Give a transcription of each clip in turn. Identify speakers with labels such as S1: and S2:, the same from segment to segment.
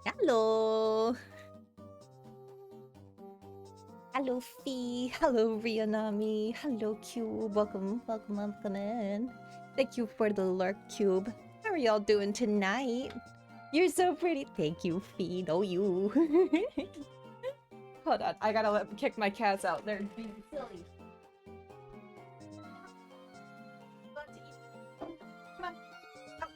S1: Hello! Hello, Fee. Hello, Rianami. Hello, Cube. Welcome in. Thank you for the lurk, Cube. How are y'all doing tonight? You're so pretty. Thank you, Fee. No, you. Hold on. I gotta kick my cats out. They're being silly. Come on. Out.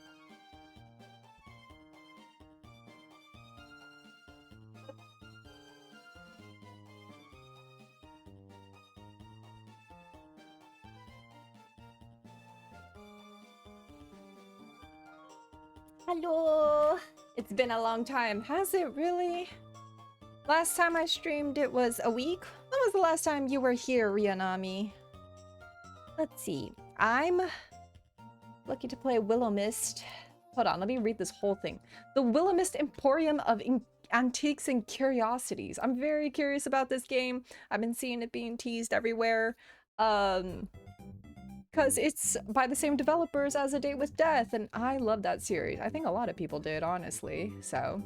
S1: Hello! It's been a long time. Has it really? Last time I streamed, it was a week? When was the last time you were here, Rianami? Let's see. I'm looking to play Willowmist. Hold on, let me read this whole thing. The Willowmist Emporium of Antiques and Curiosities. I'm very curious about this game. I've been seeing it being teased everywhere. Because it's by the same developers as A Date with Death, and I love that series. I think a lot of people did, honestly, so...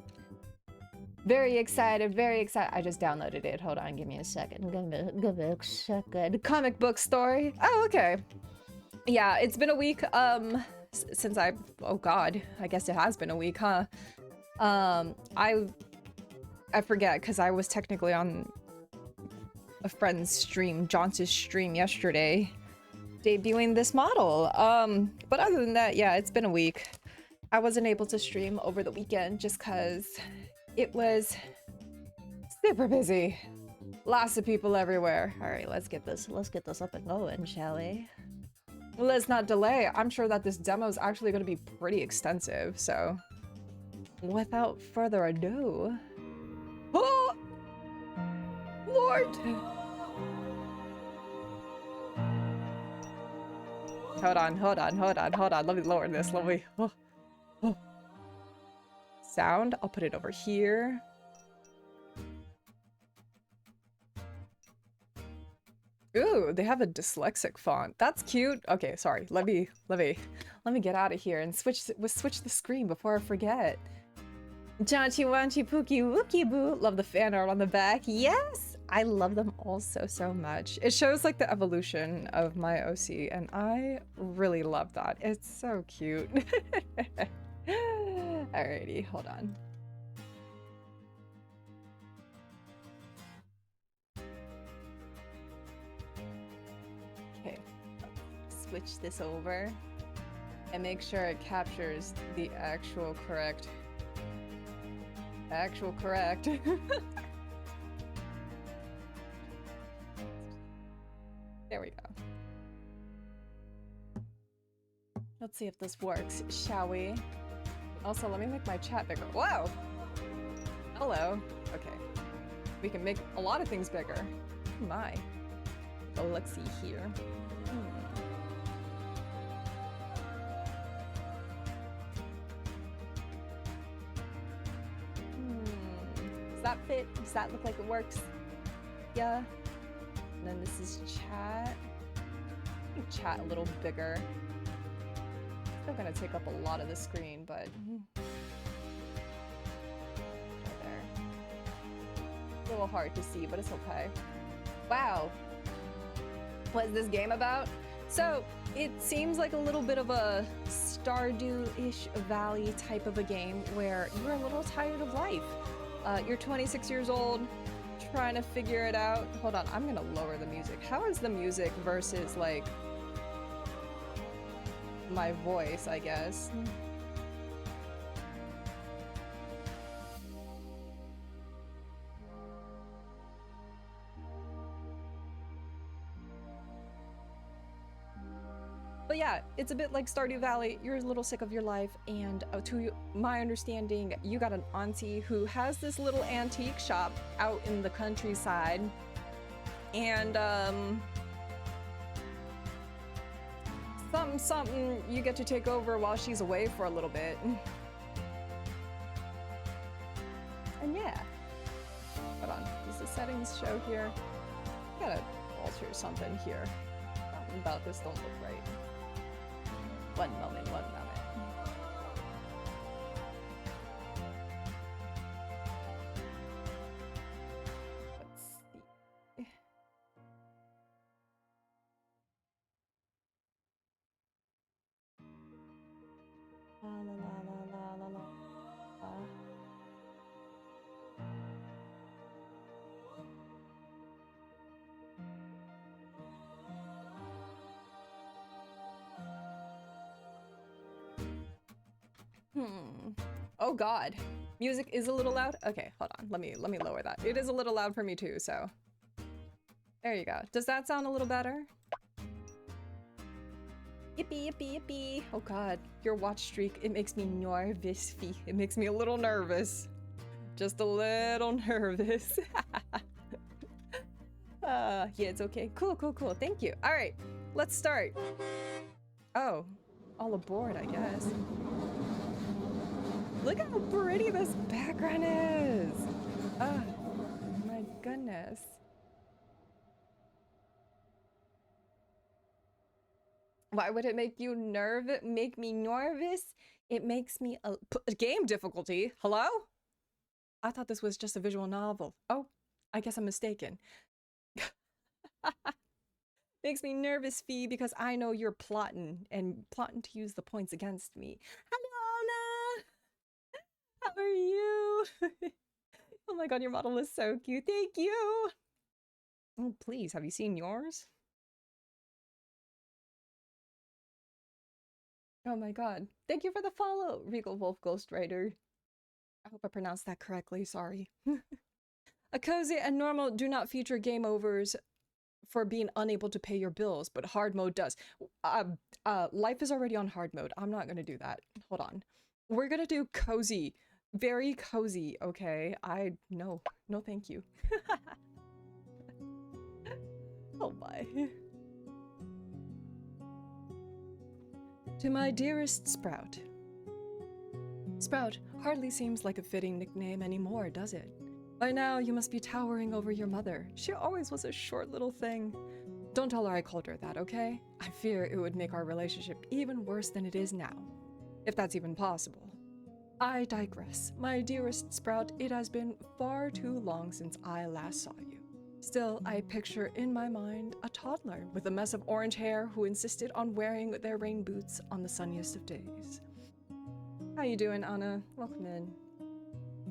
S1: Very excited, very excited. I just downloaded it. Hold on, give me a second. Give me a second. Comic book story. Oh, okay. Yeah, it's been a week, since oh god, I guess it has been a week, huh? I forget, because I was technically on a friend's stream, Johnson's stream yesterday, debuting this model. But other than that, yeah, it's been a week. I wasn't able to stream over the weekend just because it was super busy. Lots of people everywhere. All right, let's get this up and going, shall we? Let's not delay. I'm sure that this demo is actually going to be pretty extensive, so without further ado. Oh! Lord! Hold on. Let me lower this. Let me... Oh. Sound. I'll put it over here. Ooh, they have a dyslexic font. That's cute. Okay, sorry. Let me get out of here and switch the screen before I forget. Janchi Wanchi Pookie Wookie Boo. Love the fan art on the back. Yes! I love them all so much. It shows like the evolution of my OC, and I really love that. It's so cute. Alrighty, hold on. Okay, switch this over and make sure it captures the actual correct. There we go. Let's see if this works, shall we? Also, let me make my chat bigger. Whoa! Hello. Okay. We can make a lot of things bigger. Oh my. Oh, let's see here. that fit? Does that look like it works? Yeah. And then this is chat. Make chat a little bigger. Still gonna take up a lot of the screen, but there. A little hard to see, but it's okay. Wow. What is this game about? So it seems like a little bit of a Stardew-ish Valley type of a game where you're a little tired of life. You're 26 years old, trying to figure it out. Hold on, I'm gonna lower the music. How is the music versus like my voice, I guess? But yeah, it's a bit like Stardew Valley. You're a little sick of your life, and to my understanding, you got an auntie who has this little antique shop out in the countryside, and something you get to take over while she's away for a little bit. And yeah, hold on, does the settings show here? I gotta alter something here. Something about this don't look right. One moment, one moment. Let's see. La la la la la la la. Oh God, music is a little loud. Okay, hold on. Let me lower that. It is a little loud for me too. So there you go. Does that sound a little better? Yippee, yippee, yippee. Oh God, your watch streak. It makes me nervous. It makes me a little nervous. Just a little nervous. Yeah, it's okay. Cool, cool, cool. Thank you. All right, let's start. Oh, all aboard, I guess. Look how pretty this background is. Oh, my goodness. Why would it make you make me nervous? It makes me a game difficulty. Hello? I thought this was just a visual novel. Oh, I guess I'm mistaken. Makes me nervous, Fee, because I know you're plotting to use the points against me. Hello, Anna. How are you? Oh my God, your model is so cute. Thank you. Oh, please, have you seen yours? Oh my God. Thank you for the follow, Regal Wolf Ghostwriter. I hope I pronounced that correctly, sorry. A cozy and normal do not feature game overs for being unable to pay your bills, but hard mode does. Life is already on hard mode. I'm not gonna do that. Hold on. We're gonna do cozy. Very cozy, okay? No thank you. Oh my. To my dearest Sprout. Sprout hardly seems like a fitting nickname anymore, does it? By now, you must be towering over your mother. She always was a short little thing. Don't tell her I called her that, okay? I fear it would make our relationship even worse than it is now. If that's even possible. I digress. My dearest Sprout, it has been far too long since I last saw you. Still, I picture in my mind a toddler with a mess of orange hair who insisted on wearing their rain boots on the sunniest of days. How you doing, Anna? Welcome in.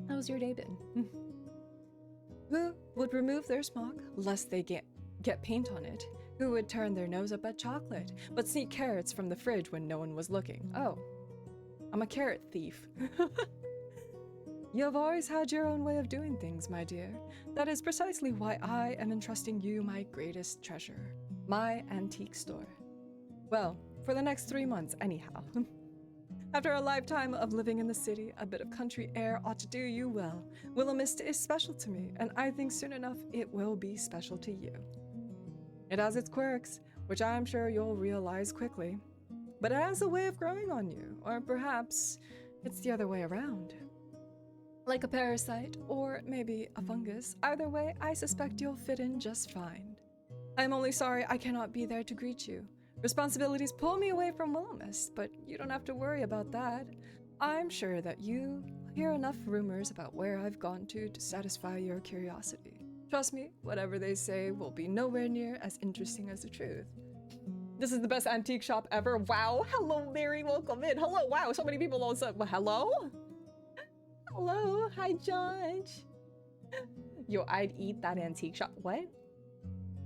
S1: How's your day been? Who would remove their smock lest they get paint on it? Who would turn their nose up at chocolate, but sneak carrots from the fridge when no one was looking? Oh, I'm a carrot thief. You have always had your own way of doing things, my dear. That is precisely why I am entrusting you my greatest treasure, my antique store. Well, for the next 3 months, anyhow. After a lifetime of living in the city, a bit of country air ought to do you well. Willowmist is special to me, and I think soon enough it will be special to you. It has its quirks, which I'm sure you'll realize quickly. But it has a way of growing on you, or perhaps it's the other way around. Like a parasite, or maybe a fungus. Either way, I suspect you'll fit in just fine. I'm only sorry I cannot be there to greet you. Responsibilities pull me away from Willowmist, but you don't have to worry about that. I'm sure that you hear enough rumors about where I've gone to satisfy your curiosity. Trust me, whatever they say will be nowhere near as interesting as the truth. This is the best antique shop ever. Wow. Hello, Mary. Welcome in. Hello. Wow. So many people on set. Well, hello? Hello. Hi, George. Yo, I'd eat that antique shop. What?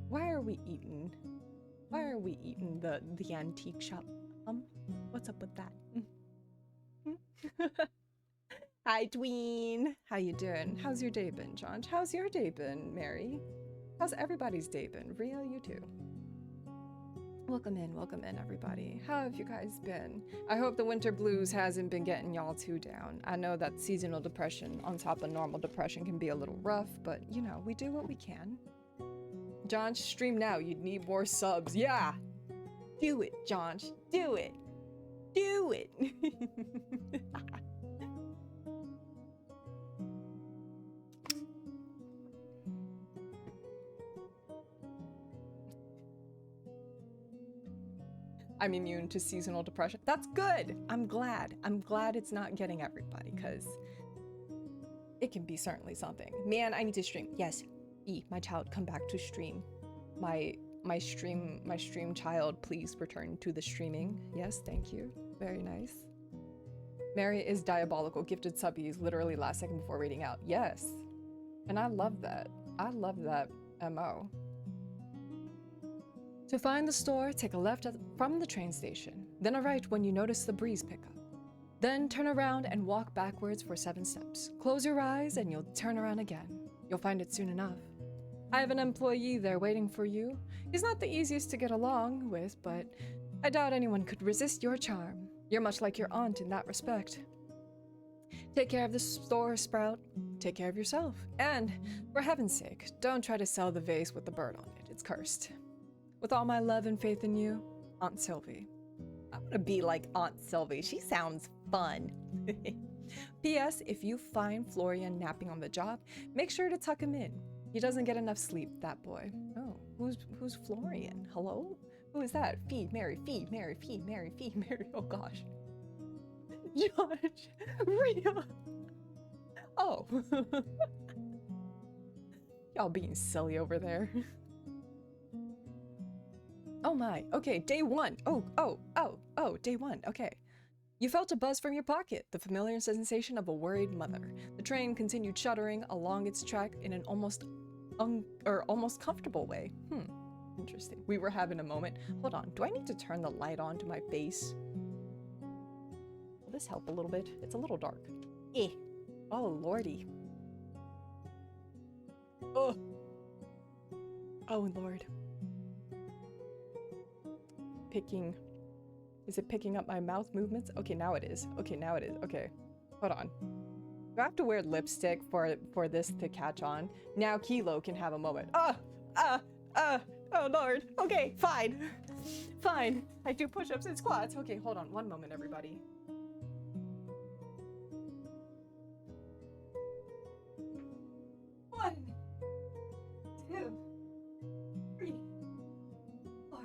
S1: Why are we eating? Why are we eating the antique shop? What's up with that? Hi, Tween. How you doing? How's your day been, John? How's your day been, Mary? How's everybody's day been? Ria, you too. Welcome in, everybody. How have you guys been? I hope the winter blues hasn't been getting y'all too down. I know that seasonal depression on top of normal depression can be a little rough, but you know, we do what we can. John, stream now. You'd need more subs. Yeah. Do it, John. Do it. Do it. I'm immune to seasonal depression. That's good. I'm glad. I'm glad it's not getting everybody, because it can be certainly something. Man, I need to stream. Yes. My child, come back to stream. My stream child, please return to the streaming. Yes, thank you. Very nice. Mary is diabolical. Gifted subbies literally last second before reading out. Yes. And I love that. I love that MO. To find the store, take a left from the train station, then a right when you notice the breeze pick up. Then turn around and walk backwards for 7 steps. Close your eyes and you'll turn around again. You'll find it soon enough. I have an employee there waiting for you. He's not the easiest to get along with, but I doubt anyone could resist your charm. You're much like your aunt in that respect. Take care of the store, Sprout. Take care of yourself. And, for heaven's sake, don't try to sell the vase with the bird on it. It's cursed. With all my love and faith in you, Aunt Sylvie. I want to be like Aunt Sylvie. She sounds fun. P.S. If you find Florian napping on the job, make sure to tuck him in. He doesn't get enough sleep, that boy. Oh, who's Florian? Hello? Who is that? Feed Mary, feed Mary, feed Mary, feed Mary. Oh gosh. George, Rhea. Oh. Y'all being silly over there. Oh my. Okay, day 1. Oh, day 1. Okay. You felt a buzz from your pocket, the familiar sensation of a worried mother. The train continued shuddering along its track in an almost comfortable way. Interesting. We were having a moment. Hold on, do I need to turn the light on to my face? Will this help a little bit? It's a little dark. Oh, lordy. Oh. Oh, Lord. Is it picking up my mouth movements? Okay, now it is. Okay, now it is. Okay, hold on. Do I have to wear lipstick for this to catch on? Now Kilo can have a moment. Oh Lord. Okay, fine. Fine. I do push-ups and squats. Okay, hold on. One moment, everybody. One, 2, 3, 4,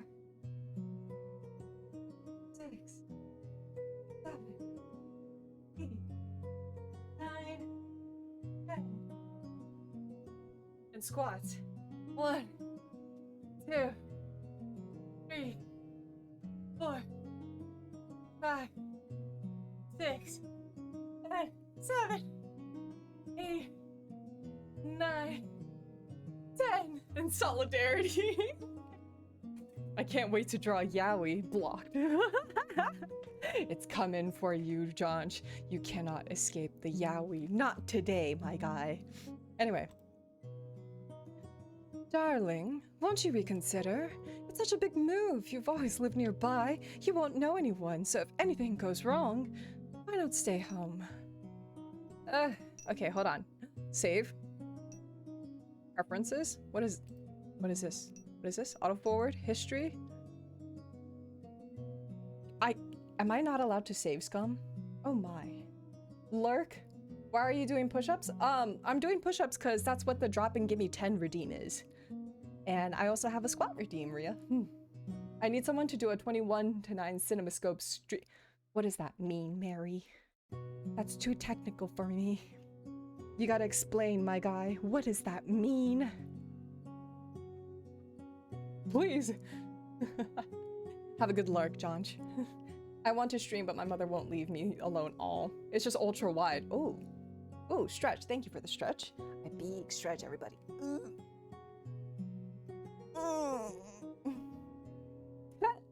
S1: 6, 7, 8, 9, 10. And squats. 1, 2, 3, 4, 5, 6, 7, 8, 9, 10. In solidarity. I can't wait to draw Yowie blocked. It's coming for you, John. You cannot escape the Yowie. Not today, my guy. Anyway. Darling, won't you reconsider? It's such a big move. You've always lived nearby. You won't know anyone, so if anything goes wrong, why not stay home? Okay, hold on. Save. Preferences? What is this? What is this? Auto forward? History? Am I not allowed to save, scum? Oh my. Lurk? Why are you doing push-ups? I'm doing push-ups because that's what the drop and give me 10 redeem is. And I also have a squat redeem, Rhea. I need someone to do a 21 to 9 CinemaScope stream. What does that mean, Mary? That's too technical for me. You gotta explain, my guy. What does that mean? Please. Have a good lark, John. I want to stream, but my mother won't leave me alone all. It's just ultra wide. Oh. Oh, stretch. Thank you for the stretch. A big stretch, everybody.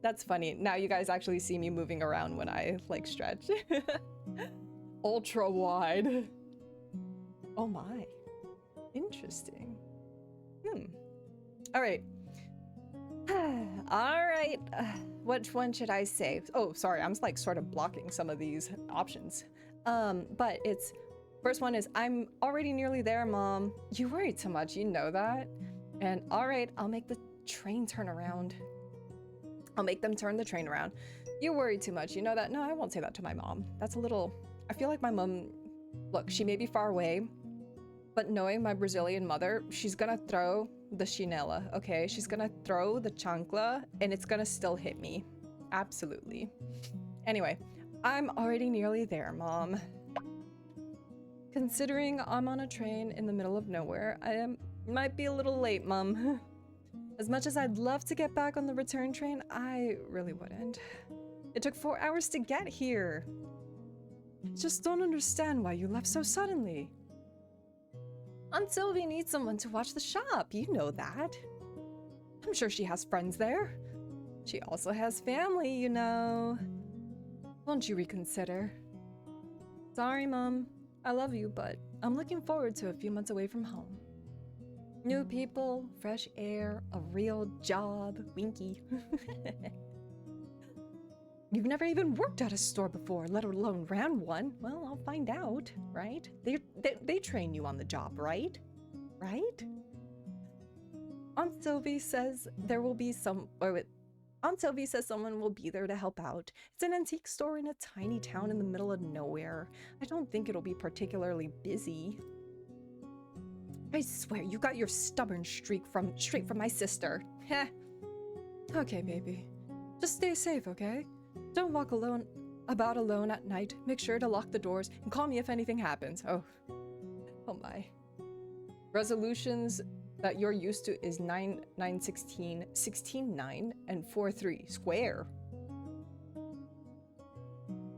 S1: That's funny. Now you guys actually see me moving around when I like stretch. Ultra wide. Oh my. Interesting. All right. All right. Which one should I save? Oh, sorry. I'm like sort of blocking some of these options. But it's first one is I'm already nearly there, Mom. You worry too much. You know that. And all right, I'll make the train turn around. I'll make them turn the train around. You worry too much. You know that? No, I won't say that to my mom. That's a little... I feel like my mom... Look, she may be far away, but knowing my Brazilian mother, she's gonna throw the chinela, okay? She's gonna throw the chancla, and it's gonna still hit me. Absolutely. Anyway, I'm already nearly there, Mom. Considering I'm on a train in the middle of nowhere, might be a little late, Mom. As much as I'd love to get back on the return train, I really wouldn't. It took 4 hours to get here. Just don't understand why you left so suddenly. Aunt Sylvie needs someone to watch the shop, you know that. I'm sure she has friends there. She also has family, you know. Won't you reconsider? Sorry, Mom. I love you, but I'm looking forward to a few months away from home. New people, fresh air, a real job, winky. You've never even worked at a store before, let alone ran one. Well, I'll find out, right? They train you on the job, right? Right? Aunt Sylvie says there will be Aunt Sylvie says someone will be there to help out. It's an antique store in a tiny town in the middle of nowhere. I don't think it'll be particularly busy. I swear, you got your stubborn streak straight from my sister. Heh. Okay, baby. Just stay safe, okay? Don't walk about alone at night. Make sure to lock the doors and call me if anything happens. Oh my. Resolutions that you're used to is 9, 9, 16, 16, 9, and 4, 3. Square.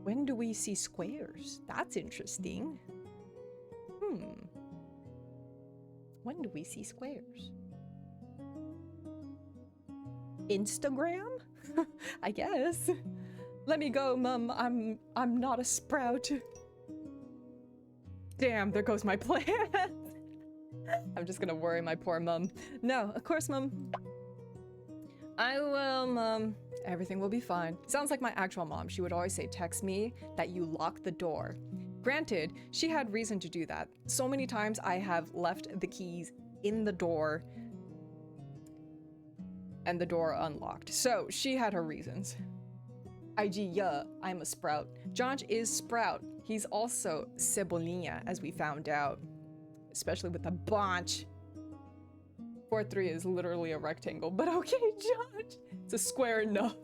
S1: When do we see squares? That's interesting. When do we see squares? Instagram? I guess. Let me go, Mum. I'm not a sprout. Damn, there goes my plan. I'm just gonna worry my poor mum. No, of course, Mum. I will, Mum. Everything will be fine. Sounds like my actual mom. She would always say, text me that you lock the door. Granted, she had reason to do that. So many times I have left the keys in the door and the door unlocked. So she had her reasons. IG, yeah, I'm a sprout. John is Sprout. He's also Cebolinha, as we found out. Especially with the bunch. 4-3 is literally a rectangle, but okay, John. It's a square enough.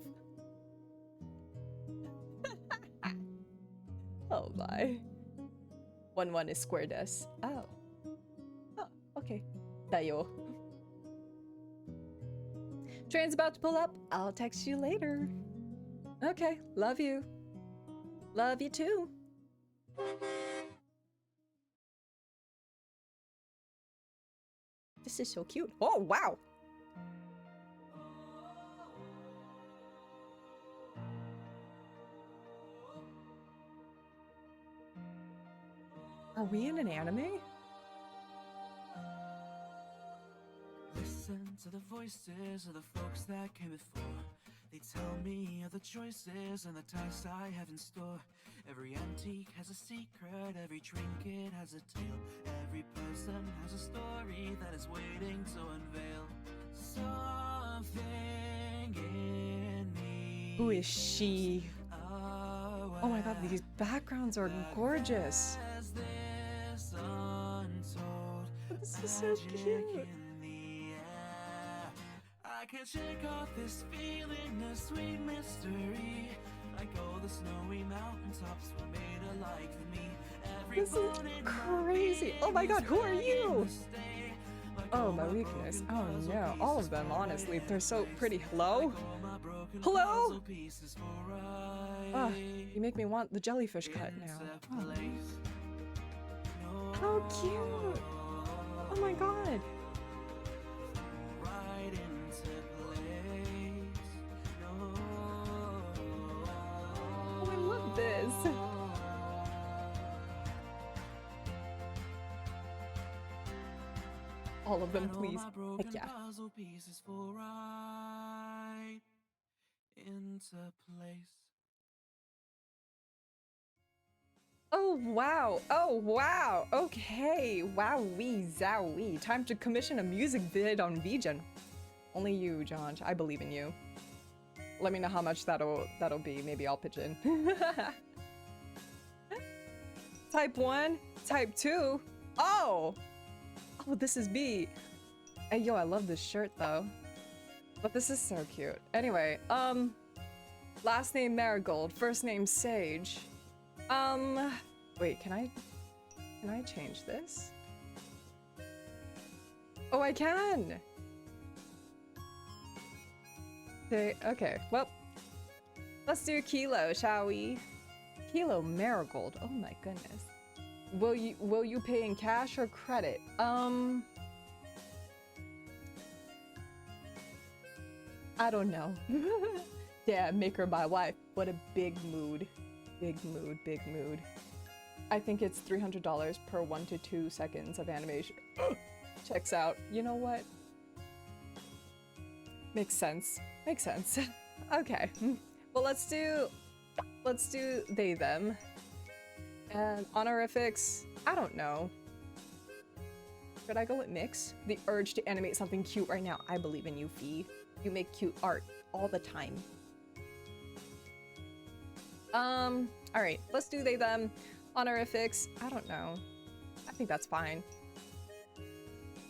S1: Oh my. 1-1 is square des. Oh. Oh, okay. Dayo. Train's about to pull up. I'll text you later. Okay, love you. Love you too. This is so cute. Oh, wow. Are we in an anime?
S2: Listen to the voices of the folks that came before. They tell me of the choices and the tasks I have in store. Every antique has a secret, every trinket has a tale. Every person has a story that is waiting to unveil. Something in me.
S1: Who is she? Oh my god, these backgrounds are gorgeous. This is so
S2: magic
S1: cute.
S2: in the air. I can't shake off this feeling of sweet mystery. Like all the snowy mountaintops were made alike for me. Every
S1: This is
S2: bone in my
S1: crazy. Oh
S2: being
S1: my god,
S2: is
S1: who are you?
S2: begging to stay. Like
S1: Oh,
S2: all
S1: my
S2: my
S1: weakness.
S2: broken
S1: Oh
S2: puzzle
S1: no, all
S2: pieces
S1: of them,
S2: fall
S1: honestly.
S2: in
S1: They're so
S2: place.
S1: pretty.
S2: Like
S1: Hello?
S2: all my broken
S1: Hello?
S2: puzzle pieces fall
S1: Ah,
S2: right
S1: you make me want the jellyfish cut now.
S2: into
S1: Oh.
S2: place.
S1: How cute! Oh my god!
S2: Right into place.
S1: Oh, I love this! All of them,
S2: And all
S1: please.
S2: my
S1: Heck
S2: broken
S1: yeah.
S2: puzzle pieces fall right into place.
S1: Oh wow! Oh wow! Okay! Wowee zowie! Time to commission a music vid on VGen. Only you, John. I believe in you. Let me know how much that'll be. Maybe I'll pitch in. Type 1? Type 2? Oh! Oh, this is B. Hey, yo, I love this shirt though. But this is so cute. Anyway, last name Marigold, first name Sage. Wait, can I change this? Oh, I can! Okay, well, let's do Kilo, shall we? Kilo Marigold, oh my goodness. Will you pay in cash or credit? I don't know. Yeah, make her my wife. What a big mood. Big mood, big mood. I think it's $300 per 1 to 2 seconds of animation. Checks out. You know what? Makes sense. Makes sense. Okay. Well, let's do they, them. And honorifics, I don't know. Should I go with mix? The urge to animate something cute right now. I believe in you, Fee. You make cute art all the time. Alright, let's do they, them. Honorifics, I don't know. I think that's fine.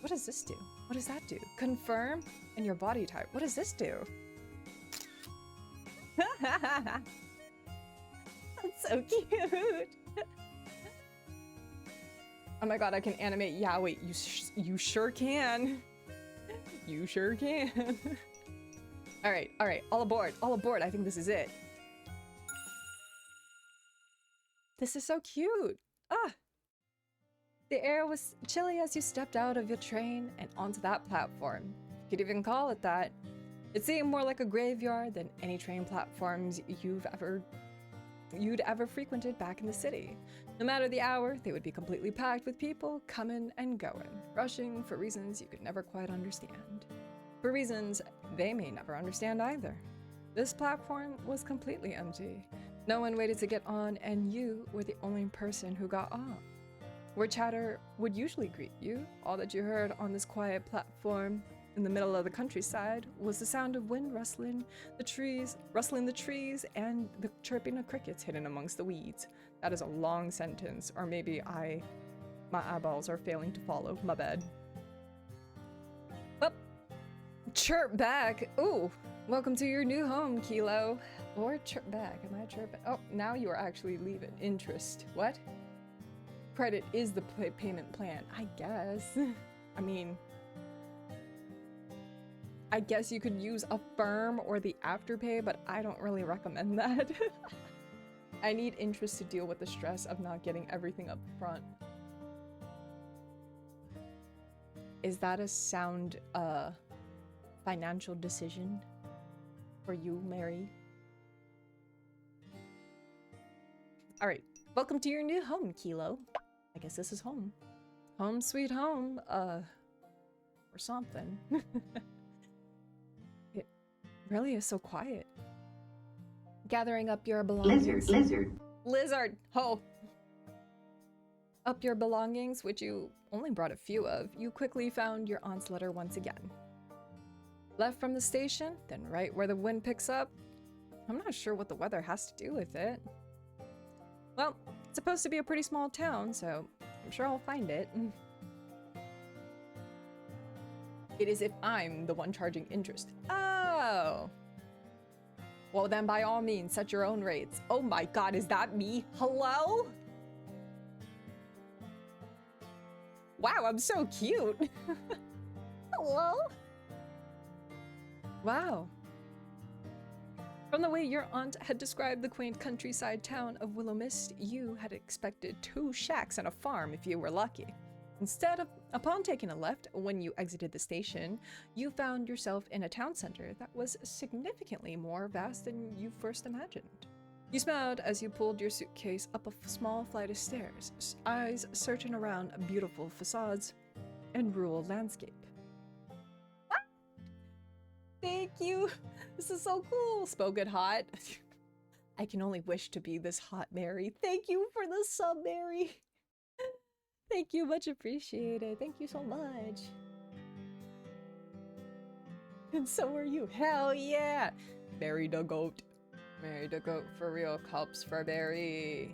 S1: What does this do? What does that do? Confirm and your body type. What does this do? That's so cute. Oh my god, I can animate. Yeah, wait, you sure can. You sure can. All right, all aboard, all aboard. I think this is it. This is so cute. Ah. The air was chilly as you stepped out of your train and onto that platform. You could even call it that. It seemed more like a graveyard than any train platforms you'd ever frequented back in the city. No matter the hour, they would be completely packed with people coming and going, rushing for reasons you could never quite understand. For reasons they may never understand either. This platform was completely empty. No one waited to get on, and you were the only person who got off. Where chatter would usually greet you, all that you heard on this quiet platform in the middle of the countryside was the sound of wind rustling the trees, and the chirping of crickets hidden amongst the weeds. That is a long sentence, or maybe my eyeballs are failing to follow. My bad. Up, chirp back. Ooh, welcome to your new home, Kilo. Or chirp back. Am I chirping? Oh, now you are actually leaving. Interest. What? Credit is the payment plan, I guess. I mean, I guess you could use Affirm or the Afterpay, but I don't really recommend that. I need interest to deal with the stress of not getting everything up front. Is that a sound financial decision for you, Mary? All right, welcome to your new home, Kilo. I guess this is home. Home sweet home, or something. It really is so quiet. Gathering up your belongings. Lizard! Ho! Up your belongings, which you only brought a few of, you quickly found your aunt's letter once again. Left from the station, then right where the wind picks up. I'm not sure what the weather has to do with it. Well, it's supposed to be a pretty small town, so I'm sure I'll find it. It is if I'm the one charging interest. Oh. Well, then by all means, set your own rates. Oh my god, is that me? Hello? Wow, I'm so cute. Hello? Wow. From the way your aunt had described the quaint countryside town of Willowmist, you had expected 2 shacks and a farm if you were lucky. Instead, upon taking a left, when you exited the station, you found yourself in a town center that was significantly more vast than you first imagined. You smiled as you pulled your suitcase up a small flight of stairs, eyes searching around beautiful facades and rural landscape. Ah! Thank you! This is so cool! Spoken hot. I can only wish to be this hot, Mary. Thank you for the sub, Mary! Thank you, much appreciated. Thank you so much. And so are you. Hell yeah! Mary the goat. Mary the goat for real. Cups for Barry.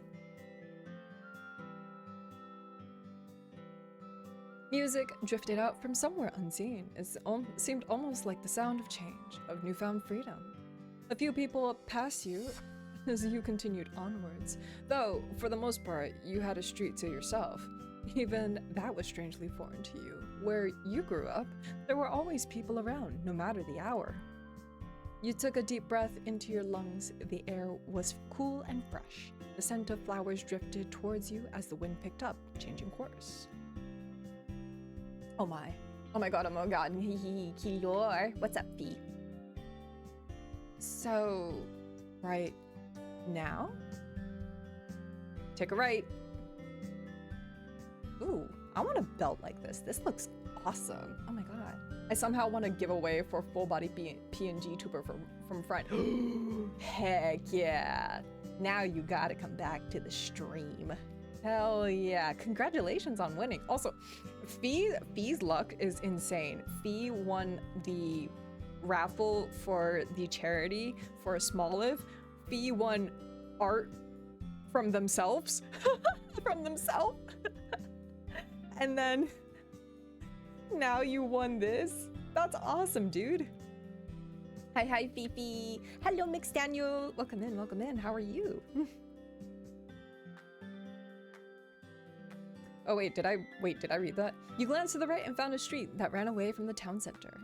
S1: Music drifted out from somewhere unseen. It seemed almost like the sound of change, of newfound freedom. A few people passed you as you continued onwards, though for the most part you had a street to yourself. Even that was strangely foreign to you. Where you grew up, there were always people around, no matter the hour. You took a deep breath into your lungs. The air was cool and fresh. The scent of flowers drifted towards you as the wind picked up, changing course. Oh my. Oh my god, oh my god. Kilior. What's up, Fee? So, right now? Take a right. Ooh, I want a belt like this. This looks awesome. Oh my god. I somehow want to give away for full body PNG tuber from front. Heck yeah. Now you gotta come back to the stream. Hell yeah. Congratulations on winning. Also, Fee's luck is insane. Fee won the raffle for the charity for a small live. Fee won art from themselves. From themselves. And then now you won this. That's awesome, dude. Hi, Fifi. Hello, Mix Daniel. Welcome in, welcome in. How are you? Oh, wait, did I read that? You glanced to the right and found a street that ran away from the town center.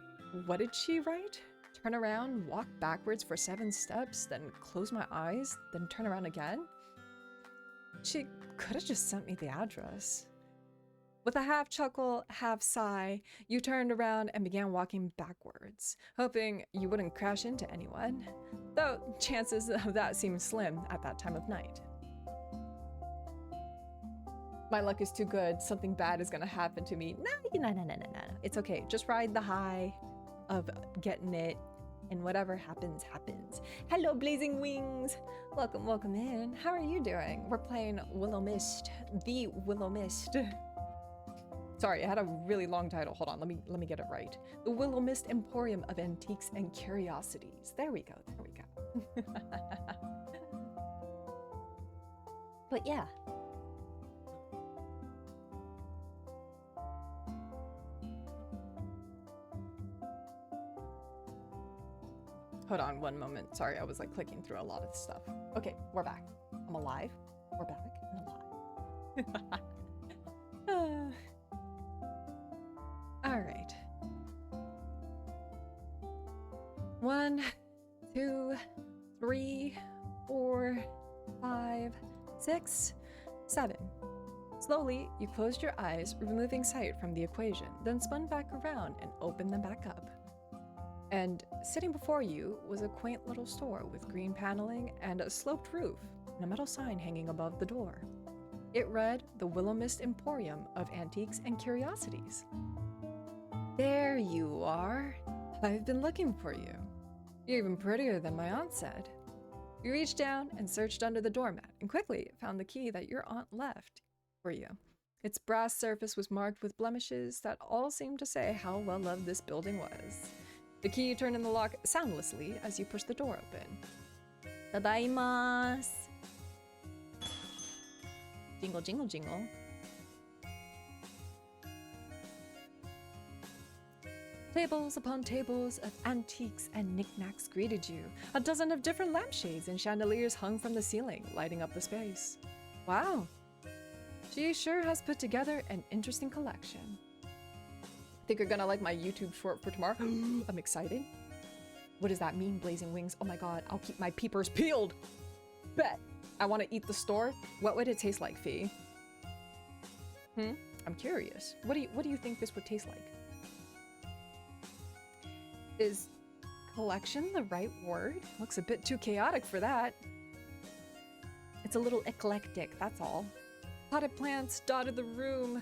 S1: What did she write? Turn around, walk backwards for 7 steps, then close my eyes, then turn around again? She could have just sent me the address. With a half chuckle, half sigh, you turned around and began walking backwards, hoping you wouldn't crash into anyone, though chances of that seemed slim at that time of night. My luck is too good. Something bad is gonna happen to me. No. It's okay. Just ride the high of getting it, and whatever happens, happens. Hello, Blazing Wings. Welcome, welcome in. How are you doing? We're playing Willowmist, the Willowmist. Sorry, I had a really long title. Hold on, let me get it right. The Willowmist Emporium of Antiques and Curiosities. There we go, there we go. But yeah. Hold on one moment. Sorry, I was like clicking through a lot of stuff. Okay, we're back. I'm alive. We're back and alive. All right. 1, 2, 3, 4, 5, 6, 7. Slowly, you closed your eyes, removing sight from the equation, then spun back around and opened them back up. And sitting before you was a quaint little store with green paneling and a sloped roof and a metal sign hanging above the door. It read, The Willowmist Emporium of Antiques and Curiosities. There you are. I've been looking for you. You're even prettier than my aunt said. You reached down and searched under the doormat and quickly found the key that your aunt left for you. Its brass surface was marked with blemishes that all seemed to say how well loved this building was. The key turned in the lock soundlessly as you pushed the door open. Tadaimasu! Jingle, jingle, jingle. Tables upon tables of antiques and knickknacks greeted you. A dozen of different lampshades and chandeliers hung from the ceiling, lighting up the space. Wow. She sure has put together an interesting collection. Think you're gonna like my YouTube short for tomorrow? I'm excited. What does that mean, blazing wings? Oh my god, I'll keep my peepers peeled. Bet. I want to eat the store. What would it taste like, Fee? I'm curious. What do you think this would taste like? Is collection the right word? Looks a bit too chaotic for that. It's a little eclectic, that's all. Potted plants dotted the room,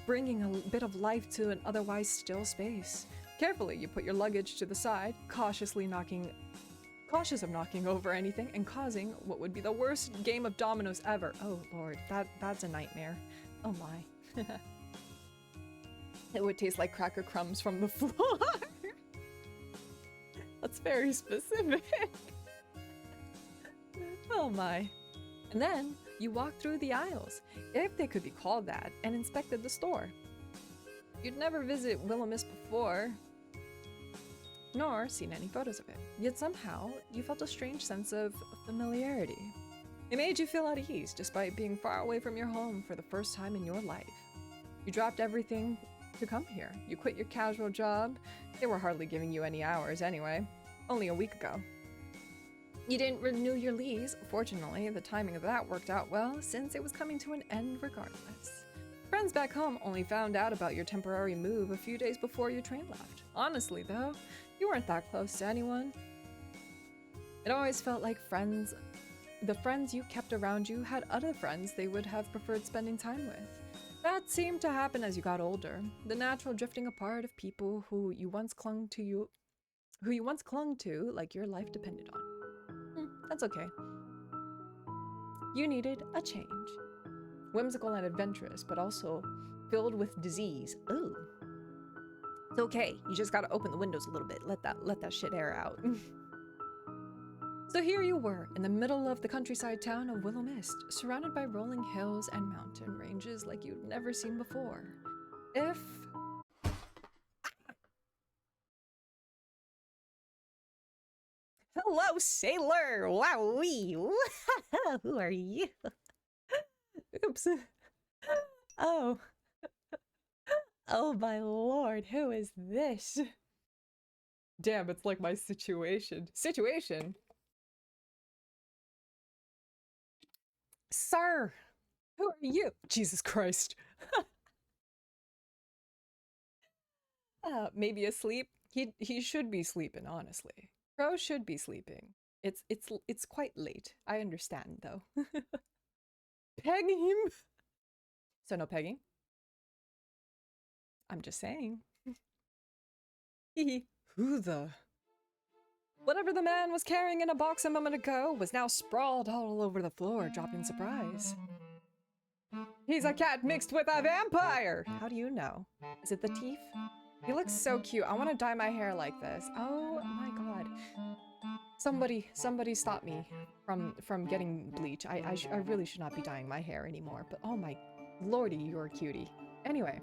S1: bringing a bit of life to an otherwise still space. Carefully, you put your luggage to the side, cautious of knocking over anything and causing what would be the worst game of dominoes ever. Oh lord, that's a nightmare. Oh my. It would taste like cracker crumbs from the floor. That's very specific. Oh my. And then you walked through the aisles, if they could be called that, and inspected the store. You'd never visit Willowmist before, nor seen any photos of it. Yet somehow, you felt a strange sense of familiarity. It made you feel at ease, despite being far away from your home for the first time in your life. You dropped everything to come here. You quit your casual job. They were hardly giving you any hours anyway. Only a week ago. You didn't renew your lease. Fortunately, the timing of that worked out well, since it was coming to an end regardless. Friends back home only found out about your temporary move a few days before your train left. Honestly, though, you weren't that close to anyone. It always felt like the friends you kept around you had other friends they would have preferred spending time with. That seemed to happen as you got older, the natural drifting apart of people who you once clung to like your life depended on. That's okay. You needed a change. Whimsical and adventurous, but also filled with disease. Ooh. It's okay. You just gotta open the windows a little bit. Let that shit air out. So here you were, in the middle of the countryside town of Willowmist, surrounded by rolling hills and mountain ranges like you'd never seen before. Hello, sailor! Wowee! Who are you? Oops. Oh. Oh my lord, who is this? Damn, it's like my situation. Situation? Sir! Who are you? Jesus Christ. Maybe asleep? He should be sleeping, honestly. Crow should be sleeping. It's quite late. I understand, though. Peg him! So no pegging? I'm just saying. Who the... Whatever the man was carrying in a box a moment ago was now sprawled all over the floor, dropping surprise. He's a cat mixed with a vampire! How do you know? Is it the teeth? He looks so cute. I want to dye my hair like this. Oh my god. Somebody stop me from getting bleach. I really should not be dyeing my hair anymore, but oh my lordy, you're a cutie. Anyway.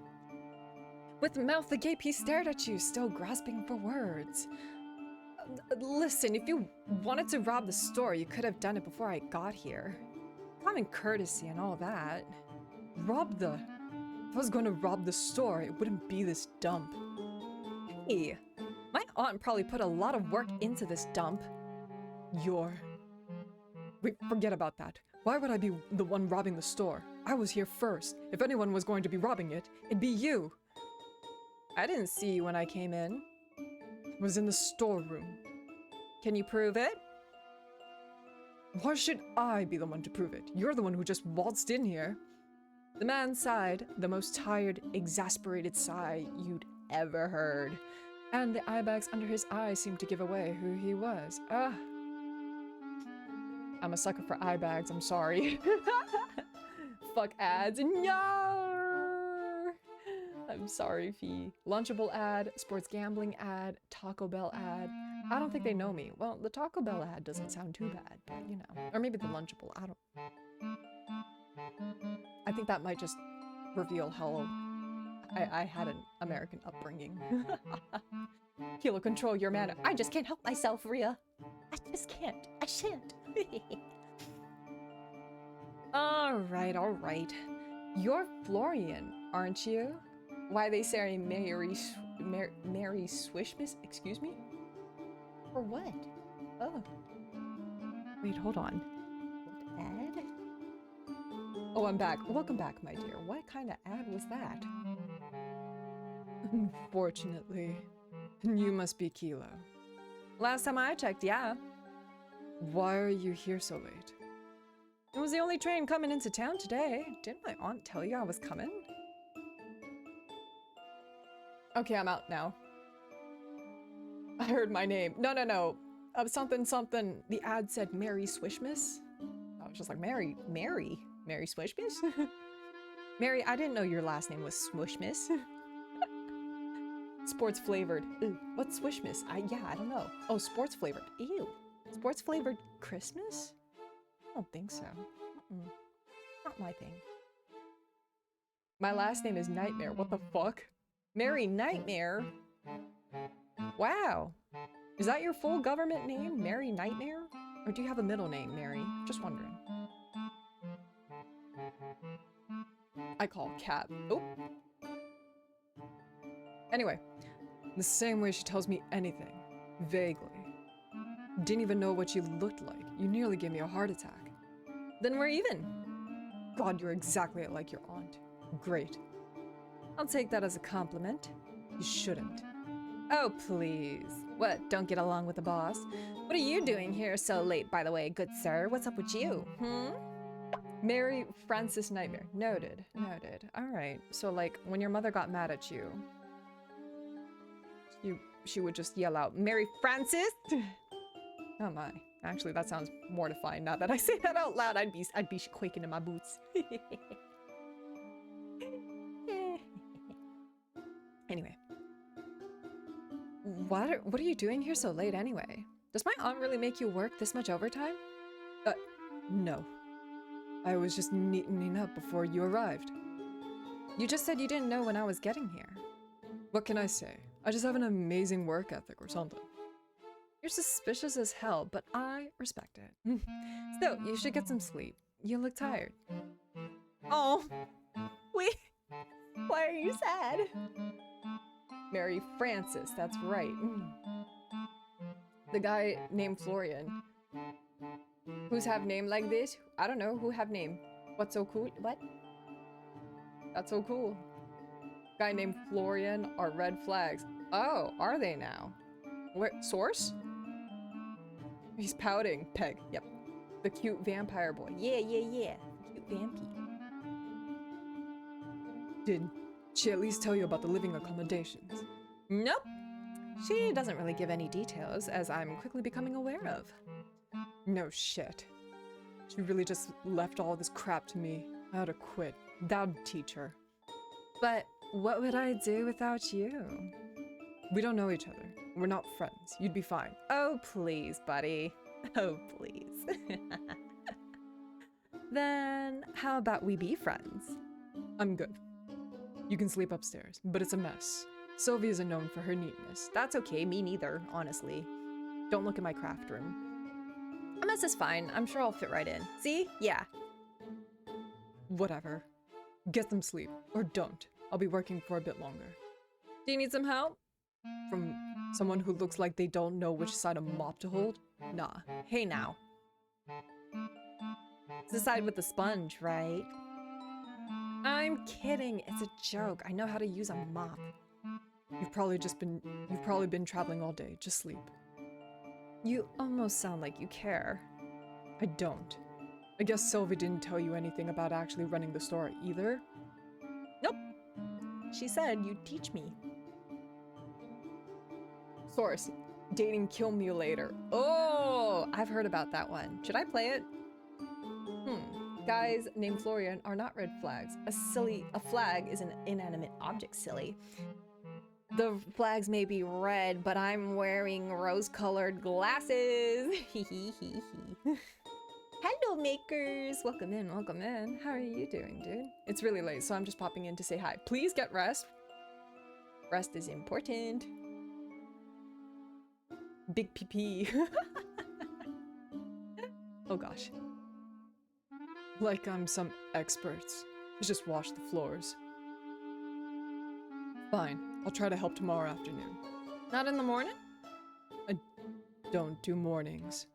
S1: With mouth agape, he stared at you, still grasping for words. Listen, if you wanted to rob the store, you could have done it before I got here. Common courtesy and all that. If I was going to rob the store, it wouldn't be this dump. Hey, my aunt probably put a lot of work into this dump. Wait, forget about that. Why would I be the one robbing the store? I was here first. If anyone was going to be robbing it, it'd be you. I didn't see you when I came in. I was in the storeroom. Can you prove it? Why should I be the one to prove it? You're the one who just waltzed in here. The man sighed, the most tired, exasperated sigh you'd ever heard. And the eye bags under his eyes seemed to give away who he was. I'm a sucker for eye bags, I'm sorry. Fuck ads. No! I'm sorry, Fee. Lunchable ad, sports gambling ad, Taco Bell ad. I don't think they know me. Well, the Taco Bell ad doesn't sound too bad, but you know. Or maybe the Lunchable, I think that might just reveal I had an American upbringing. Kilo, control your manner. I just can't help myself, Rhea. I just can't. I shan't. All right. You're Florian, aren't you? Why they say Mary Swishmas? Excuse me? For what? Oh. Wait, hold on. Ad? Oh, I'm back. Welcome back, my dear. What kind of ad was that? Unfortunately, you must be Kilo. Last time I checked, yeah. Why are you here so late? It was the only train coming into town today. Didn't my aunt tell you I was coming? Okay, I'm out now. I heard my name. No. Something. The ad said Mary Swishmas. I was just like, Mary Swishmas? Mary, I didn't know your last name was Swishmas. Sports flavored. Ew. What's Swishmas? I don't know. Oh, sports flavored. Ew. Sports flavored Christmas? I don't think so. Not my thing. My last name is Nightmare. What the fuck? Mary Nightmare? Wow. Is that your full government name, Mary Nightmare? Or do you have a middle name, Mary? Just wondering. I call Cat. Oh. Anyway, the same way she tells me anything. Vaguely. Didn't even know what you looked like. You nearly gave me a heart attack. Then we're even. God, you're exactly like your aunt. Great. I'll take that as a compliment. You shouldn't. Oh, please. What, don't get along with the boss? What are you doing here so late, by the way, good sir? What's up with you, Mary Frances Nightmare. Noted. Alright, so like, when your mother got mad at you, she would just yell out, Mary Frances? Oh my. Actually, that sounds mortifying. Now that I say that out loud, I'd be quaking in my boots. Anyway. What are you doing here so late anyway? Does my aunt really make you work this much overtime? No. I was just neatening up before you arrived. You just said you didn't know when I was getting here. What can I say? I just have an amazing work ethic or something. You're suspicious as hell, but I respect it. So, you should get some sleep. You look tired. Oh, wait. Why are you sad? Mary Frances, that's right. The guy named Florian. Who's have name like this? I don't know, who have name? What's so cool? What? That's so cool. Guy named Florian are red flags. Oh, are they now? Where, source? He's pouting. Peg, yep. The cute vampire boy. Yeah. Cute vampy. Did she at least tell you about the living accommodations? Nope. She doesn't really give any details, as I'm quickly becoming aware of. No shit. She really just left all this crap to me. I ought to quit. That'd teach her. But what would I do without you? We don't know each other. We're not friends. You'd be fine. Oh, please, buddy. Oh, please. Then how about we be friends? I'm good. You can sleep upstairs, but it's a mess. Sylvie isn't known for her neatness. That's okay, me neither, honestly. Don't look at my craft room. A mess is fine. I'm sure I'll fit right in. See? Yeah. Whatever. Get some sleep, or don't. I'll be working for a bit longer. Do you need some help? From someone who looks like they don't know which side of mop to hold? Nah. Hey now. It's the side with the sponge, right? I'm kidding. It's a joke. I know how to use a mop. You've probably been traveling all day. Just sleep. You almost sound like you care. I don't. I guess Sylvie didn't tell you anything about actually running the store either? Nope. She said you'd teach me. Source. Dating Kill Me Later. Oh, I've heard about that one. Should I play it? Guys named Florian are not red flags. A flag is an inanimate object, silly. The flags may be red, but I'm wearing rose-colored glasses. Hello, makers. Welcome in. How are you doing, dude? It's really late, so I'm just popping in to say hi. Please get rest. Rest is important. Big PP. Oh gosh. Like I'm some experts. Just wash the floors. Fine, I'll try to help tomorrow afternoon. Not in the morning? I don't do mornings.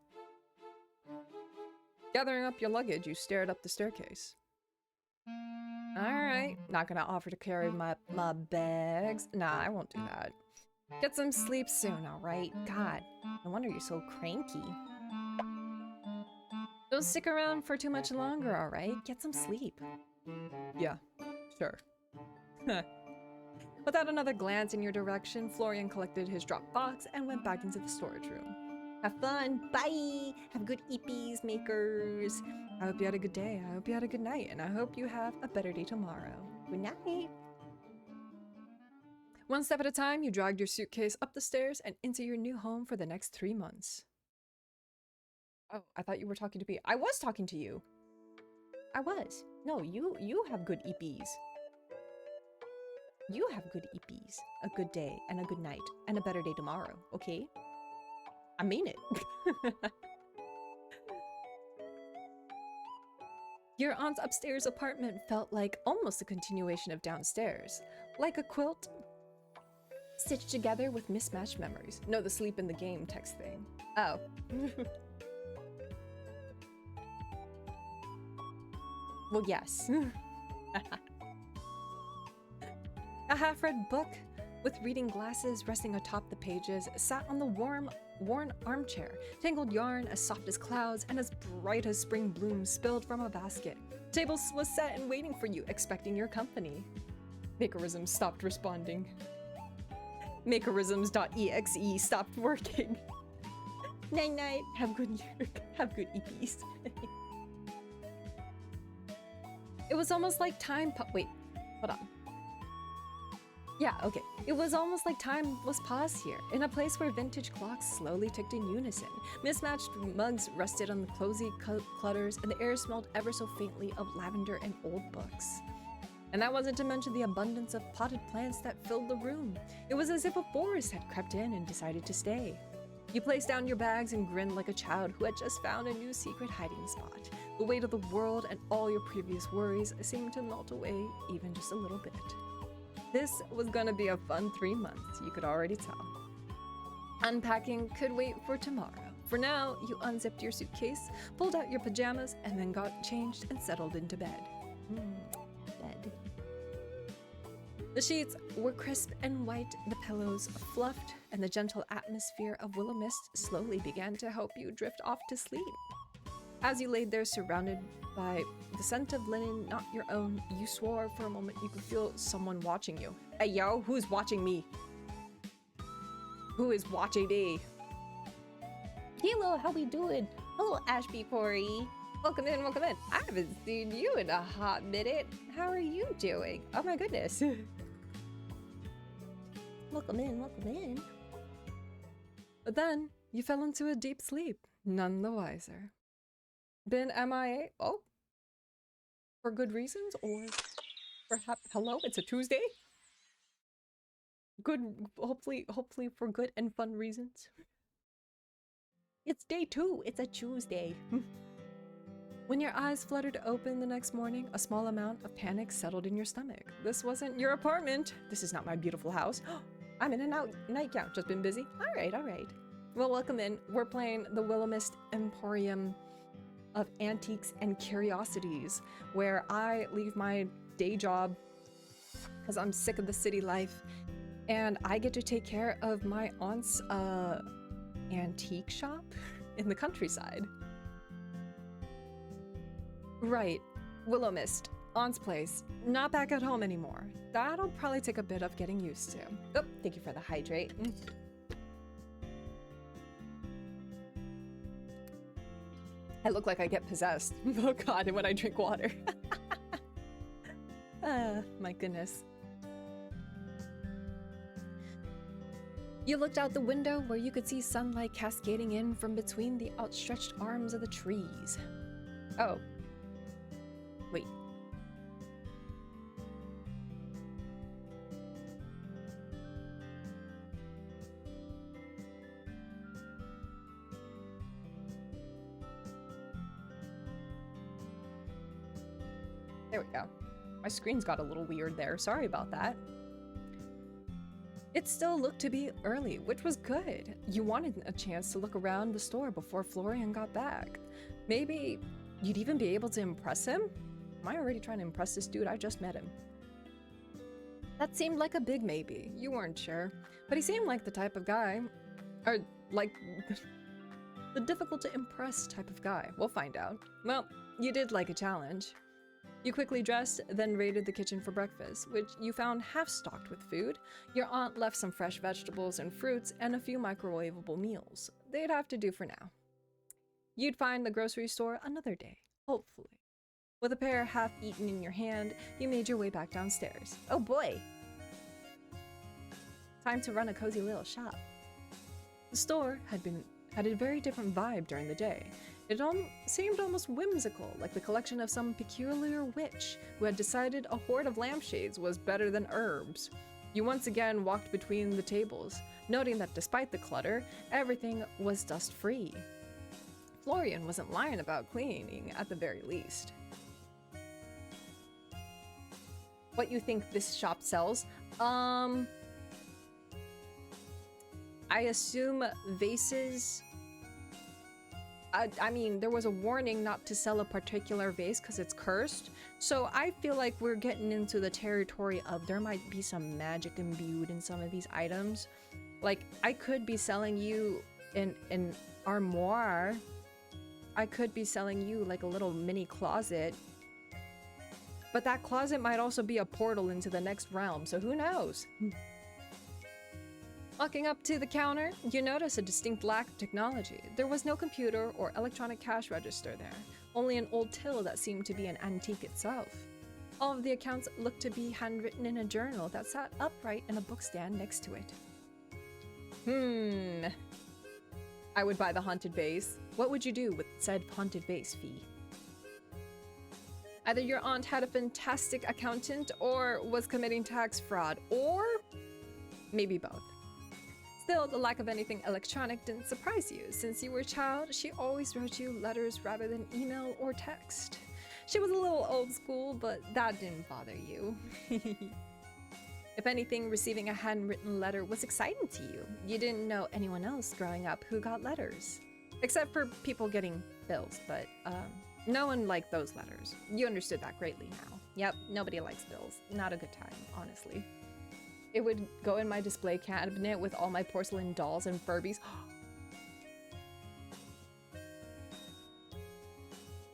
S1: Gathering up your luggage, you stared up the staircase. Alright, not gonna offer to carry my bags. Nah, I won't do that. Get some sleep soon, alright? God, no wonder you're so cranky. Don't stick around for too much longer, alright? Get some sleep. Yeah, sure. Without another glance in your direction, Florian collected his dropped box and went back into the storage room. Have fun! Bye! Have good EPs, makers! I hope you had a good day, I hope you had a good night, and I hope you have a better day tomorrow. Good night! One step at a time, you dragged your suitcase up the stairs and into your new home for the next 3 months. Oh, I thought you were talking to me. I was talking to you! I was. No, you have good EPs. You have good EPs. A good day, and a good night, and a better day tomorrow, okay? I mean it. Your aunt's upstairs apartment felt like almost a continuation of downstairs. Like a quilt stitched together with mismatched memories. No, the sleep in the game text thing. Oh. Well, yes. A half-read book with reading glasses resting atop the pages sat on the worn armchair. Tangled yarn as soft as clouds and as bright as spring blooms spilled from a basket. Table was set and waiting for you, expecting your company. Makerisms stopped responding. Makerisms.exe stopped working. Night night. Have good EPs. It was almost like time. Wait, hold on. Yeah, okay. It was almost like time was paused here, in a place where vintage clocks slowly ticked in unison. Mismatched mugs rested on the cozy clutters, and the air smelled ever so faintly of lavender and old books. And that wasn't to mention the abundance of potted plants that filled the room. It was as if a forest had crept in and decided to stay. You placed down your bags and grinned like a child who had just found a new secret hiding spot. The weight of the world and all your previous worries seemed to melt away even just a little bit. This was gonna be a fun 3 months, you could already tell. Unpacking could wait for tomorrow. For now, you unzipped your suitcase, pulled out your pajamas, and then got changed and settled into bed. Bed. The sheets were crisp and white, the pillows fluffed, and the gentle atmosphere of Willowmist slowly began to help you drift off to sleep. As you laid there surrounded by the scent of linen not your own, you swore for a moment you could feel someone watching you. Hey yo, who's watching me? Who is watching me? Hello, how we doing? Hello, Ashby Corey. Welcome in, welcome in. I haven't seen you in a hot minute. How are you doing? Oh my goodness. Welcome in, welcome in. But then, you fell into a deep sleep, none the wiser. Been MIA? Oh. For good reasons? Or perhaps, hello, it's a Tuesday? Good, hopefully for good and fun reasons. It's day 2, it's a Tuesday. When your eyes fluttered open the next morning, a small amount of panic settled in your stomach. This wasn't your apartment. This is not my beautiful house. I'm in a nightgown, just been busy. All right. Well, welcome in. We're playing the Willowmist Emporium of Antiques and Curiosities, where I leave my day job because I'm sick of the city life, and I get to take care of my aunt's antique shop in the countryside. Right, Willowmist, aunt's place, not back at home anymore. That'll probably take a bit of getting used to. Oh, thank you for the hydrate. I look like I get possessed. Oh god, when I drink water. My goodness. You looked out the window where you could see sunlight cascading in from between the outstretched arms of the trees. Oh. Wait. There we go. My screen's got a little weird there. Sorry about that. It still looked to be early, which was good. You wanted a chance to look around the store before Florian got back. Maybe you'd even be able to impress him? Am I already trying to impress this dude? I just met him. That seemed like a big maybe. You weren't sure. But he seemed like the type of guy, or like the difficult to impress type of guy. We'll find out. Well, you did like a challenge. You quickly dressed, then raided the kitchen for breakfast, which you found half-stocked with food. Your aunt left some fresh vegetables and fruits and a few microwavable meals. They'd have to do for now. You'd find the grocery store another day, hopefully. With a pear half-eaten in your hand, you made your way back downstairs. Oh boy! Time to run a cozy little shop. The store had a very different vibe during the day. It seemed almost whimsical, like the collection of some peculiar witch who had decided a hoard of lampshades was better than herbs. You once again walked between the tables, noting that despite the clutter, everything was dust-free. Florian wasn't lying about cleaning, at the very least. What you think this shop sells? I assume vases. I mean, there was a warning not to sell a particular vase because it's cursed. So I feel like we're getting into the territory of there might be some magic imbued in some of these items. Like, I could be selling you an armoire. I could be selling you like a little mini closet. But that closet might also be a portal into the next realm, so who knows? Walking up to the counter, you notice a distinct lack of technology. There was no computer or electronic cash register there, only an old till that seemed to be an antique itself. All of the accounts looked to be handwritten in a journal that sat upright in a bookstand next to it. I would buy the haunted vase. What would you do with said haunted vase fee? Either your aunt had a fantastic accountant or was committing tax fraud, or maybe both. Still, the lack of anything electronic didn't surprise you. Since you were a child, she always wrote you letters rather than email or text. She was a little old school, but that didn't bother you. If anything, receiving a handwritten letter was exciting to you. You didn't know anyone else growing up who got letters. Except for people getting bills, but no one liked those letters. You understood that greatly now. Yep, nobody likes bills. Not a good time, honestly. It would go in my display cabinet with all my porcelain dolls and Furbies.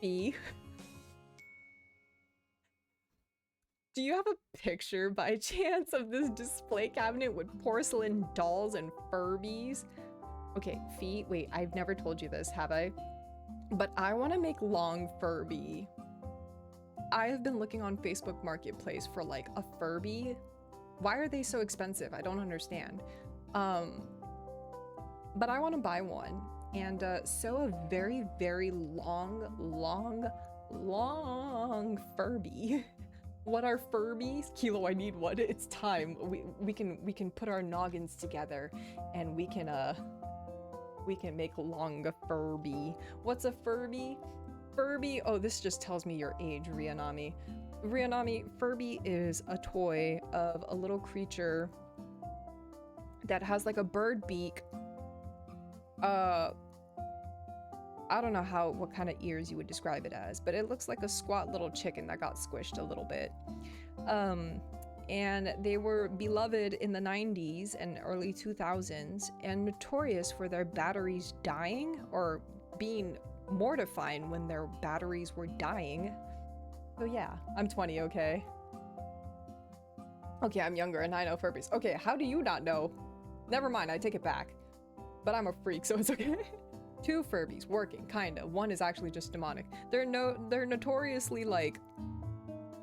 S1: B. Do you have a picture by chance of this display cabinet with porcelain dolls and Furbies? Okay, Fee, wait, I've never told you this, have I? But I want to make long Furby. I have been looking on Facebook Marketplace for like a Furby. Why are they so expensive? I don't understand. But I want to buy one and sew a very, very long Furby. What are Furbies? Kilo, I need one. It's time. We can put our noggins together and we can make long Furby. What's a Furby? Furby, oh, this just tells me your age, Rianami. Rianami, Furby is a toy of a little creature that has like a bird beak. I don't know what kind of ears you would describe it as, but it looks like a squat little chicken that got squished a little bit. And they were beloved in the 90s and early 2000s and notorious for their batteries dying or being mortifying when their batteries were dying. So yeah, I'm 20, okay? Okay, I'm younger and I know Furbies. Okay, how do you not know? Never mind, I take it back. But I'm a freak, so it's okay. 2 Furbies working, kinda. One is actually just demonic. They're notoriously like,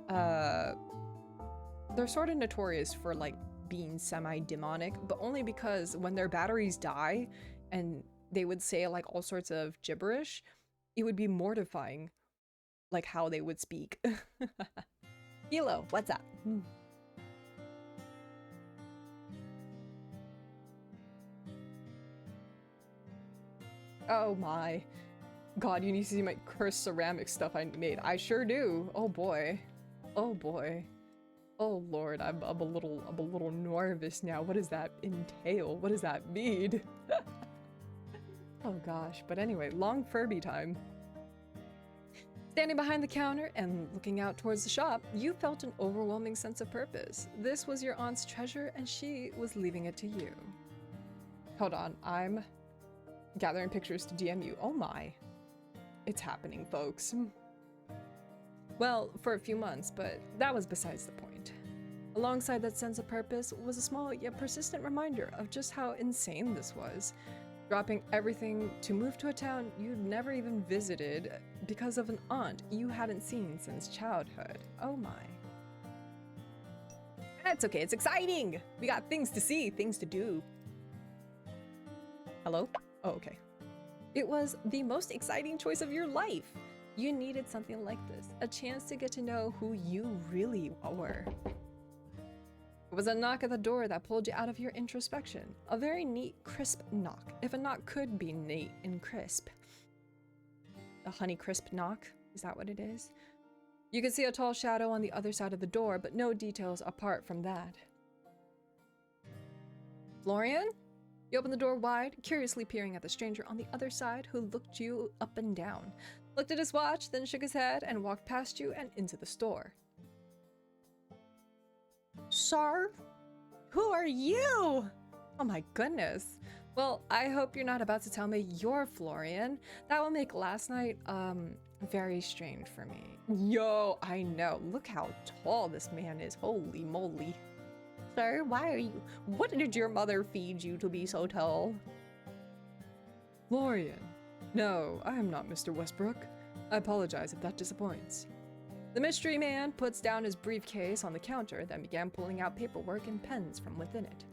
S1: they're sort of notorious for like being semi-demonic, but only because when their batteries die and they would say like all sorts of gibberish, it would be mortifying, like how they would speak. Hilo, what's up? Oh my god, you need to see my cursed ceramic stuff I made. I sure do. Oh boy. Oh boy. Oh lord, I'm a little nervous now. What does that entail? What does that mean? Oh gosh, but anyway, long Furby time. Standing behind the counter and looking out towards the shop, you felt an overwhelming sense of purpose. This was your aunt's treasure and she was leaving it to you. Hold on, I'm gathering pictures to DM you. Oh my. It's happening, folks. Well, for a few months, but that was besides the point. Alongside that sense of purpose was a small yet persistent reminder of just how insane this was. Dropping everything to move to a town you'd never even visited because of an aunt you hadn't seen since childhood. Oh my. That's okay, it's exciting! We got things to see, things to do. Hello? Oh, okay. It was the most exciting choice of your life. You needed something like this, a chance to get to know who you really were. It was a knock at the door that pulled you out of your introspection. A very neat, crisp knock, if a knock could be neat and crisp. A honey crisp knock? Is that what it is? You could see a tall shadow on the other side of the door, but no details apart from that. Florian? You opened the door wide, curiously peering at the stranger on the other side who looked you up and down, looked at his watch, then shook his head and walked past you and into the store. Sir? Who are you? Oh my goodness. Well, I hope you're not about to tell me you're Florian. That will make last night, very strange for me. Yo, I know. Look how tall this man is. Holy moly. Sir, why are you... What did your mother feed you to be so tall? Florian. No, I am not Mr. Westbrook. I apologize if that disappoints. The mystery man puts down his briefcase on the counter, then began pulling out paperwork and pens from within it.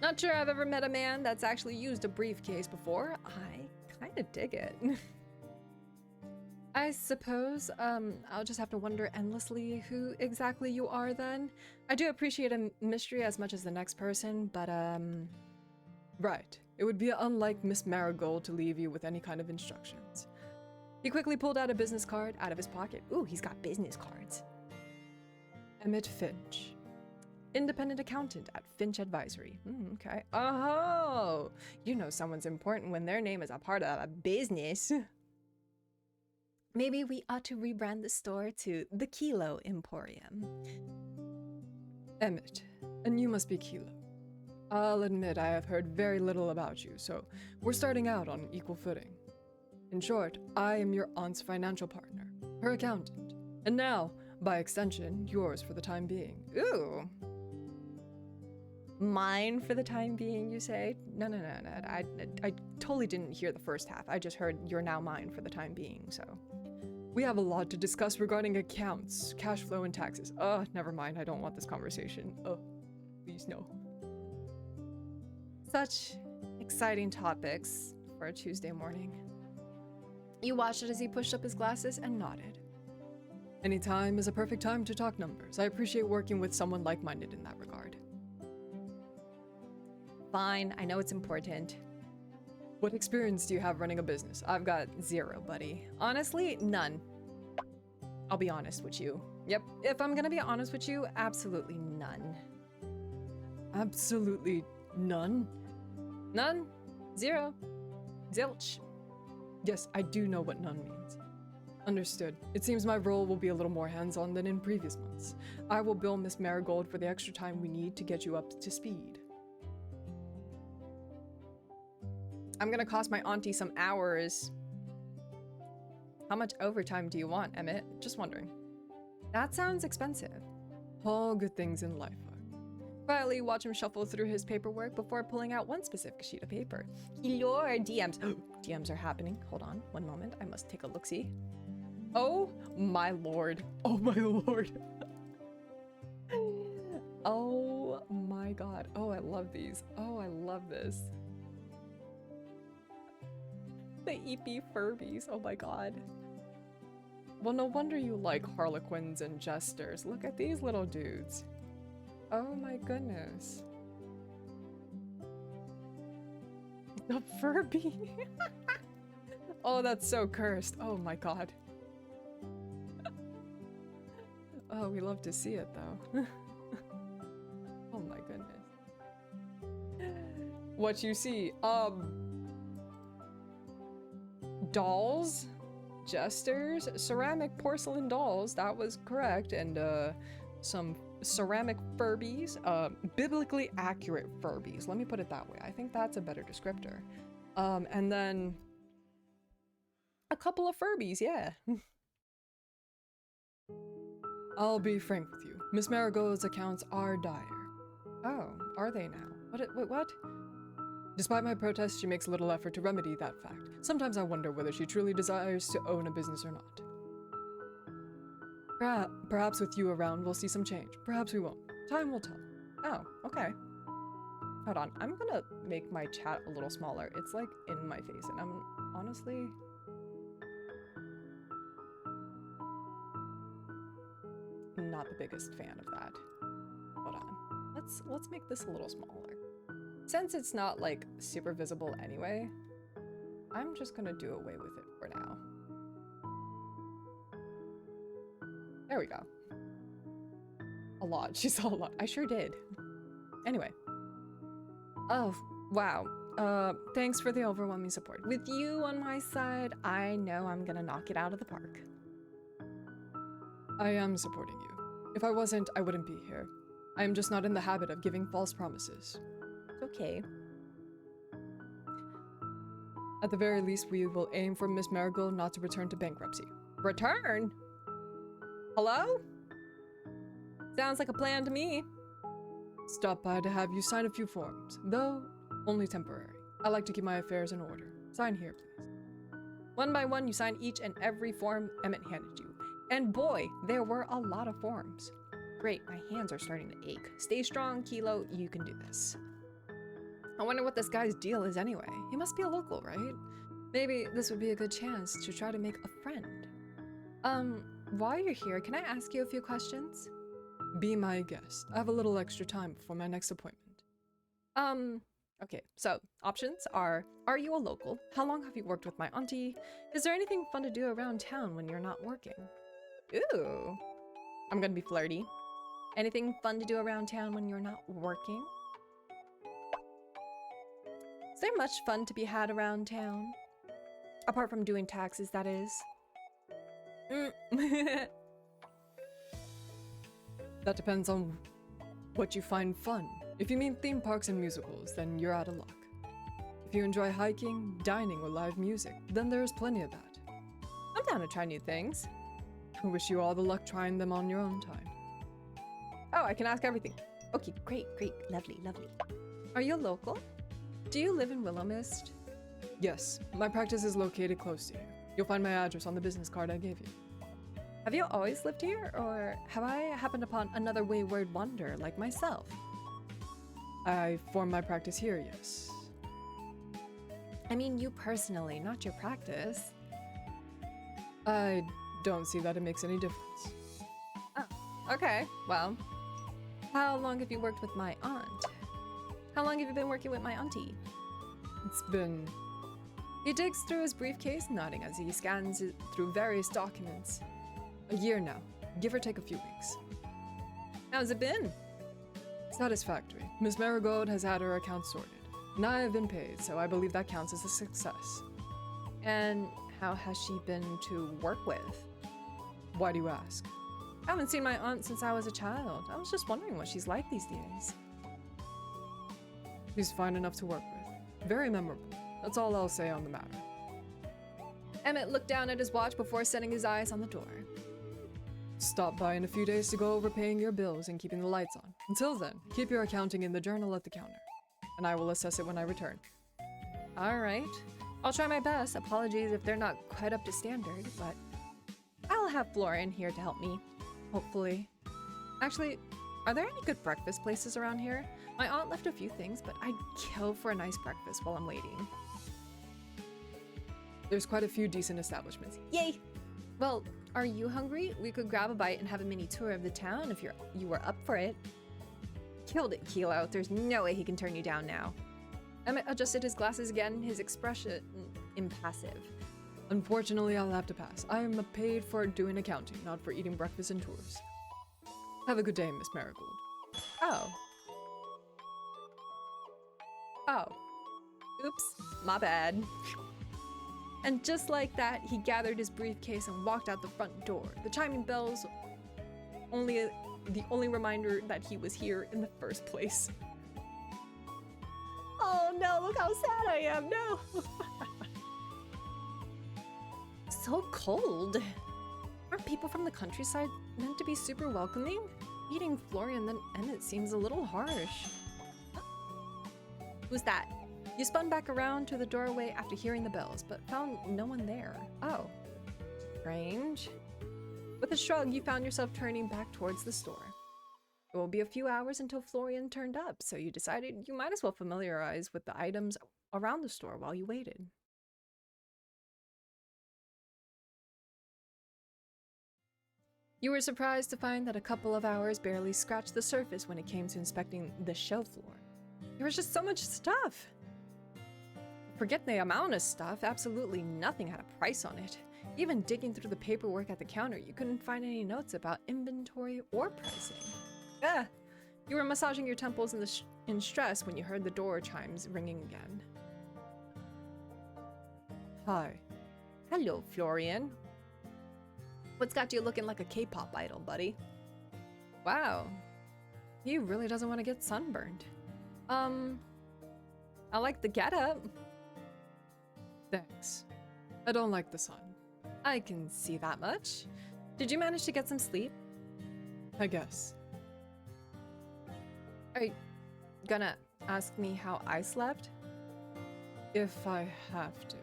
S1: Not sure I've ever met a man that's actually used a briefcase before. I kinda dig it. I suppose, I'll just have to wonder endlessly who exactly you are then. I do appreciate a mystery as much as the next person, but, Right. It would be unlike Miss Marigold to leave you with any kind of instructions. He quickly pulled out a business card out of his pocket. Ooh, he's got business cards. Emmett Finch. Independent accountant at Finch Advisory. Okay. Oh, you know someone's important when their name is a part of a business. Maybe we ought to rebrand the store to the Kilo Emporium. Emmett, and you must be Kilo. I'll admit I have heard very little about you, so we're starting out on equal footing. In short, I am your aunt's financial partner, her accountant, and now, by extension, yours for the time being. Ooh. Mine for the time being, you say? No. I totally didn't hear the first half. I just heard you're now mine for the time being, so. We have a lot to discuss regarding accounts, cash flow, and taxes. Never mind. I don't want this conversation. Please no. Such exciting topics for a Tuesday morning. You watched it as he pushed up his glasses and nodded. Any time is a perfect time to talk numbers. I appreciate working with someone like-minded in that regard. Fine, I know it's important. What experience do you have running a business? I've got 0, buddy. Honestly, none. I'll be honest with you. Yep, if I'm gonna be honest with you, absolutely none. Absolutely none? None? 0? Zilch. Yes, I do know what none means. Understood. It seems my role will be a little more hands-on than in previous months. I will bill Miss Marigold for the extra time we need to get you up to speed. I'm gonna cost my auntie some hours. How much overtime do you want, Emmett? Just wondering. That sounds expensive. All good things in life. Quietly watch him shuffle through his paperwork before pulling out one specific sheet of paper. Hello, DMs. DMs are happening. Hold on, one moment. I must take a look-see. Oh my lord. Oh my lord. Oh my god. Oh, I love these. Oh, I love this. The EP Furbies. Oh my god. Well, no wonder you like harlequins and jesters. Look at these little dudes. Oh my goodness. The Furby. Oh, that's so cursed. Oh my god. Oh, we love to see it though. Oh my goodness. What you see? Dolls? Jesters? Ceramic porcelain dolls, that was correct. And some ceramic Furbies. Biblically accurate Furbies. Let me put it that way. I think that's a better descriptor. And then a couple of Furbies, yeah. I'll be frank with you. Miss Marigold's accounts are dire. Oh, are they now? What? Despite my protests, she makes little effort to remedy that fact. Sometimes I wonder whether she truly desires to own a business or not. Perhaps with you around, we'll see some change. Perhaps we won't. Time will tell. Oh, okay. Hold on. I'm gonna make my chat a little smaller. It's like in my face, and I'm honestly... not the biggest fan of that. Hold on. Let's make this a little smaller. Since it's not like super visible anyway, I'm just gonna do away with it for now. There we go. A lot. She saw a lot. I sure did. Anyway. Oh, wow. Thanks for the overwhelming support. With you on my side, I know I'm gonna knock it out of the park. I am supporting you. If I wasn't, I wouldn't be here. I am just not in the habit of giving false promises. It's okay. At the very least, we will aim for Miss Marigold not to return to bankruptcy. Return? Hello? Sounds like a plan to me. Stop by to have you sign a few forms, though only temporary. I like to keep my affairs in order. Sign here, please. One by one, you sign each and every form Emmett handed you. And boy, there were a lot of forms. Great, my hands are starting to ache. Stay strong, Kilo, you can do this. I wonder what this guy's deal is anyway. He must be a local, right? Maybe this would be a good chance to try to make a friend. While you're here, can I ask you a few questions? Be my guest. I have a little extra time before my next appointment. Okay, so options are you a local? How long have you worked with my auntie? Is there anything fun to do around town when you're not working? Ooh, I'm gonna be flirty. Anything fun to do around town when you're not working? Is there much fun to be had around town? Apart from doing taxes, that is. That depends on what you find fun. If you mean theme parks and musicals, then you're out of luck. If you enjoy hiking, dining, or live music, then there's plenty of that. I'm down to try new things. I wish you all the luck trying them on your own time. Oh, I can ask everything. Okay, great, lovely. Are you local? Do you live in Willowmist? Yes, my practice is located close to you. You'll find my address on the business card I gave you. Have you always lived here, or have I happened upon another wayward wanderer like myself? I form my practice here, yes. I mean you personally, not your practice. I don't see that it makes any difference. Oh, okay, well. How long have you worked with my aunt? How long have you been working with my auntie? It's been... He digs through his briefcase, nodding as he scans it through various documents. A year now, give or take a few weeks. How's it been? Satisfactory. Miss Marigold has had her accounts sorted, and I have been paid, so I believe that counts as a success. And how has she been to work with? Why do you ask? I haven't seen my aunt since I was a child. I was just wondering what she's like these days. She's fine enough to work with. Very memorable. That's all I'll say on the matter. Emmett looked down at his watch before setting his eyes on the door. Stop by in a few days to go over paying your bills and keeping the lights on. Until then, keep your accounting in the journal at the counter, and I will assess it when I return. All right. I'll try my best. Apologies if they're not quite up to standard, but I'll have Flora in here to help me. Hopefully. Actually, are there any good breakfast places around here? My aunt left a few things, but I'd kill for a nice breakfast while I'm waiting. There's quite a few decent establishments. Yay! Well, are you hungry? We could grab a bite and have a mini tour of the town if you were up for it. Killed it, Kilo. There's no way he can turn you down now. Emmett adjusted his glasses again, his expression impassive. Unfortunately, I'll have to pass. I am paid for doing accounting, not for eating breakfast and tours.
S3: Have a good day, Miss Marigold.
S1: Oh. Oh. Oops, my bad. And just like that, he gathered his briefcase and walked out the front door. The chiming bells, the only reminder that he was here in the first place. Oh no, look how sad I am, no! So cold. Aren't people from the countryside meant to be super welcoming? Meeting Florian then Emmett seems a little harsh. Who's that? You spun back around to the doorway after hearing the bells, but found no one there. Oh. Strange. With a shrug, you found yourself turning back towards the store. It will be a few hours until Florian turned up, so you decided you might as well familiarize with the items around the store while you waited. You were surprised to find that a couple of hours barely scratched the surface when it came to inspecting the show floor. There was just so much stuff! Forget the amount of stuff, absolutely nothing had a price on it. Even digging through the paperwork at the counter, you couldn't find any notes about inventory or pricing. Ah! You were massaging your temples in stress when you heard the door chimes ringing again.
S3: Hi.
S1: Hello, Florian. What's got you looking like a K-pop idol, buddy? Wow. He really doesn't want to get sunburned. I like the getup.
S3: Thanks. I don't like the sun.
S1: I can see that much. Did you manage to get some sleep?
S3: I guess.
S1: Are you gonna ask me how I slept?
S3: If I have to.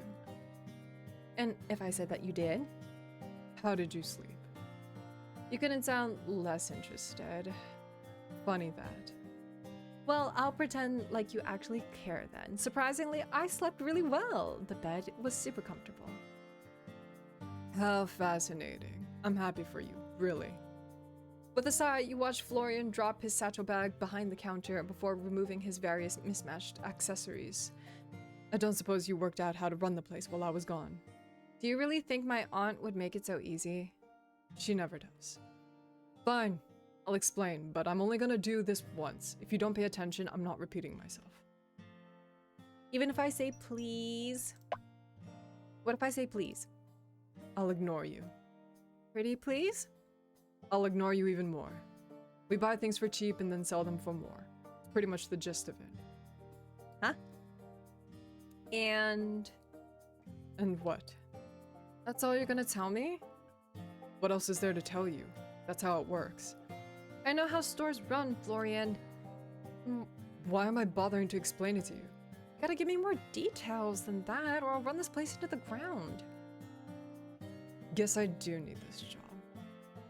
S1: And if I said that you did?
S3: How did you sleep?
S1: You couldn't sound less interested.
S3: Funny that.
S1: Well, I'll pretend like you actually care then. Surprisingly, I slept really well. The bed was super comfortable.
S3: How fascinating. I'm happy for you, really.
S1: With a sigh, you watched Florian drop his satchel bag behind the counter before removing his various mismatched accessories.
S3: I don't suppose you worked out how to run the place while I was gone.
S1: Do you really think my aunt would make it so easy?
S3: She never does. Fine. I'll explain, but I'm only gonna do this once. If you don't pay attention, I'm not repeating myself.
S1: Even if I say please? What if I say please?
S3: I'll ignore you.
S1: Pretty please?
S3: I'll ignore you even more. We buy things for cheap and then sell them for more. It's pretty much the gist of it.
S1: Huh? And
S3: what?
S1: that's all you're gonna tell me?
S3: What else is there to tell you? That's how it works.
S1: I know how stores run, Florian.
S3: Why am I bothering to explain it to you?
S1: Gotta give me more details than that, or I'll run this place into the ground.
S3: Guess I do need this job.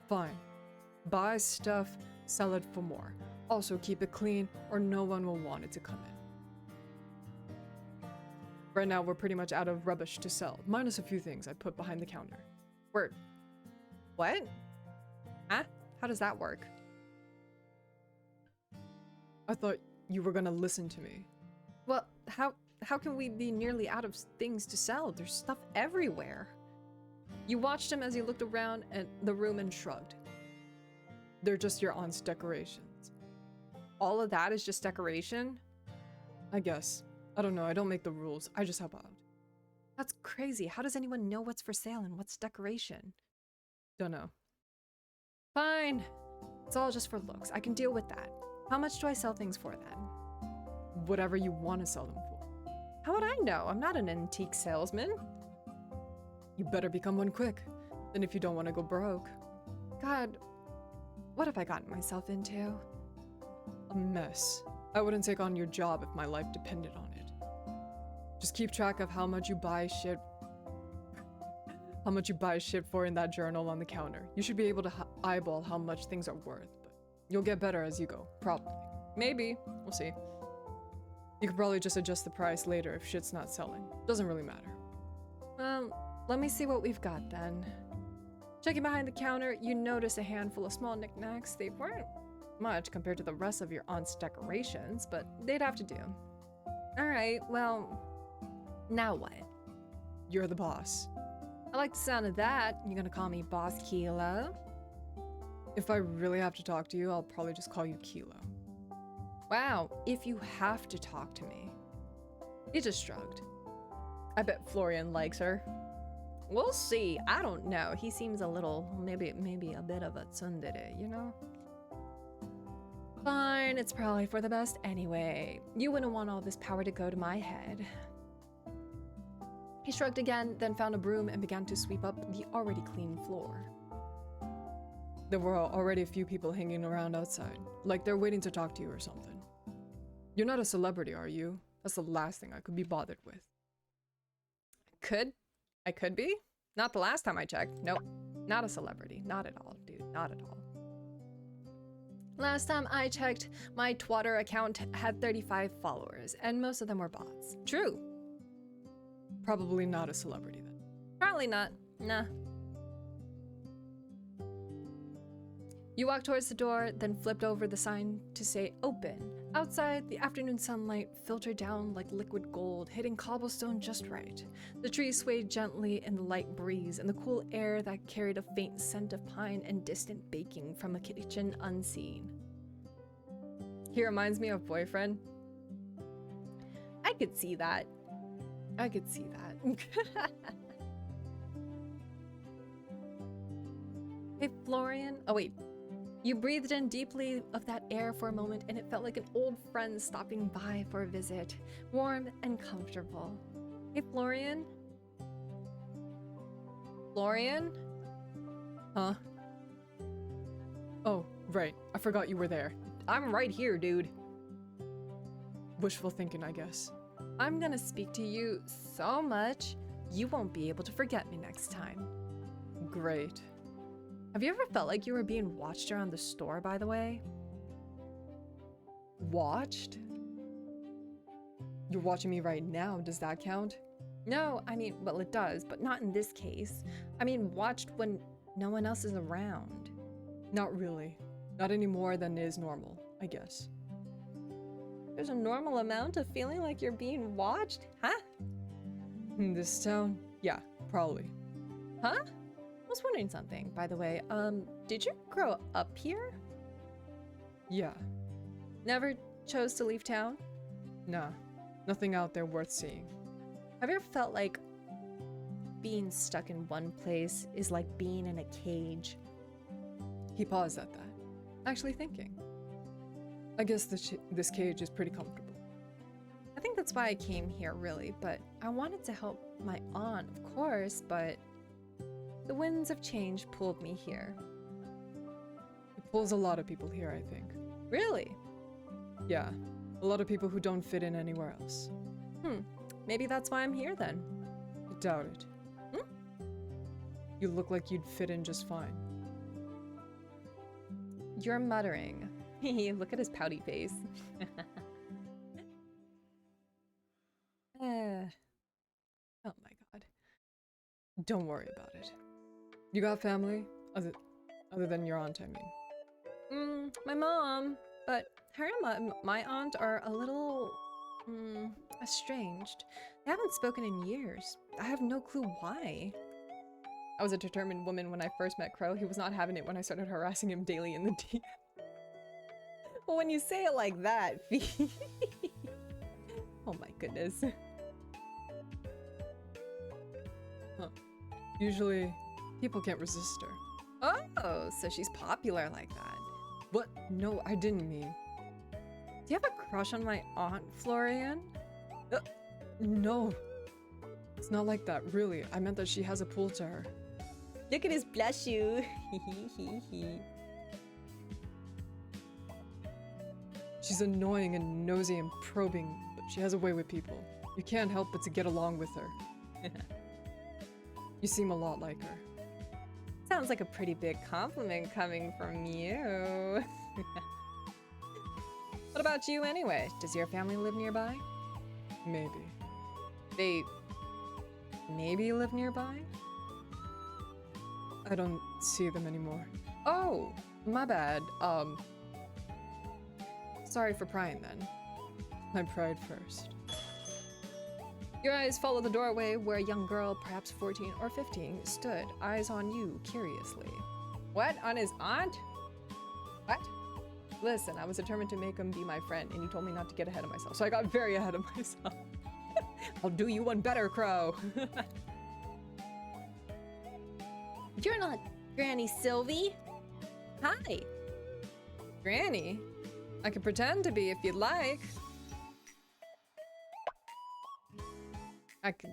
S3: Fine. Buy stuff, sell it for more. Also keep it clean, or no one will want it to come in. Right now, we're pretty much out of rubbish to sell, minus a few things I put behind the counter.
S1: Word. What? Huh? How does that work?
S3: I thought you were gonna listen to me.
S1: Well, how can we be nearly out of things to sell? There's stuff everywhere. You watched him as he looked around at the room and shrugged.
S3: They're just your aunt's decorations.
S1: All of that is just decoration?
S3: I guess. I don't know, I don't make the rules, I just help out.
S1: That's crazy. How does anyone know what's for sale and what's decoration?
S3: Don't know.
S1: Fine. It's all just for looks. I can deal with that. How much do I sell things for then?
S3: Whatever you want to sell them for.
S1: How would I know? I'm not an antique salesman.
S3: You better become one quick. Then if you don't want to go broke.
S1: God, what have I gotten myself into?
S3: A mess. I wouldn't take on your job if my life depended on it. Just keep track of how much you buy shit for in that journal on the counter. You should be able to eyeball how much things are worth, but you'll get better as you go, probably. Maybe. We'll see. You could probably just adjust the price later if shit's not selling. Doesn't really matter.
S1: Well, let me see what we've got then. Checking behind the counter, you notice a handful of small knickknacks. They weren't much compared to the rest of your aunt's decorations, but they'd have to do. Alright, well, now what?
S3: You're the boss.
S1: I like the sound of that. You gonna call me Boss Kilo?
S3: If I really have to talk to you, I'll probably just call you Kilo.
S1: Wow, if you have to talk to me.
S3: He just shrugged.
S1: I bet Florian likes her. We'll see. I don't know. He seems a little, maybe a bit of a tsundere, you know? Fine, it's probably for the best anyway. You wouldn't want all this power to go to my head. He shrugged again, then found a broom and began to sweep up the already clean floor.
S3: There were already a few people hanging around outside, like they're waiting to talk to you or something. You're not a celebrity, are you? That's the last thing I could be bothered with.
S1: I could be? Not the last time I checked. Nope. Not a celebrity. Not at all, dude. Not at all. Last time I checked, my Twitter account had 35 followers, and most of them were bots. True.
S3: Probably not a celebrity then.
S1: Probably not. Nah. You walked towards the door, then flipped over the sign to say open. Outside, the afternoon sunlight filtered down like liquid gold, hitting cobblestone just right. The trees swayed gently in the light breeze, and the cool air that carried a faint scent of pine and distant baking from a kitchen unseen. He reminds me of Boyfriend. I could see that. I could see that. Hey, Florian. Oh, wait. You breathed in deeply of that air for a moment, and it felt like an old friend stopping by for a visit. Warm and comfortable. Hey, Florian? Florian?
S3: Huh? Oh, right. I forgot you were there.
S1: I'm right here, dude.
S3: Wishful thinking, I guess.
S1: I'm gonna speak to you so much, you won't be able to forget me next time.
S3: Great.
S1: Have you ever felt like you were being watched around the store, by the way?
S3: Watched? You're watching me right now, does that count?
S1: No, I mean, well, it does, but not in this case. I mean, watched when no one else is around.
S3: Not really. Not any more than is normal, I guess.
S1: There's a normal amount of feeling like you're being watched? Huh?
S3: In this town? Yeah, probably.
S1: Huh? I was wondering something, by the way. Did you grow up here?
S3: Yeah.
S1: Never chose to leave town?
S3: Nah. Nothing out there worth seeing.
S1: Have you ever felt like being stuck in one place is like being in a cage?
S3: He paused at that, actually thinking. I guess this cage is pretty comfortable.
S1: I think that's why I came here, really, but I wanted to help my aunt, of course, but the winds of change pulled me here.
S3: It pulls a lot of people here, I think.
S1: Really?
S3: Yeah, a lot of people who don't fit in anywhere else.
S1: Maybe that's why I'm here then.
S3: I doubt it. You look like you'd fit in just fine.
S1: You're muttering. Look at his pouty face.
S3: Oh my god. Don't worry about it. You got family? Other than your aunt, I mean.
S1: My mom, but her and my aunt are a little, estranged. They haven't spoken in years. I have no clue why. I was a determined woman when I first met Crow. He was not having it when I started harassing him daily in the DM. Well, when you say it like that, oh my goodness.
S3: Huh. Usually, people can't resist her.
S1: Oh, so she's popular like that.
S3: What? No, I didn't mean.
S1: Do you have a crush on my aunt, Florian?
S3: No. It's not like that, really. I meant that she has a pull to her.
S1: Look at his blush you.
S3: She's annoying and nosy and probing, but she has a way with people. You can't help but to get along with her. You seem a lot like her.
S1: Sounds like a pretty big compliment coming from you. What about you anyway? Does your family live nearby?
S3: Maybe.
S1: They maybe live nearby?
S3: I don't see them anymore.
S1: Oh, my bad. Sorry for prying then.
S3: I pried first.
S1: Your eyes follow the doorway where a young girl, perhaps 14 or 15, stood, eyes on you curiously. What? On his aunt? What? Listen, I was determined to make him be my friend, and you told me not to get ahead of myself, so I got very ahead of myself. I'll do you one better, Crow.
S4: You're not Granny Sylvie. Hi.
S1: Granny? I could pretend to be if you'd like.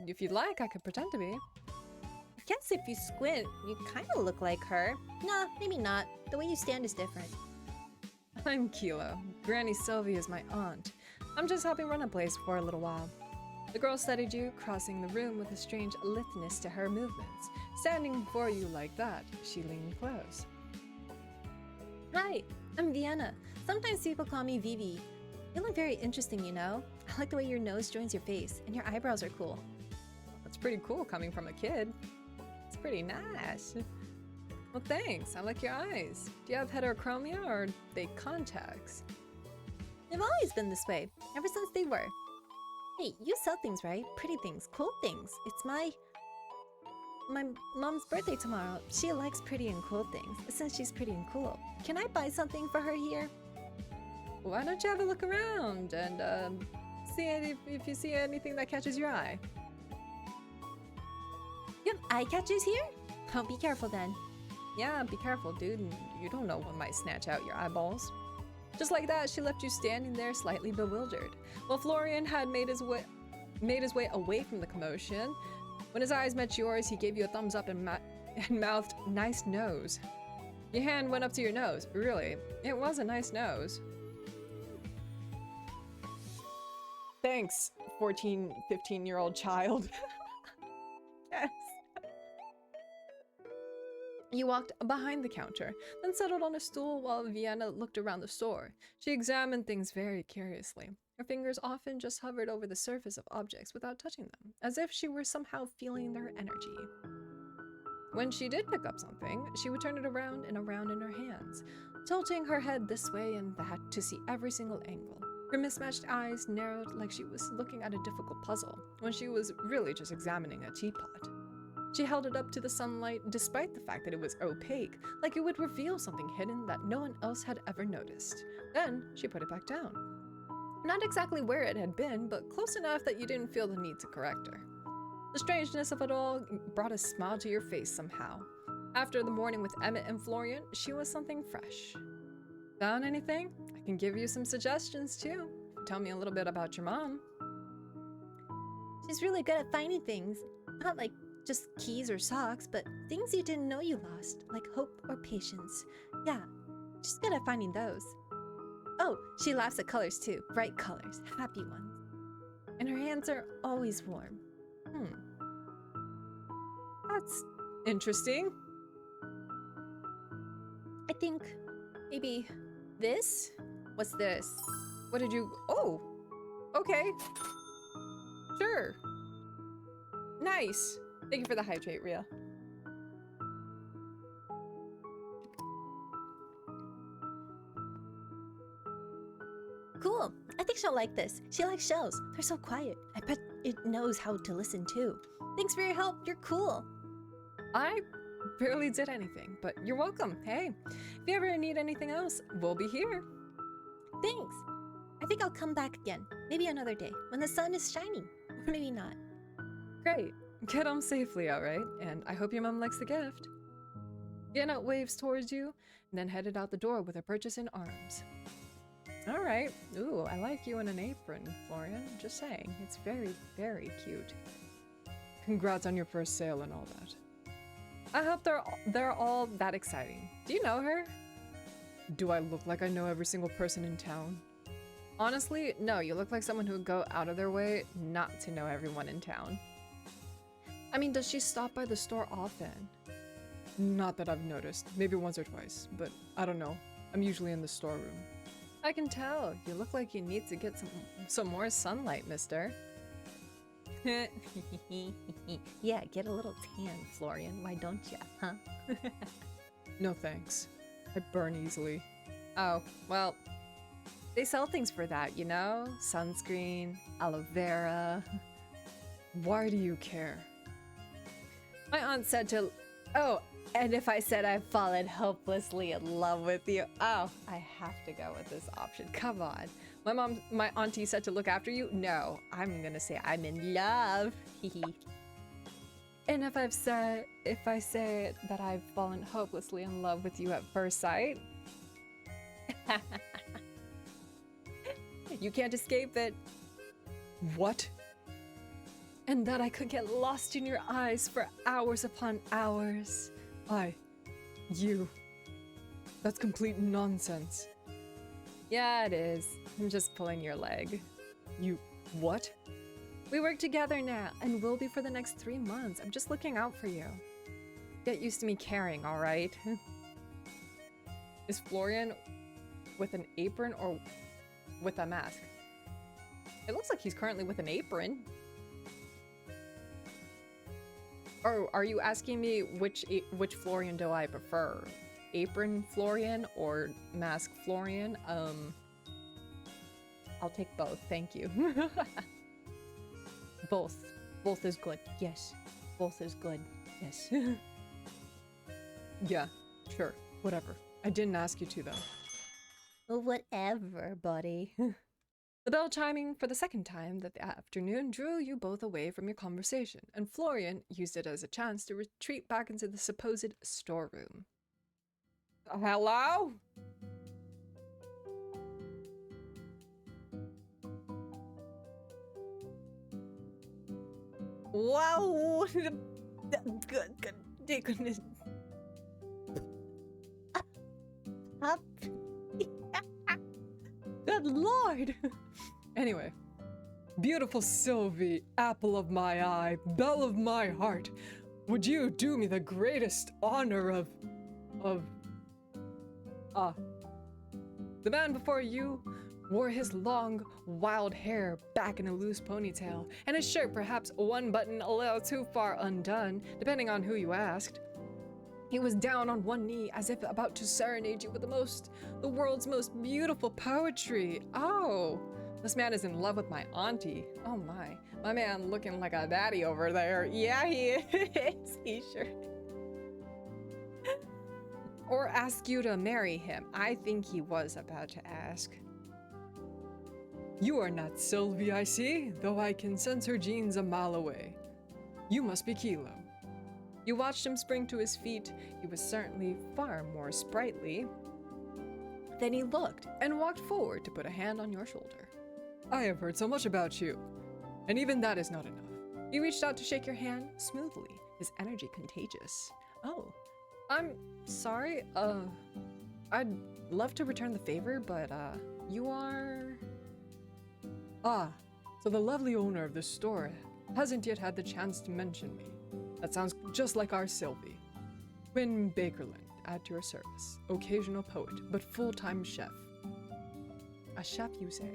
S1: If you'd like, I could pretend to be.
S4: I guess if you squint, you kind of look like her. Nah, maybe not. The way you stand is different.
S1: I'm Kilo. Granny Sylvie is my aunt. I'm just helping run a place for a little while. The girl studied you, crossing the room with a strange litheness to her movements. Standing before you like that, she leaned close.
S4: Hi, I'm Vienna. Sometimes people call me Vivi. You look very interesting, you know? I like the way your nose joins your face, and your eyebrows are cool.
S1: That's pretty cool coming from a kid. It's pretty nice. Well, thanks. I like your eyes. Do you have heterochromia or are they contacts?
S4: They've always been this way, ever since they were. Hey, you sell things, right? Pretty things, cool things. It's my mom's birthday tomorrow. She likes pretty and cool things, since she's pretty and cool. Can I buy something for her here?
S1: Why don't you have a look around and see if you see anything that catches your eye?
S4: You have eye catchers here? Oh, be careful then.
S1: Yeah, be careful, dude. You don't know what might snatch out your eyeballs. Just like that, she left you standing there slightly bewildered. While Florian had made his way away from the commotion, when his eyes met yours, he gave you a thumbs up and mouthed, "Nice nose." Your hand went up to your nose. Really, it was a nice nose. Thanks, 14, 15-year-old child. Yes. You walked behind the counter, then settled on a stool while Vienna looked around the store. She examined things very curiously. Her fingers often just hovered over the surface of objects without touching them, as if she were somehow feeling their energy. When she did pick up something, she would turn it around and around in her hands, tilting her head this way and that to see every single angle. Her mismatched eyes narrowed like she was looking at a difficult puzzle, when she was really just examining a teapot. She held it up to the sunlight despite the fact that it was opaque, like it would reveal something hidden that no one else had ever noticed. Then she put it back down. Not exactly where it had been, but close enough that you didn't feel the need to correct her. The strangeness of it all brought a smile to your face somehow. After the morning with Emmett and Florian, she was something fresh. Found anything? I can give you some suggestions too. Tell me a little bit about your mom.
S4: She's really good at finding things. Not like just keys or socks, but things you didn't know you lost, like hope or patience. Yeah, she's good at finding those. Oh, she laughs at colors too. Bright colors, happy ones. And her hands are always warm.
S1: That's interesting.
S4: I think maybe this?
S1: What's this? What did you... Oh! Okay. Sure. Nice. Thank you for the hydrate, Rhea.
S4: Cool. I think she'll like this. She likes shells. They're so quiet. I bet it knows how to listen too. Thanks for your help. You're cool.
S1: I barely did anything, but you're welcome. Hey, if you ever need anything else, we'll be here.
S4: Thanks. I think I'll come back again. Maybe another day, when the sun is shining. Or maybe not.
S1: Great. Get home safely, alright? And I hope your mom likes the gift. Vienna waves towards you, and then headed out the door with her purchase in arms. Alright. Ooh, I like you in an apron, Florian. Just saying. It's very, very cute. Congrats on your first sale and all that. I hope they're all that exciting. Do you know her? Do I look like I know every single person in town? Honestly, no, you look like someone who would go out of their way not to know everyone in town. I mean, does she stop by the store often? Not that I've noticed. Maybe once or twice, but I don't know. I'm usually in the storeroom. I can tell. You look like you need to get some more sunlight, mister.
S4: Yeah, get a little tan, Florian. Why don't ya, huh?
S1: No thanks. I burn easily. Oh, well, they sell things for that, you know? Sunscreen, aloe vera. Why do you care? My aunt said to... Oh, And if I said I've fallen hopelessly in love with you, oh, I have to go with this option. Come on. My auntie said to look after you. No, I'm gonna say I'm in love. And if I say that I've fallen hopelessly in love with you at first sight, you can't escape it.
S3: What?
S1: And that I could get lost in your eyes for hours upon hours.
S3: You. That's complete nonsense.
S1: Yeah, it is. I'm just pulling your leg.
S3: You. What?
S1: We work together now, and will be for the next 3 months. I'm just looking out for you. Get used to me caring, all right? Is Florian with an apron or with a mask? It looks like he's currently with an apron. Or are you asking me which Florian do I prefer? Apron Florian or mask Florian? I'll take both, thank you. Both. Both is good, yes. Both is good, yes.
S3: Yeah, sure, whatever. I didn't ask you to, though.
S4: Well, whatever, buddy.
S1: The bell chiming for the second time that afternoon drew you both away from your conversation, and Florian used it as a chance to retreat back into the supposed storeroom. Hello? Wow! Goodness.
S4: Up.
S1: Good lord!
S3: Anyway. Beautiful Sylvie, apple of my eye, belle of my heart, would you do me the greatest honor of... The man before you wore his long, wild hair back in a loose ponytail, and his shirt perhaps one button a little too far undone, depending on who you asked. He was down on one knee as if about to serenade you with the world's most beautiful poetry. Oh, this man is in love with my auntie. Oh my man looking like a daddy over there. Yeah, he is. He sure. Or ask you to marry him. I think he was about to ask. You are not Sylvie, I see, though I can sense her genes a mile away. You must be Kilo.
S1: You watched him spring to his feet. He was certainly far more sprightly. Then he looked and walked forward to put a hand on your shoulder.
S3: I have heard so much about you, and even that is not enough.
S1: He reached out to shake your hand smoothly, his energy contagious. Oh, I'm sorry, I'd love to return the favor, but, you are...
S3: Ah, so the lovely owner of this store hasn't yet had the chance to mention me. That sounds just like our Sylvie. Quinn Bakerland, at your service. Occasional poet, but full-time chef.
S1: A chef, you say?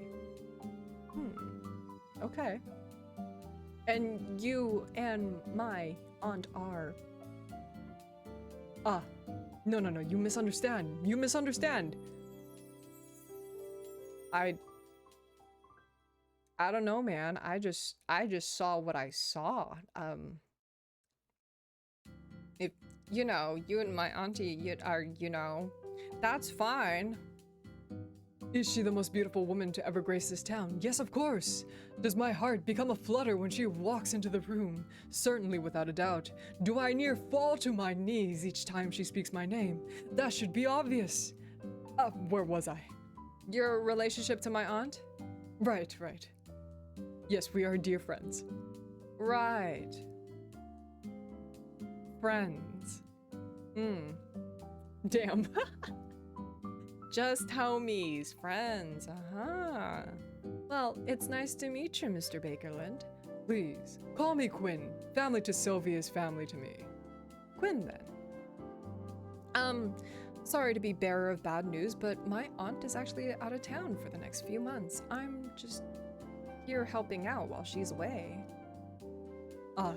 S1: Okay. And you and my aunt are...
S3: Ah, no, you misunderstand. You misunderstand.
S1: I don't know, man. I just saw what I saw. If, you know, you and my auntie are, that's fine.
S3: Is she the most beautiful woman to ever grace this town? Yes, of course. Does my heart become a flutter when she walks into the room? Certainly, without a doubt. Do I near fall to my knees each time she speaks my name? That should be obvious. Where was I?
S1: Your relationship to my aunt?
S3: Right. Yes, we are dear friends.
S1: Right. Friends.
S3: Damn.
S1: Just homies, friends, Well, it's nice to meet you, Mr. Bakerland.
S3: Please, call me Quinn. Family to Sylvie is family to me.
S1: Quinn, then. Sorry to be bearer of bad news, but my aunt is actually out of town for the next few months. I'm just here helping out while she's away.
S3: Ah.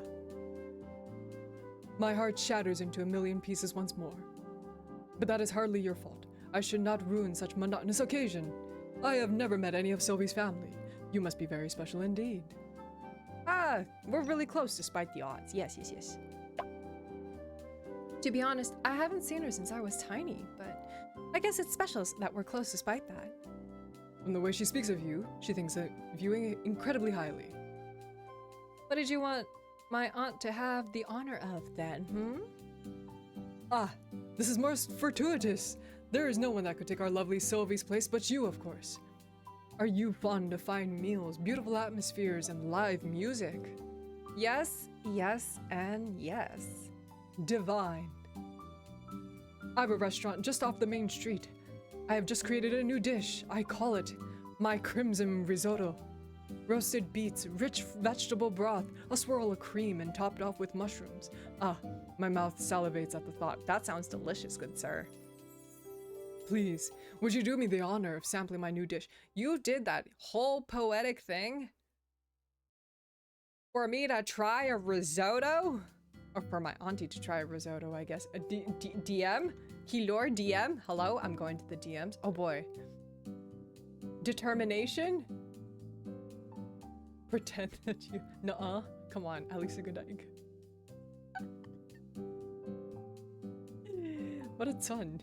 S3: My heart shatters into a million pieces once more. But that is hardly your fault. I should not ruin such monotonous occasion. I have never met any of Sylvie's family. You must be very special indeed.
S1: Ah, we're really close despite the odds. Yes.
S3: To be honest, I haven't seen her since I was tiny, but I guess it's special that we're close despite that. From the way she speaks of you, she thinks of you incredibly highly. What did you want my aunt to have the honor of then, Ah, this is most fortuitous. There is no one that could take our lovely Sylvie's place but you, of course. Are you fond of fine meals, beautiful atmospheres, and live music? Yes, yes, and yes. Divine. I have a restaurant just off the main street. I have just created a new dish. I call it my crimson risotto. Roasted beets, rich vegetable broth, a swirl of cream, and topped off with mushrooms. Ah, my mouth salivates at the thought.
S1: That sounds delicious, good sir.
S3: Please, would you do me the honor of sampling my new dish?
S1: You did that whole poetic thing for me to try a risotto? Or for my auntie to try a risotto, I guess. A DM? Hello, DM? Hello? I'm going to the DMs. Oh boy. Determination? Pretend that you... Nuh-uh. Come on, Alisa Goodike. What a ton.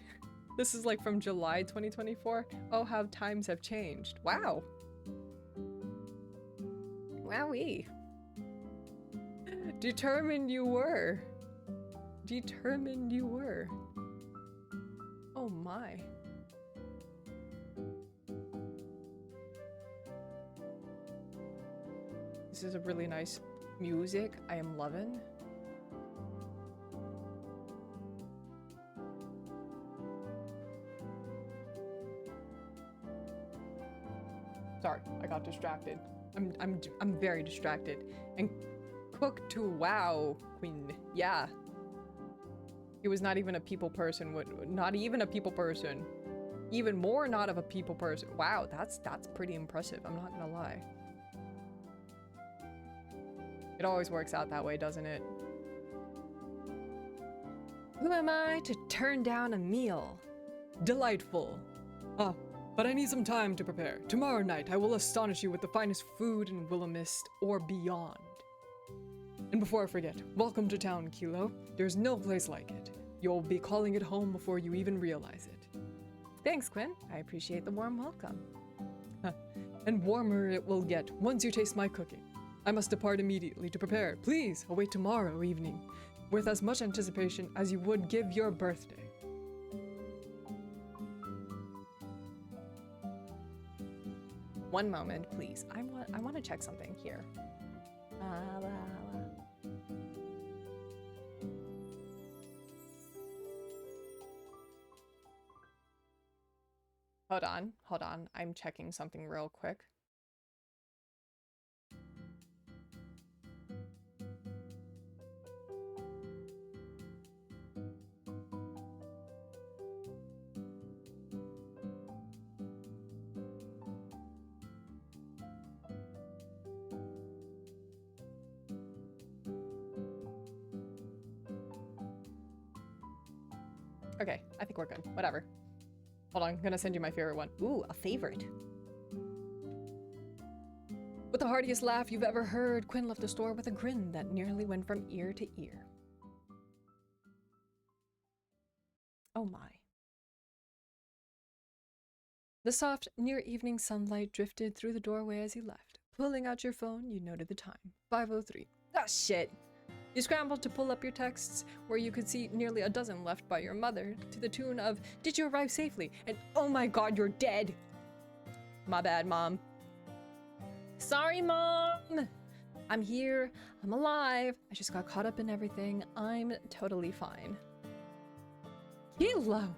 S1: This is like from July 2024. Oh, how times have changed. Wow. Wowee. Determined you were. Determined you were. Oh my. This is a really nice music. I am loving. Sorry, I got distracted. I'm very distracted. And cook to wow, queen. Yeah. He was not even a people person. Not even a people person. Even more not of a people person. Wow, that's pretty impressive. I'm not gonna lie. It always works out that way, doesn't it? Who am I to turn down a meal? Delightful. Ah, but I need some time to prepare. Tomorrow night, I will astonish you with the finest food in Willowmist or beyond. And before I forget, welcome to town, Kilo. There's no place like it. You'll be calling it home before you even realize it. Thanks, Quinn. I appreciate the warm welcome. And warmer it will get once you taste my cooking. I must depart immediately to prepare. Please await tomorrow evening with as much anticipation as you would give your birthday. One moment, please. I want to check something here. Hold on. I'm checking something real quick. Okay, I think we're good. Whatever. Hold on, I'm gonna send you my favorite one. Ooh, a favorite. With the heartiest laugh you've ever heard, Quinn left the store with a grin that nearly went from ear to ear. Oh my. The soft, near-evening sunlight drifted through the doorway as he left. Pulling out your phone, you noted the time. 5:03. Ah, shit! You scrambled to pull up your texts, where you could see nearly a dozen left by your mother, to the tune of, "Did you arrive safely?" and "Oh my god, you're dead!" My bad, Mom. Sorry, Mom! I'm here. I'm alive. I just got caught up in everything. I'm totally fine. Kilo!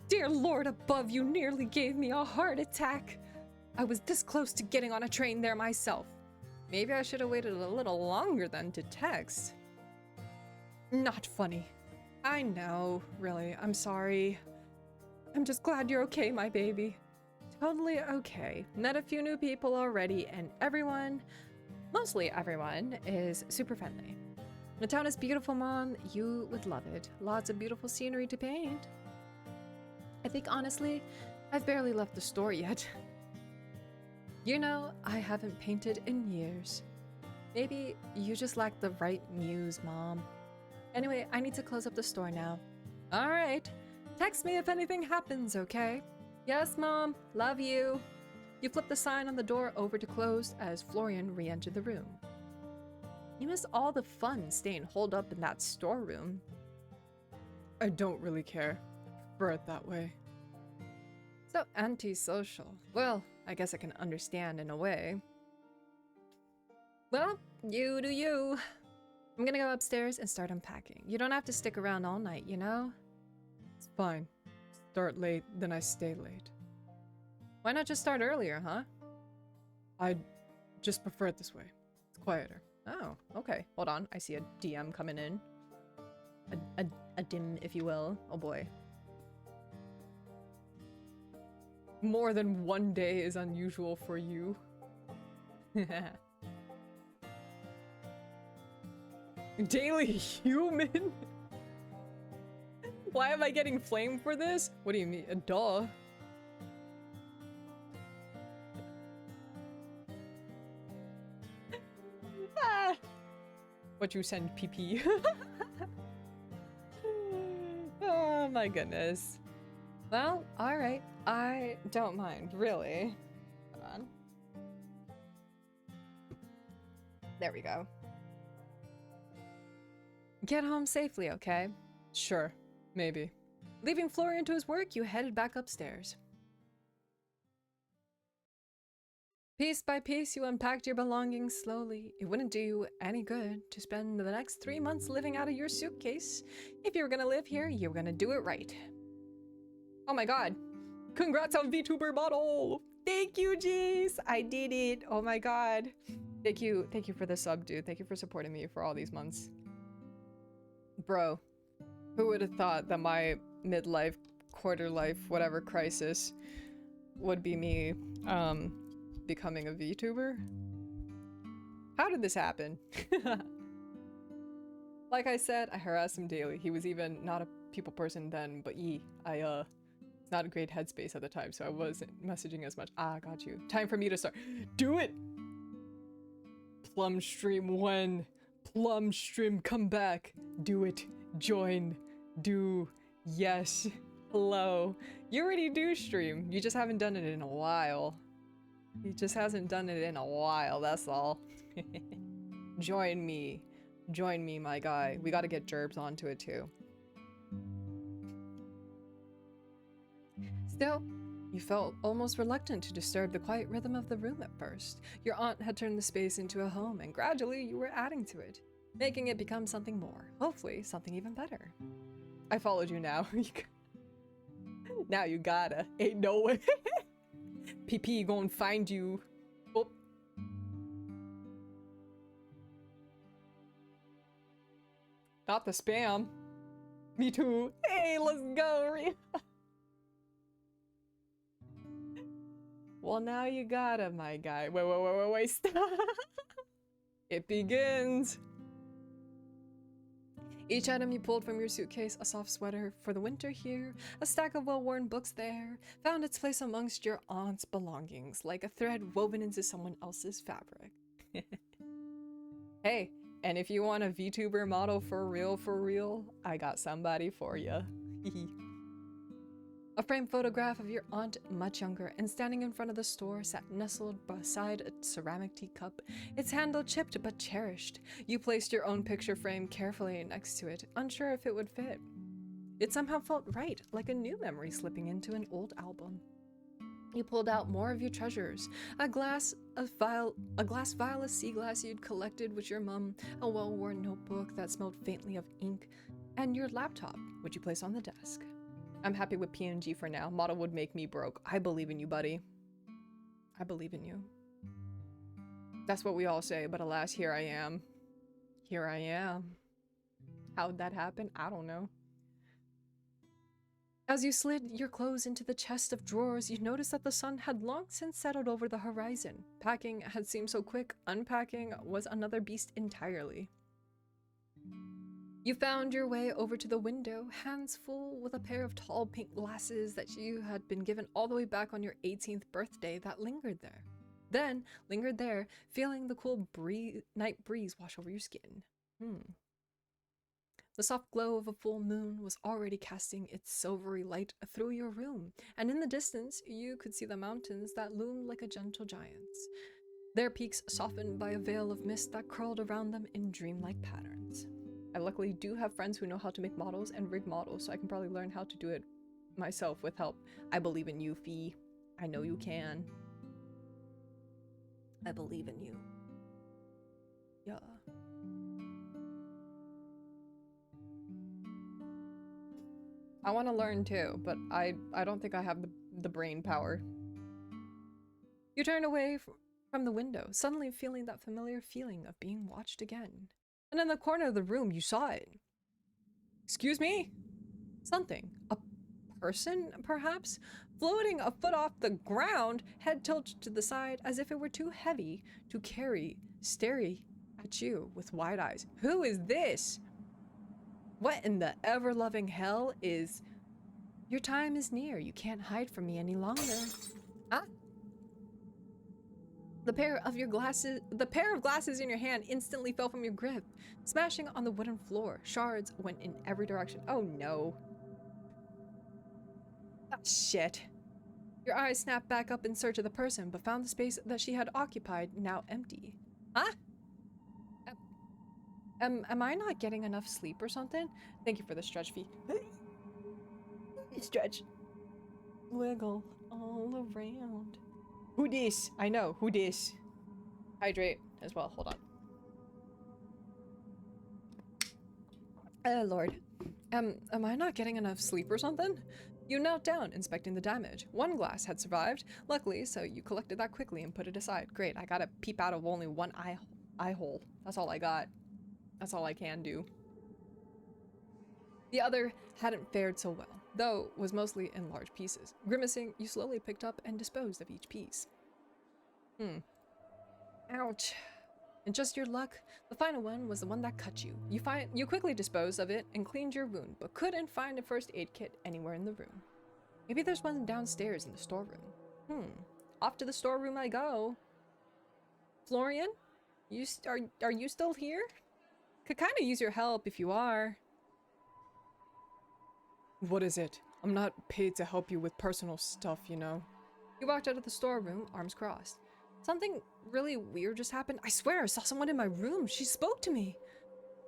S1: Dear Lord above, you nearly gave me a heart attack. I was this close to getting on a train there myself. Maybe I should have waited a little longer than to text. Not funny. I know, really. I'm sorry. I'm just glad you're okay, my baby. Totally okay. Met a few new people already, and everyone, mostly everyone, is super friendly. The town is beautiful, Mom. You would love it. Lots of beautiful scenery to paint. I think, honestly, I've barely left the store yet. You know, I haven't painted in years. Maybe you just lack the right muse, Mom.
S3: Anyway, I need to close up the store now. All right. Text me if anything happens, okay? Yes, Mom. Love you. You flip the sign on the door over to closed as Florian re-entered the room. You missed all the fun staying holed up in that storeroom. I don't really care. I prefer it that way. So antisocial. Well, I guess I can understand in a way. Well, you do you. I'm gonna go upstairs and start unpacking. You don't have to stick around all night, you know? It's fine. Start late, then I stay late. Why not just start earlier, huh? I just prefer it this way. It's quieter.
S1: Oh, okay. Hold on. I see a DM coming in. A dim, if you will. Oh boy.
S3: More than one day is unusual for you. Daily human? Why am I getting flamed for this? What do you mean? Duh. Ah. What you send, PP? Oh my goodness. Well, alright. I don't mind, really. Hold on.
S1: There we go.
S3: Get home safely, okay? Sure, maybe. Leaving Florian to his work, you headed back upstairs. Piece by piece, you unpacked your belongings slowly. It wouldn't do you any good to spend the next 3 months living out of your suitcase. If you were gonna live here, you were gonna do it right. Oh my god. Congrats on VTuber model! Thank you, jeez! I did it! Oh my god. Thank you for the sub, dude. Thank you for supporting me for all these months. Bro, who would have thought that my midlife, quarter life, whatever crisis would be me, becoming a VTuber? How did this happen? Like I said, I harassed him daily. He was even not a people person then, but it's not a great headspace at the time, so I wasn't messaging as much. Ah, got you. Time for me to start. Do it! Plum stream when? Plum stream, come back. Do it. Join. Do. Yes. Hello. You already do stream. You just haven't done it in a while. He just hasn't done it in a while, that's all. Join me. Join me, my guy. We gotta get Gerbs onto it too. Still, you felt almost reluctant to disturb the quiet rhythm of the room at first. Your aunt had turned the space into a home, and gradually you were adding to it, making it become something more. Hopefully, something even better. I followed you now. Now you gotta. Ain't no way. PP gonna find you. Oh. Not the spam. Me too. Hey, let's go. Well, now you gotta, my guy. Wait, stop. It begins. Each item you pulled from your suitcase, a soft sweater for the winter here, a stack of well-worn books there, found its place amongst your aunt's belongings, like a thread woven into someone else's fabric. Hey, and if you want a VTuber model for real, I got somebody for ya. A framed photograph of your aunt, much younger, and standing in front of the store, sat nestled beside a ceramic teacup, its handle chipped but cherished. You placed your own picture frame carefully next to it, unsure if it would fit. It somehow felt right, like a new memory slipping into an old album. You pulled out more of your treasures, a glass vial of sea glass you'd collected with your mum, a well-worn notebook that smelled faintly of ink, and your laptop, which you placed on the desk. I'm happy with PNG for now. Model would make me broke. I believe in you, buddy. I believe in you. That's what we all say, but alas, here I am. Here I am. How'd that happen? I don't know. As you slid your clothes into the chest of drawers, you noticed that the sun had long since settled over the horizon. Packing had seemed so quick. Unpacking was another beast entirely. You found your way over to the window, hands full with a pair of tall pink glasses that you had been given all the way back on your 18th birthday that lingered there. Then, lingered there, feeling the cool night breeze wash over your skin. The soft glow of a full moon was already casting its silvery light through your room, and in the distance you could see the mountains that loomed like a gentle giants, their peaks softened by a veil of mist that curled around them in dreamlike patterns. I luckily do have friends who know how to make models and rig models, so I can probably learn how to do it myself with help. I believe in you, Fee. I know you can. I believe in you. Yeah. I want to learn too, but I don't think I have the brain power. You turned away from the window, suddenly feeling that familiar feeling of being watched again. And in the corner of the room, you saw it. Excuse me? Something. A person, perhaps? Floating a foot off the ground, head tilted to the side as if it were too heavy to carry, staring at you with wide eyes. Who is this? What in the ever-loving hell is... Your time is near. You can't hide from me any longer. Ah? The pair of glasses in your hand instantly fell from your grip, smashing on the wooden floor. Shards went in every direction. Oh no. Ah, shit. Your eyes snapped back up in search of the person, but found the space that she had occupied now empty. Huh? Am I not getting enough sleep or something? Thank you for the stretch, Fee. Stretch. Wiggle all around. Who dis? I know, who dis? Hydrate as well, hold on. Lord. Am I not getting enough sleep or something? You knelt down, inspecting the damage. One glass had survived, luckily, so you collected that quickly and put it aside. Great, I gotta peep out of only one eye hole. That's all I got. That's all I can do. The other hadn't fared so well, though was mostly in large pieces. Grimacing, you slowly picked up and disposed of each piece. Ouch. And just your luck, the final one was the one that cut you. You quickly disposed of it and cleaned your wound, but couldn't find a first aid kit anywhere in the room. Maybe there's one downstairs in the storeroom. Off to the storeroom I go. Florian? Are you still here? Could kind of use your help if you are. What is it? I'm not paid to help you with personal stuff, you know. You walked out of the storeroom, arms crossed. Something really weird just happened. I swear I saw someone in my room. She spoke to me.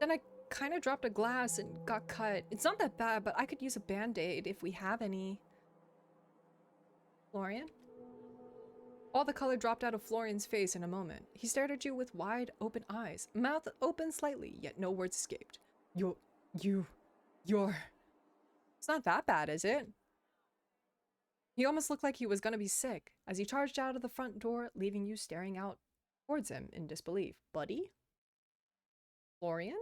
S3: Then I kind of dropped a glass and got cut. It's not that bad, but I could use a band-aid if we have any. Florian? All the color dropped out of Florian's face in a moment. He stared at you with wide open eyes, mouth open slightly, yet no words escaped. You're... It's not that bad, is it? He almost looked like he was gonna be sick as he charged out of the front door, leaving you staring out towards him in disbelief. Buddy? Florian?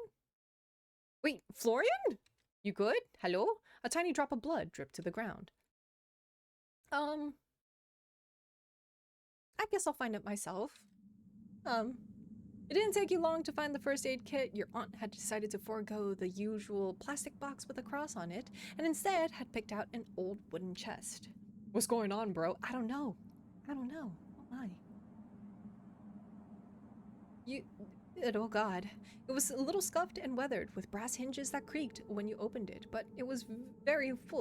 S3: Wait, Florian? You good? Hello? A tiny drop of blood dripped to the ground. I guess I'll find it myself. It didn't take you long to find the first aid kit. Your aunt had decided to forego the usual plastic box with a cross on it, and instead had picked out an old wooden chest. What's going on, bro? I don't know. Oh my. Oh god. It was a little scuffed and weathered, with brass hinges that creaked when you opened it, but it was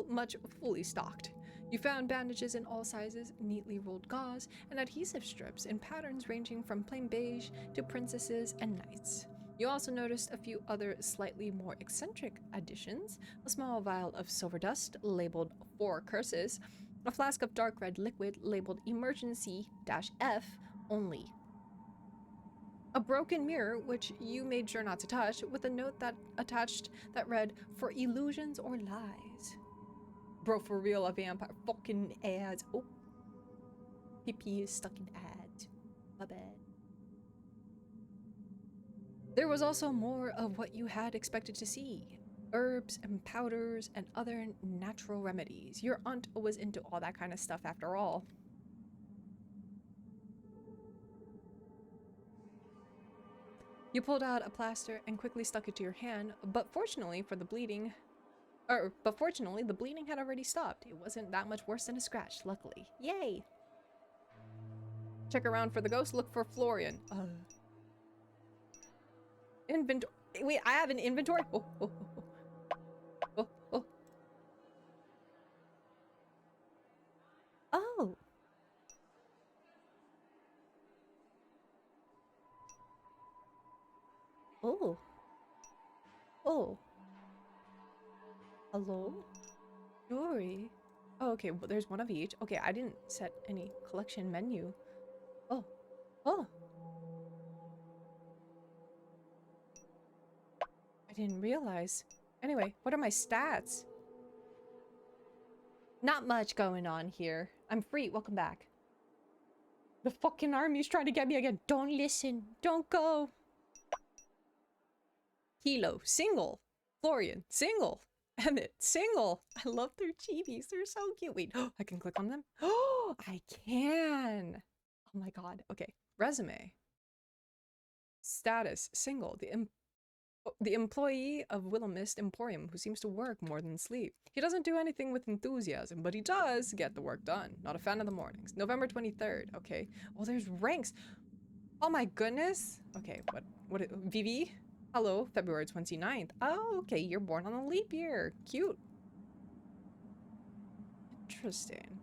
S3: much fully stocked. You found bandages in all sizes, neatly rolled gauze, and adhesive strips in patterns ranging from plain beige to princesses and knights. You also noticed a few other slightly more eccentric additions: a small vial of silver dust labeled 4 curses, a flask of dark red liquid labeled emergency-F only, a broken mirror, which you made sure not to touch, with a note that attached that read, "For illusions or lies." Bro, for real, a vampire. Fucking ads. Oh. PP is stuck in ads. My bad. There was also more of what you had expected to see. Herbs and powders and other natural remedies. Your aunt was into all that kind of stuff after all. You pulled out a plaster and quickly stuck it to your hand, but fortunately the bleeding had already stopped. It wasn't that much worse than a scratch, luckily. Yay! Check around for the ghost, look for Florian. Inventory. Wait, I have an inventory? Oh.
S4: Oh. Oh. Hello?
S1: Jewelry. Oh, okay. Well, there's one of each. Okay, I didn't set any collection menu. Oh. Oh. I didn't realize. Anyway, what are my stats? Not much going on here. I'm free. Welcome back. The fucking army's trying to get me again. Don't listen. Don't go. Kilo, single. Florian, single. Emmett, single. I love their chibis. They're so cute. Wait, I can click on them? Oh, I can. Oh my god. Okay. Resume. Status, single. The employee of Willowmist Emporium who seems to work more than sleep. He doesn't do anything with enthusiasm, but he does get the work done. Not a fan of the mornings. November 23rd. Okay. Oh, there's ranks. Oh my goodness. Okay, what, VV? Hello, February 29th. Oh, okay, you're born on a leap year. Cute. Interesting.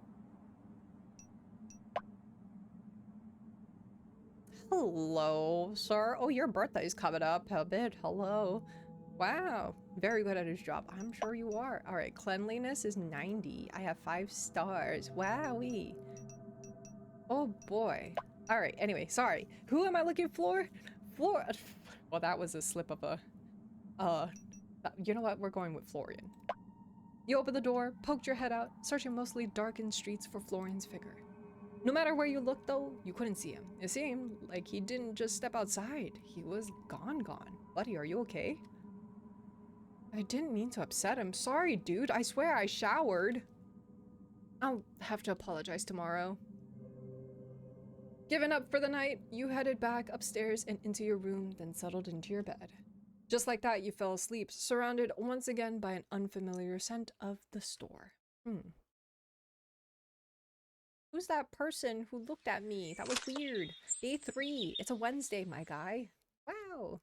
S1: Hello, sir. Oh, your birthday's coming up a bit. Hello. Wow. Very good at his job. I'm sure you are. All right, cleanliness is 90. I have 5 stars. Wowee. Oh boy. All right, anyway, sorry. Who am I looking for? Well, that was a slip of a... you know what? We're going with Florian. You opened the door, poked your head out, searching mostly darkened streets for Florian's figure. No matter where you looked, though, you couldn't see him. It seemed like he didn't just step outside. He was gone. Buddy, are you okay? I didn't mean to upset him. Sorry, dude. I swear I showered. I'll have to apologize tomorrow. Given up for the night, you headed back upstairs and into your room, then settled into your bed. Just like that, you fell asleep, surrounded once again by an unfamiliar scent of the store. Who's that person who looked at me? That was weird. Day 3. It's a Wednesday, my guy. Wow.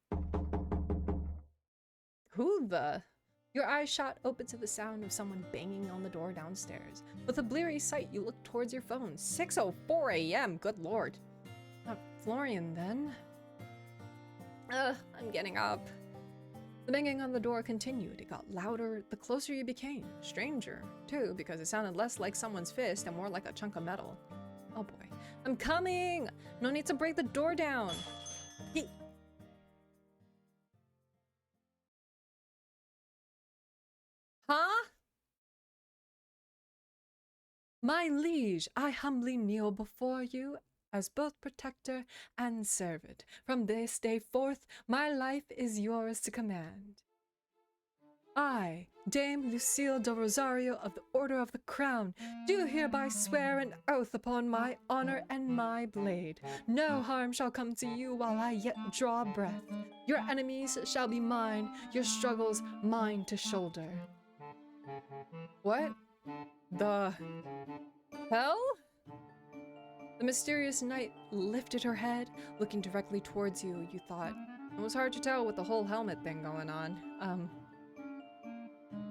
S1: Who the... Your eyes shot open to the sound of someone banging on the door downstairs. With a bleary sight, you look towards your phone. 6:04 a.m. Good lord. Not Florian, then. I'm getting up. The banging on the door continued. It got louder the closer you became. Stranger, too, because it sounded less like someone's fist and more like a chunk of metal. Oh boy. I'm coming! No need to break the door down. Huh? My liege, I humbly kneel before you as both protector and servant. From this day forth, my life is yours to command. I, Dame Lucille de Rosario of the Order of the Crown, do hereby swear an oath upon my honor and my blade. No harm shall come to you while I yet draw breath. Your enemies shall be mine, your struggles mine to shoulder. What the hell? The mysterious knight lifted her head, looking directly towards you. You thought, it was hard to tell with the whole helmet thing going on.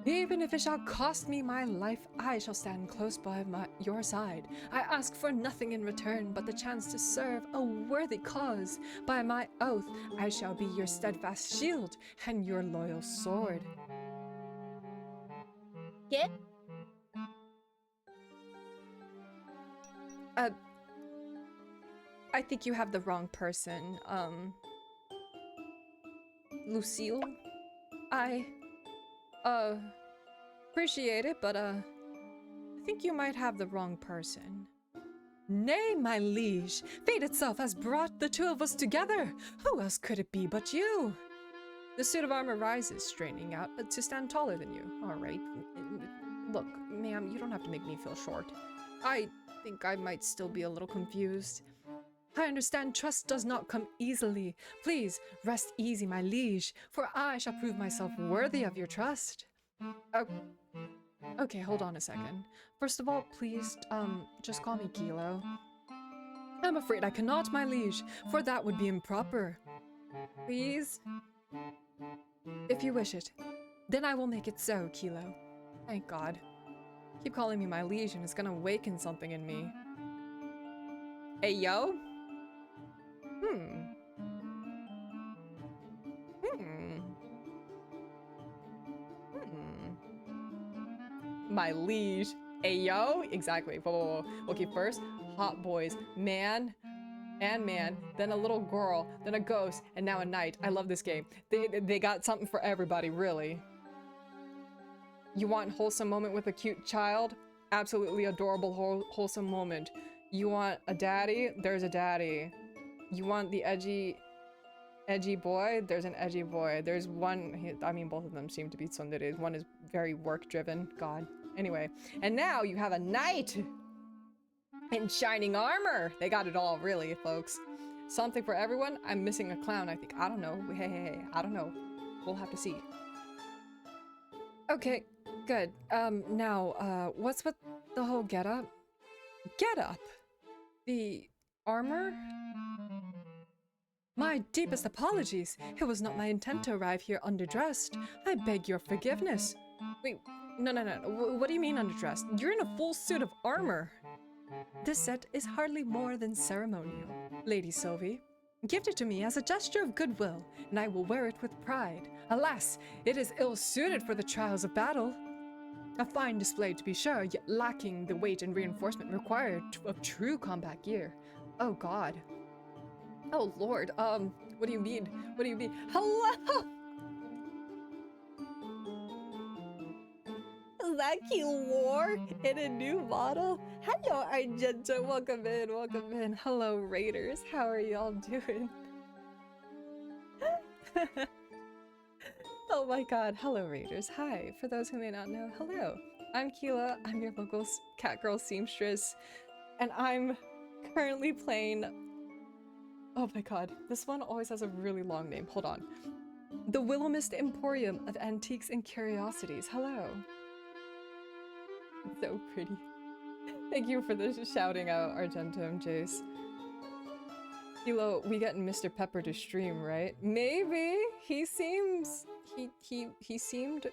S1: Even if it shall cost me my life, I shall stand close by your side. I ask for nothing in return but the chance to serve a worthy cause. By my oath, I shall be your steadfast shield and your loyal sword.
S4: Get?
S1: I think you have the wrong person. Lucille? I appreciate it, but I think you might have the wrong person. Nay, my liege, fate itself has brought the two of us together. Who else could it be but you? The suit of armor rises, straightening out to stand taller than you. All right. Look, ma'am, you don't have to make me feel short. I think I might still be a little confused. I understand trust does not come easily. Please, rest easy, my liege, for I shall prove myself worthy of your trust. Okay, hold on a second. First of all, please, just call me Kilo. I'm afraid I cannot, my liege, for that would be improper. Please? If you wish it, then I will make it so, Kilo. Thank God. Keep calling me my liege and it's gonna awaken something in me. Hey, yo? my liege. Ayo, exactly. Whoa, whoa, whoa. Okay, first, hot boys, man, then a little girl, then a ghost, and now a knight. I love this game. They got something for everybody, really. You want wholesome moment with a cute child? Absolutely adorable wholesome moment. You want a daddy? There's a daddy. You want the edgy boy? There's an edgy boy. There's one, I mean, both of them seem to be tsunderes. One is very work-driven. God. Anyway, and now you have a knight in shining armor. They got it all, really, folks. Something for everyone. I'm missing a clown, I think. I don't know. Hey, I don't know. We'll have to see.
S3: Okay, good. Now, what's with the whole getup? Getup? The armor? My deepest apologies. It was not my intent to arrive here underdressed. I beg your forgiveness. Wait, no. What do you mean underdressed? You're in a full suit of armor. This set is hardly more than ceremonial, Lady Sylvie. Give it to me as a gesture of goodwill, and I will wear it with pride. Alas, it is ill-suited for the trials of battle. A fine display to be sure, yet lacking the weight and reinforcement required of true combat gear. Oh God. Oh Lord, what do you mean? What do you mean? Hello!
S4: Is that Keylor in a new model? Hello, Argento.
S3: Welcome in. Hello, Raiders. How are y'all doing? Oh my God. Hello, Raiders. Hi. For those who may not know, hello. I'm Keela. I'm your local catgirl seamstress, and I'm currently playing. Oh my God. This one always has a really long name. Hold on. The Willowmist Emporium of Antiques and Curiosities. Hello. It's so pretty. Thank you for the shouting out, Argentum, Jace. Kilo, we getting Mr. Pepper to stream, right? Maybe. He seems... He seemed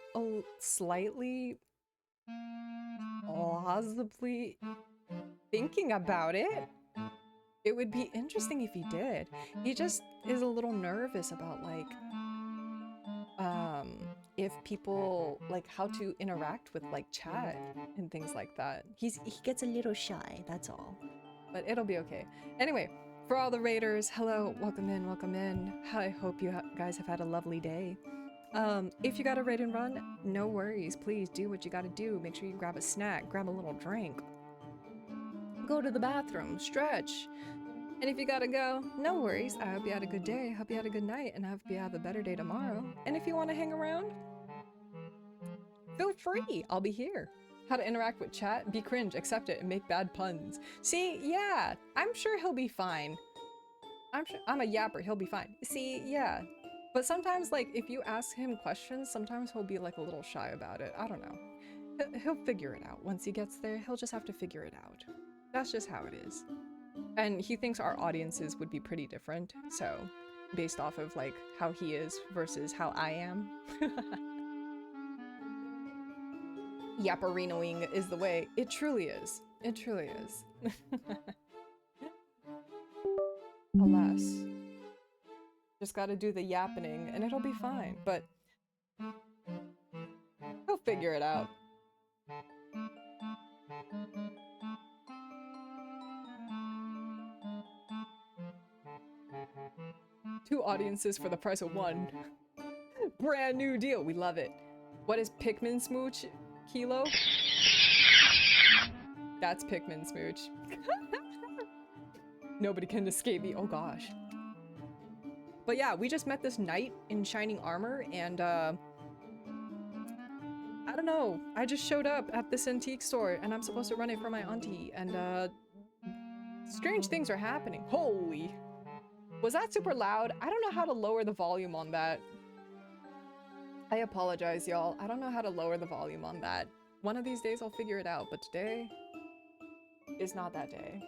S3: slightly... plausibly thinking about it. It would be interesting if he did. He just is a little nervous about, like... if people, like, how to interact with, like, chat and things like that.
S4: He gets a little shy, that's all.
S3: But it'll be okay. Anyway, for all the raiders, hello, welcome in. I hope you guys have had a lovely day. If you got a raid and run, no worries. Please do what you gotta do. Make sure you grab a snack, grab a little drink. Go to the bathroom, stretch. And if you gotta go, no worries. I hope you had a good day, hope you had a good night, and I hope you have a better day tomorrow. And if you want to hang around, feel free. I'll be here. How to interact with chat? Be cringe, accept it, and make bad puns. See, yeah, I'm sure he'll be fine. I'm a yapper, he'll be fine. See, yeah. But sometimes, like, if you ask him questions, sometimes he'll be, like, a little shy about it. I don't know. He'll figure it out. Once he gets there, he'll just have to figure it out. That's just how it is. And he thinks our audiences would be pretty different, so based off of like how he is versus how I am. Yapperinoing is the way. It truly is. It truly is. Alas. Just gotta do the yappening and it'll be fine, but he'll figure it out. Two audiences for the price of one. Brand new deal. We love it. What is Pikmin Smooch, Kilo? That's Pikmin Smooch. Nobody can escape me. Oh gosh. But yeah, we just met this knight in shining armor and I don't know. I just showed up at this antique store and I'm supposed to run it for my auntie and strange things are happening. Holy. Was that super loud? I don't know how to lower the volume on that. I apologize, y'all. I don't know how to lower the volume on that. One of these days I'll figure it out, but today is not that day.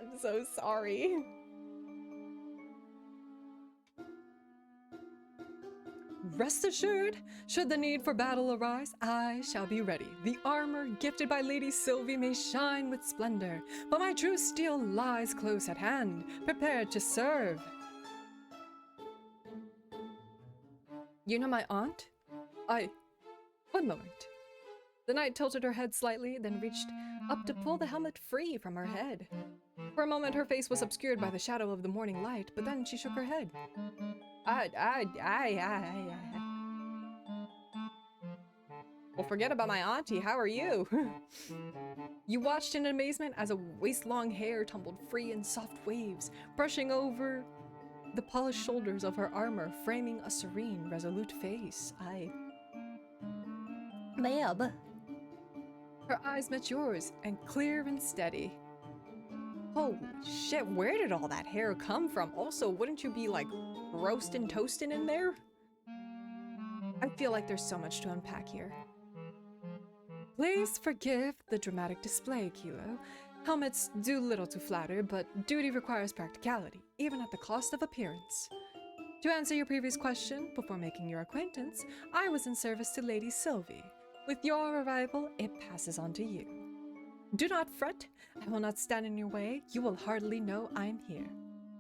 S3: I'm so sorry. Rest assured, should the need for battle arise, I shall be ready. The armor gifted by Lady Sylvie may shine with splendor, but my true steel lies close at hand, prepared to serve. You know my aunt? One moment. The knight tilted her head slightly, then reached up to pull the helmet free from her head. For a moment, her face was obscured by the shadow of the morning light, but then she shook her head. Well, forget about my auntie. How are you? You watched in amazement as a waist-long hair tumbled free in soft waves, brushing over the polished shoulders of her armor, framing a serene, resolute face.
S4: Ma'am.
S3: Her eyes met yours, and clear and steady. Holy shit, where did all that hair come from? Also, wouldn't you be, like, roasting toasting in there? I feel like there's so much to unpack here. Please forgive the dramatic display, Kilo. Helmets do little to flatter, but duty requires practicality, even at the cost of appearance. To answer your previous question, before making your acquaintance, I was in service to Lady Sylvie. With your arrival, it passes on to you. Do not fret, I will not stand in your way, you will hardly know I'm here.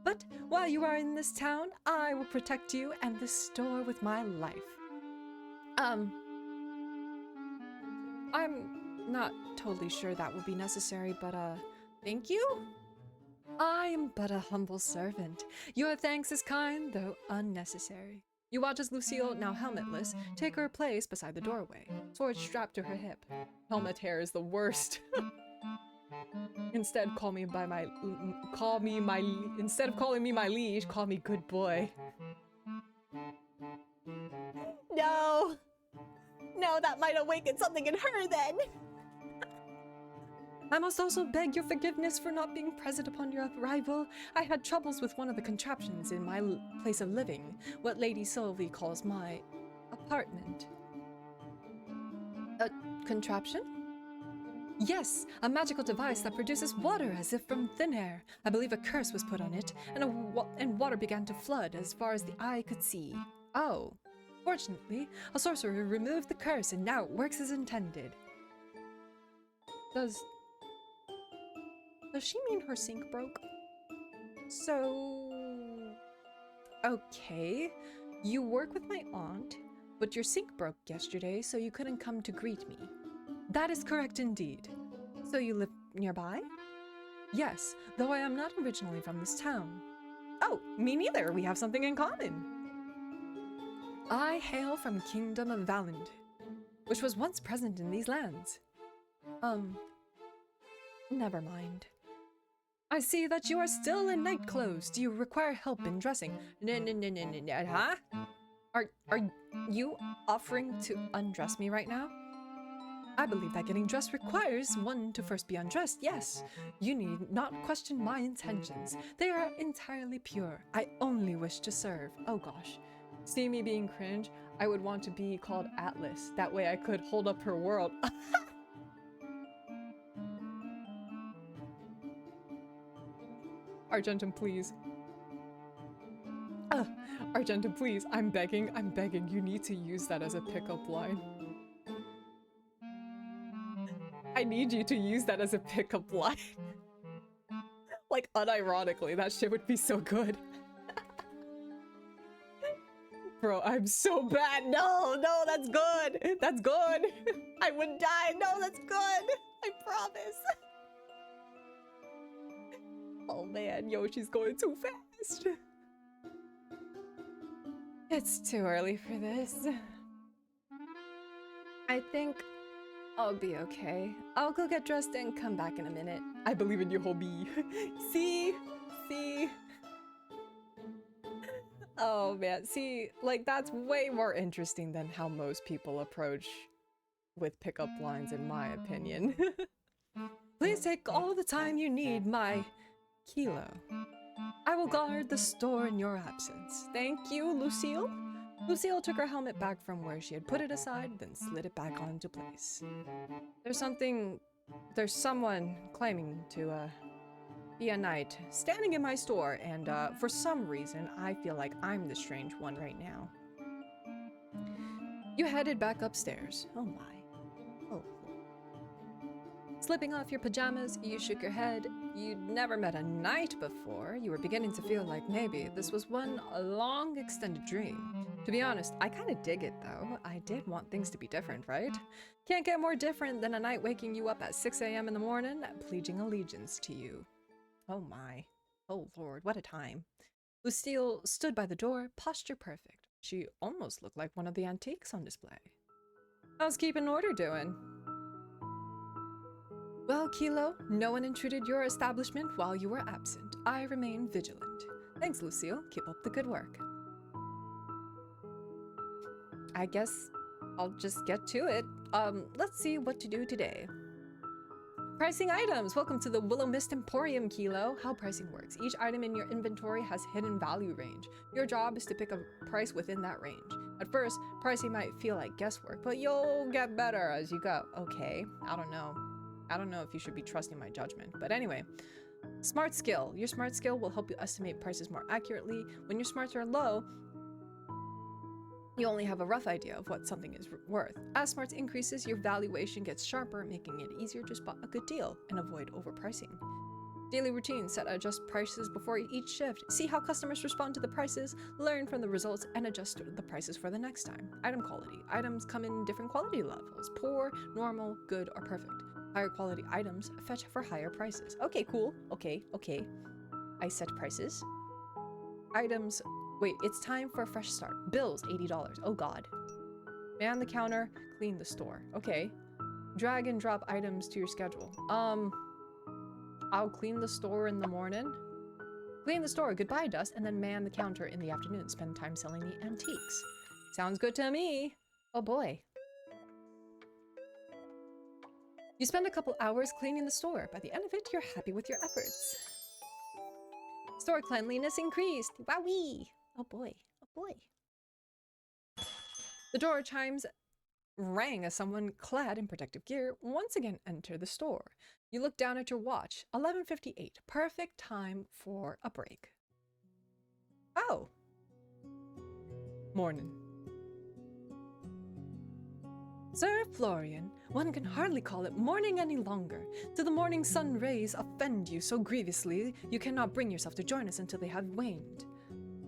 S3: But while you are in this town, I will protect you and this store with my life. I'm not totally sure that will be necessary, but thank you? I am but a humble servant. Your thanks is kind, though unnecessary. You watch as Lucille, now helmetless, take her place beside the doorway, sword strapped to her hip. Helmet hair is the worst. Instead, calling me my liege, call me good boy.
S4: No! No, that might awaken something in her then!
S3: I must also beg your forgiveness for not being present upon your arrival. I had troubles with one of the contraptions in my place of living, what Lady Sylvie calls my apartment. A contraption? Yes, a magical device that produces water as if from thin air. I believe a curse was put on it, and water began to flood as far as the eye could see. Oh. Fortunately, a sorcerer removed the curse and now it works as intended. Does she mean her sink broke? So... Okay, you work with my aunt, but your sink broke yesterday, so you couldn't come to greet me. That is correct indeed. So you live nearby? Yes, though I am not originally from this town. Oh, me neither. We have something in common. I hail from Kingdom of Valand, which was once present in these lands. Never mind. I see that you are still in night clothes. Do you require help in dressing? Huh? Are you offering to undress me right now? I believe that getting dressed requires one to first be undressed, yes. You need not question my intentions. They are entirely pure. I only wish to serve. Oh gosh. See me being cringe? I would want to be called Atlas. That way I could hold up her world. Argentum, please. Argentum, please. I'm begging. You need to use that as a pickup line. I need you to use that as a pickup line. Like, unironically, that shit would be so good. Bro, I'm so bad. No, that's good. That's good. I would die. No, that's good. I promise. Oh man, Yoshi's going too fast. It's too early for this. I think I'll be okay. I'll go get dressed and come back in a minute. I believe in you, homie. See? Oh man, see, like that's way more interesting than how most people approach with pickup lines, in my opinion. Please take all the time you need, my Kilo. I will guard the store in your absence. Thank you, Lucille. Lucille took her helmet back from where she had put it aside, then slid it back onto place. There's someone claiming to, be a knight standing in my store, and for some reason, I feel like I'm the strange one right now. You headed back upstairs. Oh my. Oh. Slipping off your pajamas, you shook your head. you'd never met a knight before, you were beginning to feel like maybe this was one long extended dream. To be honest, I kind of dig it though. I did want things to be different, right? Can't get more different than a knight waking you up at 6 a.m. in the morning, pledging allegiance to you. Oh my. Oh lord, what a time. Lucille stood by the door, posture perfect. She almost looked like one of the antiques on display. How's keeping order doing? Well, Kilo, no one intruded your establishment while you were absent. I remain vigilant. Thanks, Lucille. Keep up the good work. I guess I'll just get to it. Let's see what to do today. Pricing items! Welcome to the Willowmist Emporium, Kilo. How pricing works. Each item in your inventory has hidden value range. Your job is to pick a price within that range. At first, pricing might feel like guesswork, but you'll get better as you go. Okay, I don't know. I don't know if you should be trusting my judgment, but anyway. Smart skill. Your smart skill will help you estimate prices more accurately. When your smarts are low, you only have a rough idea of what something is worth. As smarts increases, your valuation gets sharper, making it easier to spot a good deal and avoid overpricing. Daily routine. Set adjust prices before each shift. See how customers respond to the prices, learn from the results, and adjust the prices for the next time. Item quality. Items come in different quality levels. Poor, normal, good, or perfect. Higher quality items fetch for higher prices. Okay, cool. Okay. I set prices. Items. Wait, it's time for a fresh start. Bills, $80. Oh god. Man the counter, clean the store. Okay. Drag and drop items to your schedule. I'll clean the store in the morning. Clean the store, goodbye dust, and then man the counter in the afternoon. Spend time selling the antiques. Sounds good to me. Oh boy. You spend a couple hours cleaning the store. By the end of it, you're happy with your efforts. Store cleanliness increased. Wowee! Oh boy. Oh boy. The door chimes rang as someone clad in protective gear once again entered the store. You look down at your watch. 11:58. Perfect time for a break. Oh. Morning. Sir Florian, one can hardly call it morning any longer. Do the morning sun rays offend you so grievously you cannot bring yourself to join us until they have waned?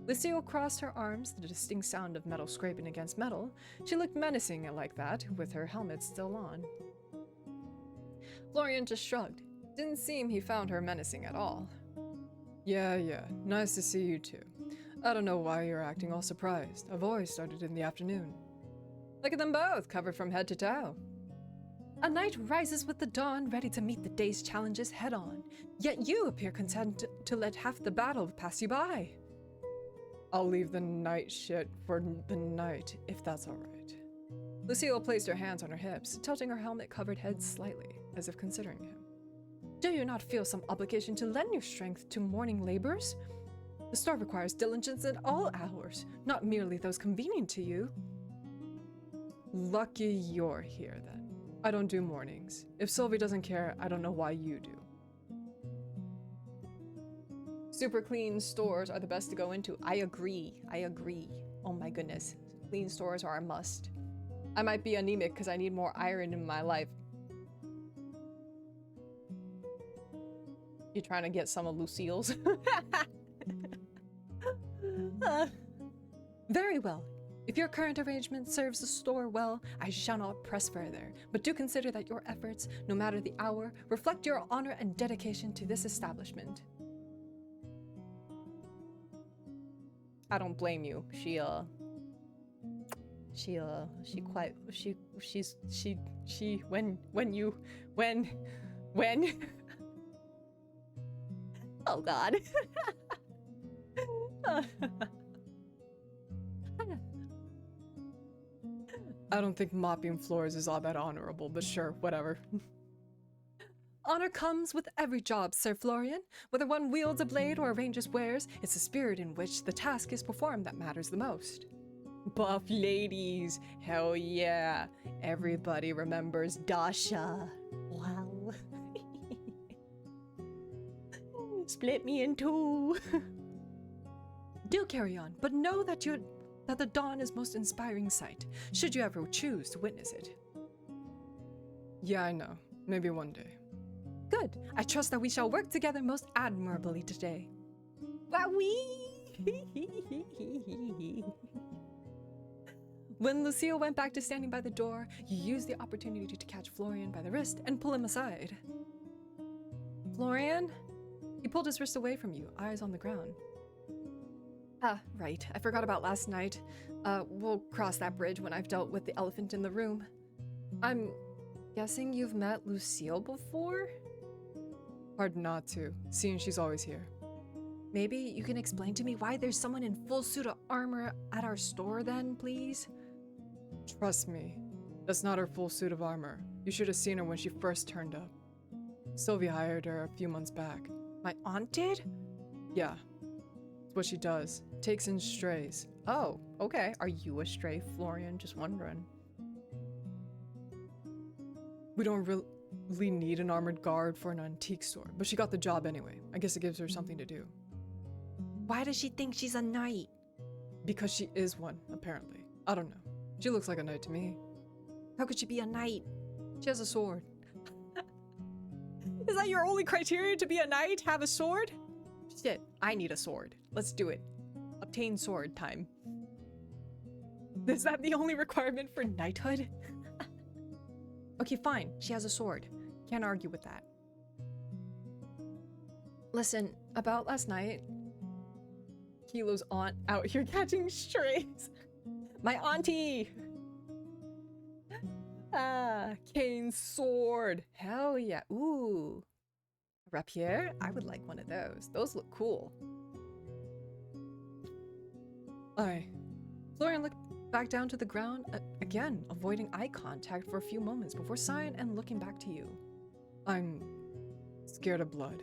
S3: Lucille crossed her arms, the distinct sound of metal scraping against metal. She looked menacing like that, with her helmet still on. Florian just shrugged. Didn't seem he found her menacing at all. Yeah, nice to see you too. I don't know why you're acting all surprised. I've always started in the afternoon. Look at them both, covered from head to toe. A knight rises with the dawn, ready to meet the day's challenges head on. Yet you appear content to let half the battle pass you by. I'll leave the night shit for the night, if that's all right. Lucille placed her hands on her hips, tilting her helmet-covered head slightly, as if considering him. Do you not feel some obligation to lend your strength to morning labors? The store requires diligence at all hours, not merely those convenient to you. Lucky you're here, then. I don't do mornings. If Sylvie doesn't care, I don't know why you do. Super clean stores are the best to go into. I agree. Oh my goodness. Clean stores are a must. I might be anemic because I need more iron in my life. You trying to get some of Lucille's? Very well. If your current arrangement serves the store well, I shall not press further, but do consider that your efforts, no matter the hour, reflect your honor and dedication to this establishment. I don't blame you. When oh god. I don't think mopping floors is all that honorable, but sure, whatever. Honor comes with every job, Sir Florian. Whether one wields a blade or arranges wares, it's the spirit in which the task is performed that matters the most. Buff ladies, hell yeah. Everybody remembers Dasha. Wow. Split me in two. Do carry on, but know that the dawn is most inspiring sight, should you ever choose to witness it. Yeah, I know. Maybe one day. Good. I trust that we shall work together most admirably today. Wowee! When Lucille went back to standing by the door, you used the opportunity to catch Florian by the wrist and pull him aside. Florian? He pulled his wrist away from you, eyes on the ground. Ah, right. I forgot about last night. We'll cross that bridge when I've dealt with the elephant in the room. I'm guessing you've met Lucille before? Hard not to, seeing she's always here. Maybe you can explain to me why there's someone in full suit of armor at our store then, please? Trust me, that's not her full suit of armor. You should have seen her when she first turned up. Sylvia hired her a few months back. My aunt did? Yeah. It's what she does. Takes in strays.
S1: Oh, okay. Are you a stray, Florian? Just wondering.
S3: We don't really need an armored guard for an antique store, but she got the job anyway. I guess it gives her something to do.
S4: Why does she think she's a knight?
S3: Because she is one, apparently. I don't know. She looks like a knight to me.
S4: How could she be a knight?
S3: She has a sword. Is that your only criteria to be a knight? Have a sword? Shit, I need a sword. Let's do it. Obtain sword time. Is that the only requirement for knighthood? Okay, fine. She has a sword. Can't argue with that. Listen, about last night, Kilo's aunt out here catching strays. My auntie! Ah, Kane's sword. Hell yeah. Ooh. A rapier? I would like one of those. Those look cool. Aye. Florian looked back down to the ground, again, avoiding eye contact for a few moments before sighing and looking back to you. I'm scared of blood.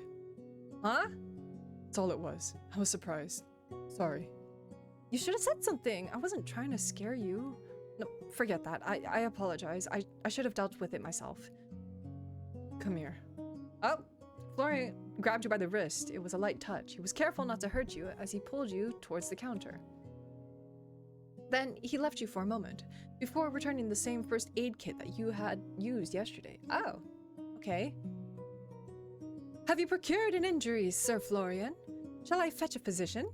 S3: Huh? That's all it was. I was surprised. Sorry. You should have said something. I wasn't trying to scare you. No, forget that. I apologize. I should have dealt with it myself. Come here. Oh, Florian grabbed you by the wrist. It was a light touch. He was careful not to hurt you as he pulled you towards the counter. Then he left you for a moment, before returning the same first aid kit that you had used yesterday. Oh, okay. Have you procured an injury, Sir Florian? Shall I fetch a physician?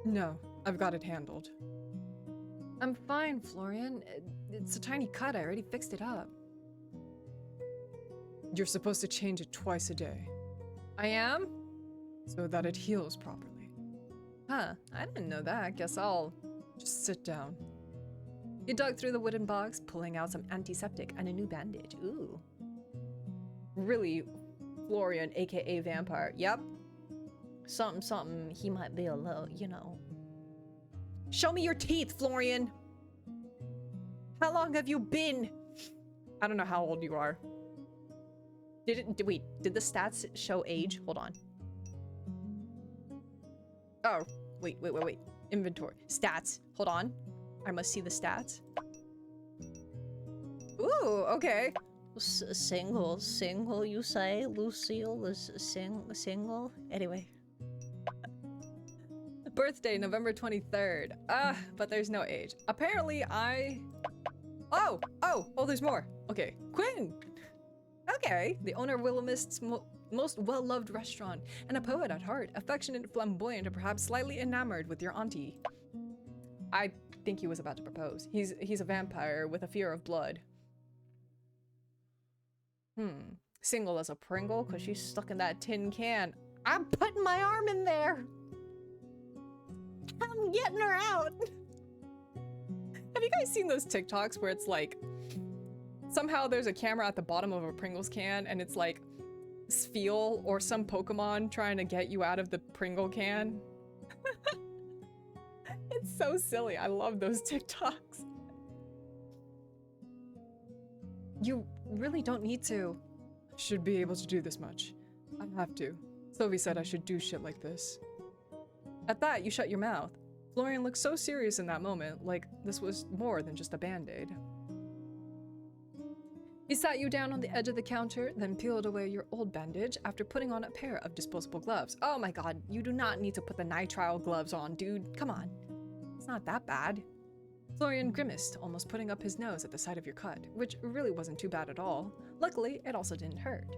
S3: No, I've got it handled. I'm fine, Florian. It's a tiny cut. I already fixed it up. You're supposed to change it twice a day. I am? So that it heals properly. Huh, I didn't know that. Guess I'll just sit down. He dug through the wooden box, pulling out some antiseptic and a new bandage. Ooh. Really, Florian, aka vampire. Yep. Something, he might be a little, you know. Show me your teeth, Florian! How long have you been? I don't know how old you are. Did the stats show age? Hold on. Oh, wait. Inventory. Stats. Hold on. I must see the stats. Ooh, okay.
S4: Single, you say? Lucille is single? Anyway.
S3: Birthday, November 23rd. But there's no age. Apparently Oh, there's more. Okay. Quinn! Okay. The owner of Willowmist's most well-loved restaurant, and a poet at heart, affectionate, flamboyant, and perhaps slightly enamored with your auntie. I think he was about to propose. He's a vampire with a fear of blood. Single as a Pringle, because she's stuck in that tin can. I'm putting my arm in there! I'm getting her out! Have you guys seen those TikToks where it's like, somehow there's a camera at the bottom of a Pringles can, and it's like, Spheal or some Pokemon trying to get you out of the Pringle can? It's so silly. I love those TikToks. You really don't need to. Should be able to do this much. I have to. Sylvie said I should do shit like this. At that, you shut your mouth. Florian looked so serious in that moment, like this was more than just a band-aid. He sat you down on the edge of the counter, then peeled away your old bandage after putting on a pair of disposable gloves. Oh my god, you do not need to put the nitrile gloves on, dude. Come on. It's not that bad. Florian grimaced, almost putting up his nose at the sight of your cut, which really wasn't too bad at all. Luckily, it also didn't hurt.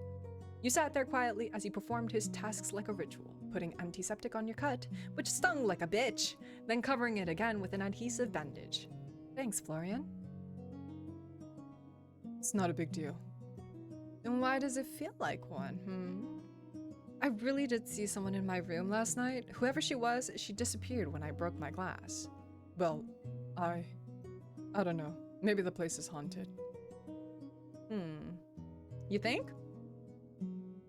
S1: You sat there quietly as he performed his tasks like a ritual, putting antiseptic on your cut, which stung like a bitch, then covering it again with an adhesive bandage. Thanks, Florian.
S3: It's not a big deal.
S1: Then why does it feel like one,
S3: I really did see someone in my room last night. Whoever she was, she disappeared when I broke my glass. Well, I don't know. Maybe the place is haunted.
S1: You think?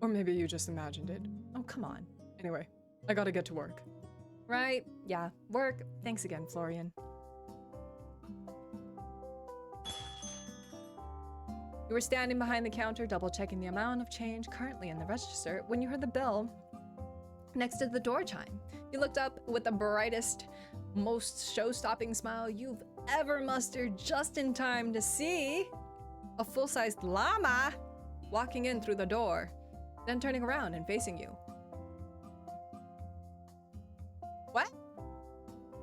S3: Or maybe you just imagined it.
S1: Oh, come on.
S3: Anyway, I gotta get to work.
S1: Right, yeah, work. Thanks again, Florian. You were standing behind the counter, double-checking the amount of change currently in the register, when you heard the bell next to the door chime. You looked up with the brightest, most show-stopping smile you've ever mustered, just in time to see a full-sized llama walking in through the door, then turning around and facing you. What?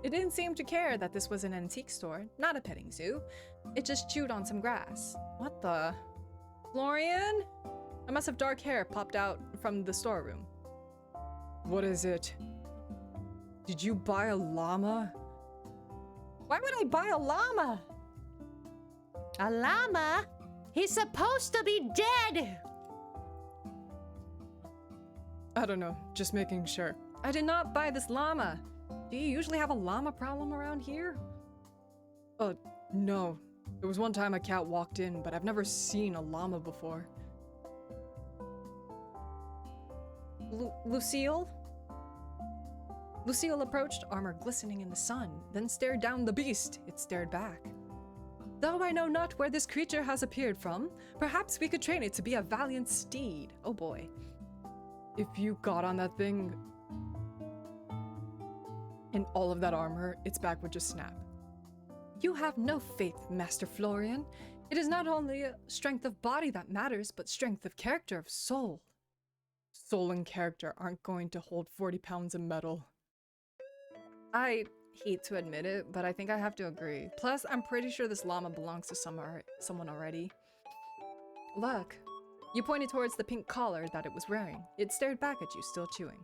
S1: It didn't seem to care that this was an antique store, not a petting zoo. It just chewed on some grass. What the? Florian? A mess of dark hair popped out from the storeroom.
S3: What is it? Did you buy a llama?
S1: Why would I buy a llama?
S4: A llama? He's supposed to be dead!
S3: I don't know, just making sure.
S1: I did not buy this llama. Do you usually have a llama problem around here?
S3: No. There was one time a cat walked in, but I've never seen a llama before.
S1: Lucille? Lucille approached, armor glistening in the sun, then stared down the beast. It stared back. Though I know not where this creature has appeared from, perhaps we could train it to be a valiant steed. Oh boy.
S3: If you got on that thing in all of that armor, its back would just snap.
S1: You have no faith, Master Florian. It is not only strength of body that matters, but strength of character, of soul.
S3: Soul and character aren't going to hold 40 pounds of metal.
S1: I hate to admit it, but I think I have to agree. Plus, I'm pretty sure this llama belongs to someone already. Look. You pointed towards the pink collar that it was wearing. It stared back at you, still chewing.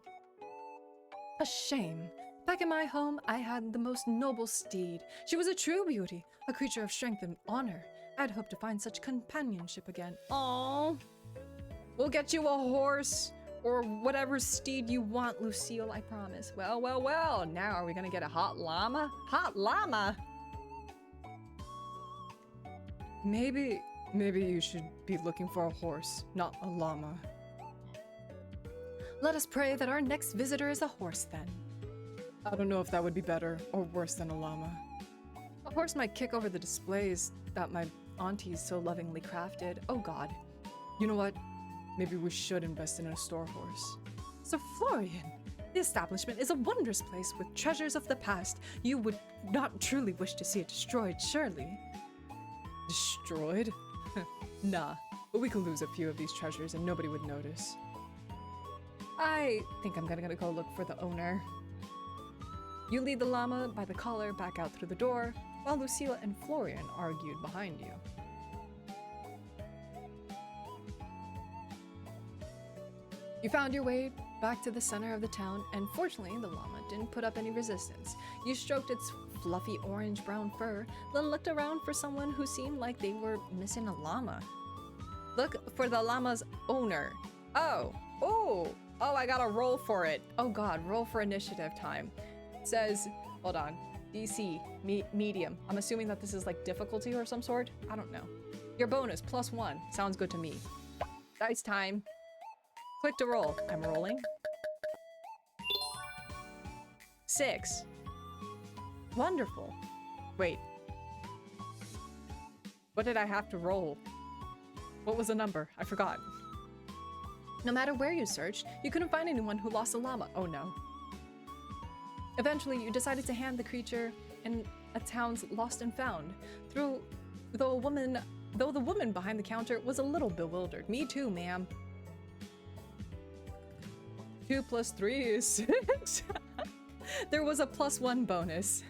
S1: A shame. Back in my home, I had the most noble steed. She was a true beauty, a creature of strength and honor. I'd hoped to find such companionship again. Aww. We'll get you a horse, or whatever steed you want, Lucille, I promise. Well, well, well. Now are we gonna get a hot llama? Hot llama?
S3: Maybe you should be looking for a horse, not a llama.
S1: Let us pray that our next visitor is a horse, then.
S3: I don't know if that would be better or worse than a llama.
S1: A horse might kick over the displays that my aunties so lovingly crafted. Oh god.
S3: You know what? Maybe we should invest in a store horse.
S1: Sir Florian, the establishment is a wondrous place with treasures of the past. You would not truly wish to see it destroyed, surely.
S3: Destroyed? Nah, but we could lose a few of these treasures and nobody would notice.
S1: I think I'm gonna go look for the owner. You lead the llama by the collar back out through the door, while Lucille and Florian argued behind you. You found your way back to the center of the town, and fortunately the llama didn't put up any resistance. You stroked its fluffy orange-brown fur, then looked around for someone who seemed like they were missing a llama. Look for the llama's owner. Oh, I gotta roll for it. Oh god, roll for initiative time. It says, hold on, DC, medium. I'm assuming that this is like difficulty or some sort. I don't know. Your bonus, +1. Sounds good to me. Dice time. Click to roll. I'm rolling. 6. Wonderful. Wait. What did I have to roll? What was the number? I forgot. No matter where you searched, you couldn't find anyone who lost a llama. Oh no. Eventually, you decided to hand the creature in a town's lost and found. Though the woman behind the counter was a little bewildered. Me too, ma'am. 2 + 3 is 6. There was a +1 bonus.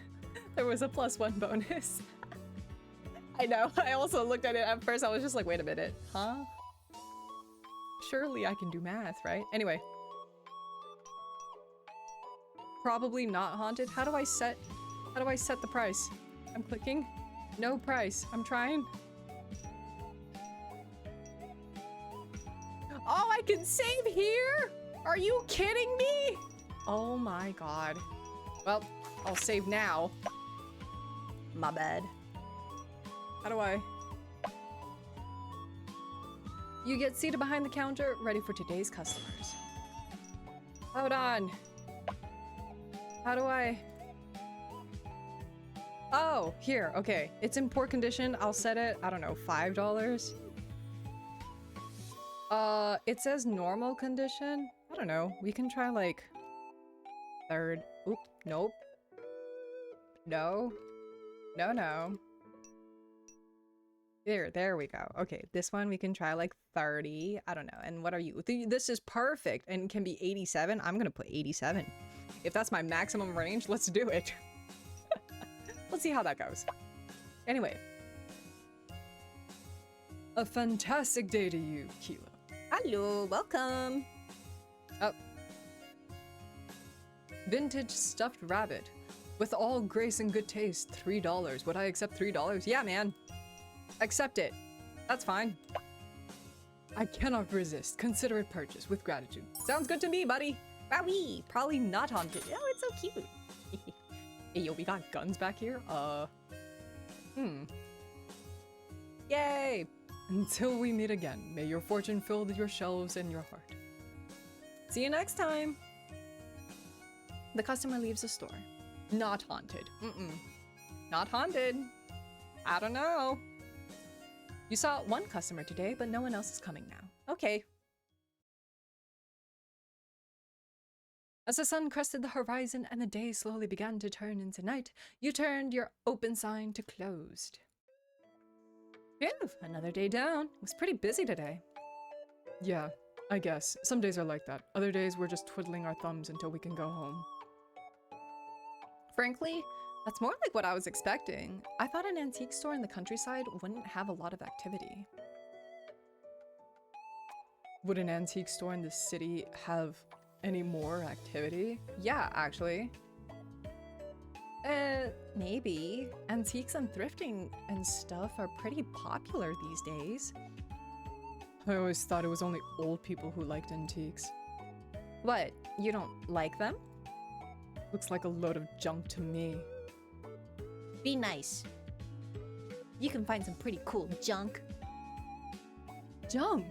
S1: There was a +1 bonus. I know. I also looked at it at first. I was just like, wait a minute. Huh?
S3: Surely I can do math, right? Anyway. Probably not haunted. How do I set the price? I'm clicking. No price. I'm trying. Oh, I can save here? Are you kidding me? Oh my god. Well, I'll save now. My bad. How do I? You get seated behind the counter, ready for today's customers. Hold on. How do I? Oh, here. Okay. It's in poor condition. I'll set it, I don't know, $5. It says normal condition. I don't know. We can try like third. Oop. Nope. No. No, no. There we go. Okay, this one we can try like 30. I don't know. And what are you? This is perfect and can be 87. I'm gonna put 87. If that's my maximum range, let's do it. Let's see how that goes. Anyway. A fantastic day to you, Kilo.
S4: Hello, welcome.
S3: Oh. Vintage stuffed rabbit. With all grace and good taste, $3. Would I accept $3? Yeah, man. Accept it. That's fine. I cannot resist. Consider it purchase with gratitude. Sounds good to me, buddy. Wowie. Probably not haunted. Oh, it's so cute. Hey, yo, we got guns back here? Yay! Until we meet again, may your fortune fill your shelves and your heart. See you next time! The customer leaves the store. Not haunted. Not haunted. I don't know. You saw one customer today, but no one else is coming now. Okay. As the sun crested the horizon and the day slowly began to turn into night, you turned your open sign to closed. Phew, another day down. It was pretty busy today. Yeah, I guess. Some days are like that. Other days we're just twiddling our thumbs until we can go home. Frankly, that's more like what I was expecting. I thought an antique store in the countryside wouldn't have a lot of activity. Would an antique store in the city have any more activity? Yeah, actually. Maybe. Antiques and thrifting and stuff are pretty popular these days. I always thought it was only old people who liked antiques. What? You don't like them? Looks like a load of junk to me.
S4: Be nice. You can find some pretty cool junk.
S3: Junk?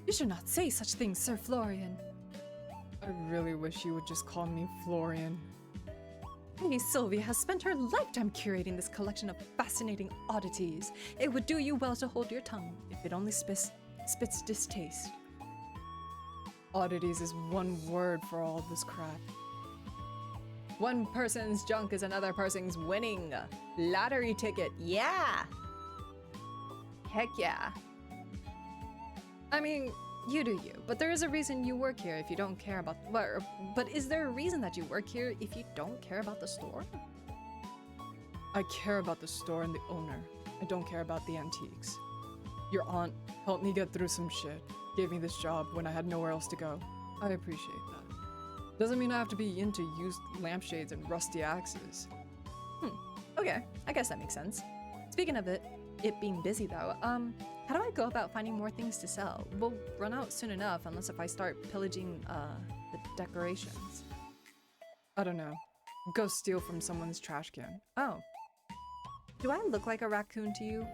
S3: You should not say such things, Sir Florian. I really wish you would just call me Florian. Lady Sylvia has spent her lifetime curating this collection of fascinating oddities. It would do you well to hold your tongue, if it only spits distaste. Oddities is one word for all this crap. One person's junk is another person's winning. Lottery ticket, yeah! Heck yeah. I mean, you do you, but there is a reason you work here if you don't care about... But is there a reason that you work here if you don't care about the store? I care about the store and the owner. I don't care about the antiques. Your aunt helped me get through some shit. Gave me this job when I had nowhere else to go. I appreciate that. Doesn't mean I have to be into used lampshades and rusty axes. Okay, I guess that makes sense. Speaking of it being busy though, how do I go about finding more things to sell? We'll run out soon enough, unless if I start pillaging, the decorations. I don't know. Go steal from someone's trash can. Oh. Do I look like a raccoon to you?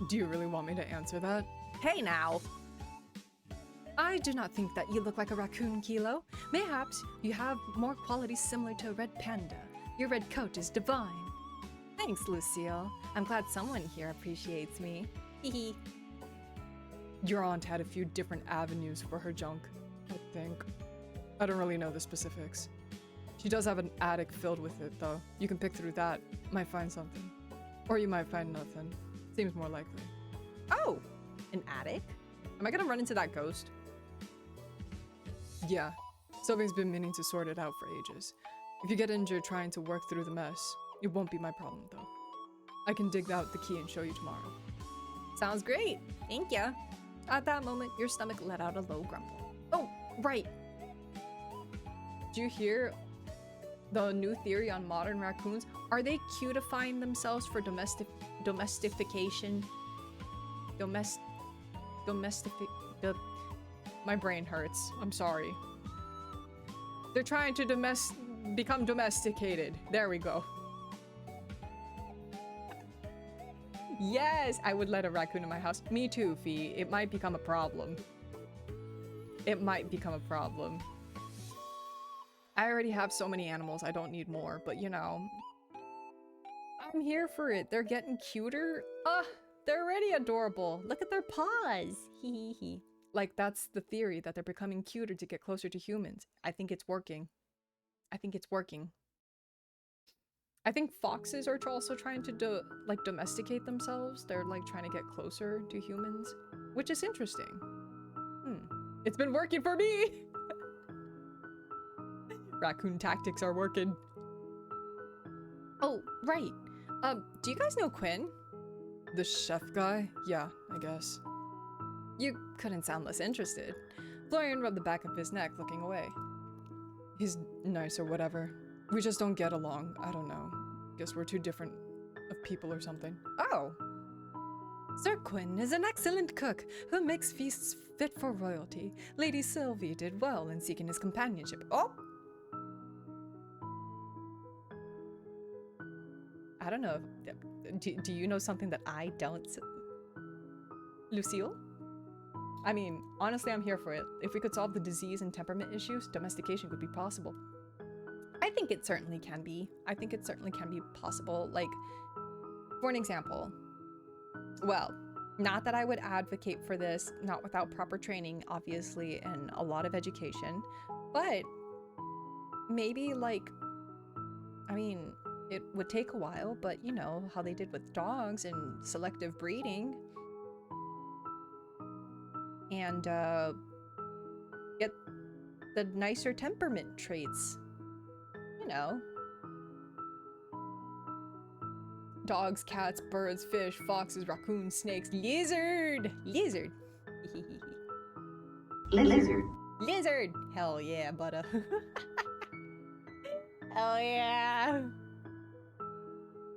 S3: Do you really want me to answer that? Hey now! I do not think that you look like a raccoon, Kilo. Mayhaps you have more qualities similar to a red panda. Your red coat is divine. Thanks, Lucille. I'm glad someone here appreciates me. Hehe. Your aunt had a few different avenues for her junk, I think. I don't really know the specifics. She does have an attic filled with it, though. You can pick through that. Might find something. Or you might find nothing. Seems more likely. Oh! An attic? Am I gonna run into that ghost? Yeah. Sylvia's been meaning to sort it out for ages. If you get injured trying to work through the mess, it won't be my problem, though. I can dig out the key and show you tomorrow. Sounds great. Thank ya.
S1: At that moment, your stomach let out a low grumble. Oh, right. Did you hear the new theory on modern raccoons? Are they cutifying themselves for domestication? My brain hurts. I'm sorry. They're trying to become domesticated. There we go. Yes, I would let a raccoon in my house. Me too, Fee. It might become a problem. It might become a problem. I already have so many animals, I don't need more, but you know. I'm here for it. They're getting cuter. They're already adorable. Look at their paws. Hee hee hee. Like, that's the theory, that they're becoming cuter to get closer to humans. I think it's working. I think it's working. I think foxes are also trying to domesticate themselves. They're like trying to get closer to humans, which is interesting. It's been working for me. Raccoon tactics are working. Oh, right. Do you guys know Quinn?
S3: The chef guy? Yeah, I guess.
S1: You couldn't sound less interested. Florian rubbed the back of his neck, looking away.
S3: He's nice or whatever. We just don't get along. I don't know. Guess we're too different of people or something.
S1: Oh.
S3: Sir Quinn is an excellent cook who makes feasts fit for royalty. Lady Sylvie did well in seeking his companionship.
S1: Oh! I don't know. Do you know something that I don't? Lucille? I mean, honestly, I'm here for it. If we could solve the disease and temperament issues, domestication could be possible. I think it certainly can be. I think it certainly can be possible. Like, for an example, well, not that I would advocate for this, not without proper training, obviously, and a lot of education, but maybe, like, I mean, it would take a while, but you know how they did with dogs and selective breeding. And get the nicer temperament traits. You know. Dogs, cats, birds, fish, foxes, raccoons, snakes, lizard! Lizard!
S5: Lizard.
S1: Lizard! Hell yeah, butter. Hell yeah!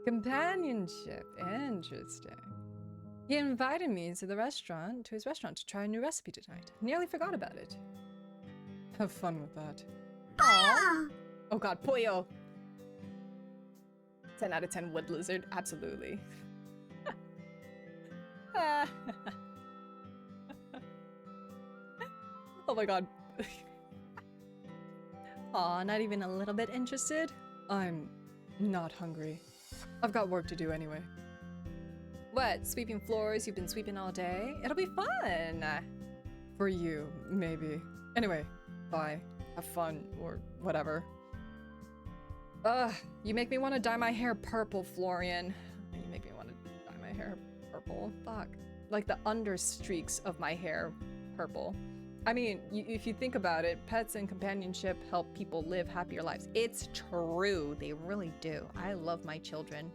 S1: Companionship. Interesting. He invited me to his restaurant to try a new recipe tonight. Nearly forgot about it.
S3: Have fun with that.
S1: Aww. Oh god, pollo! 10 out of 10 wood lizard, absolutely. Oh my god. Aw, not even a little bit interested?
S3: I'm not hungry. I've got work to do anyway.
S1: What, sweeping floors? You've been sweeping all day? It'll be fun!
S3: For you, maybe. Anyway, bye. Have fun, or whatever.
S1: Ugh, you make me want to dye my hair purple, Florian. You make me want to dye my hair purple. Fuck. Like the under streaks of my hair purple. I mean, if you think about it, pets and companionship help people live happier lives. It's true. They really do. I love my children.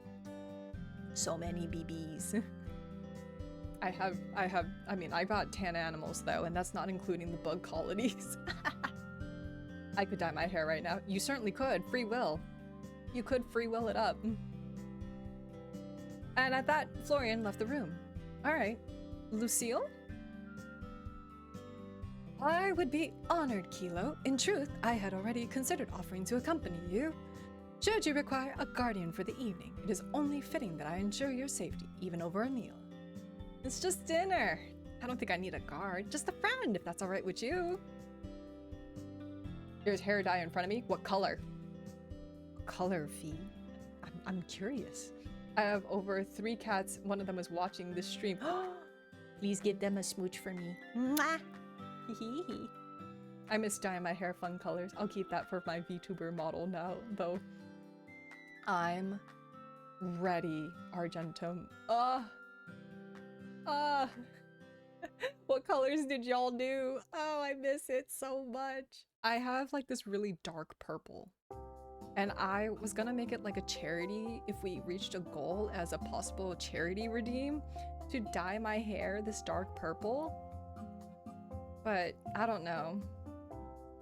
S1: So many BBs. I got 10 animals though, and that's not including the bug colonies. I could dye my hair right now. You certainly could. Free will. You could free will it up. And at that, Florian left the room. All right. Lucille?
S3: I would be honored, Kilo. In truth, I had already considered offering to accompany you. Should you require a guardian for the evening, it is only fitting that I ensure your safety, even over a meal.
S1: It's just dinner. I don't think I need a guard. Just a friend, if that's all right with you. There's hair dye in front of me. What color? Color, Fee? I'm curious. I have over 3 cats. One of them is watching this stream. Please give them a smooch for me. Mwah! I miss dyeing my hair fun colors. I'll keep that for my VTuber model now, though. I'm ready, Argentum. What colors did y'all do? Oh, I miss it so much. I have like this really dark purple. And I was gonna make it like a charity if we reached a goal as a possible charity redeem to dye my hair this dark purple. But I don't know.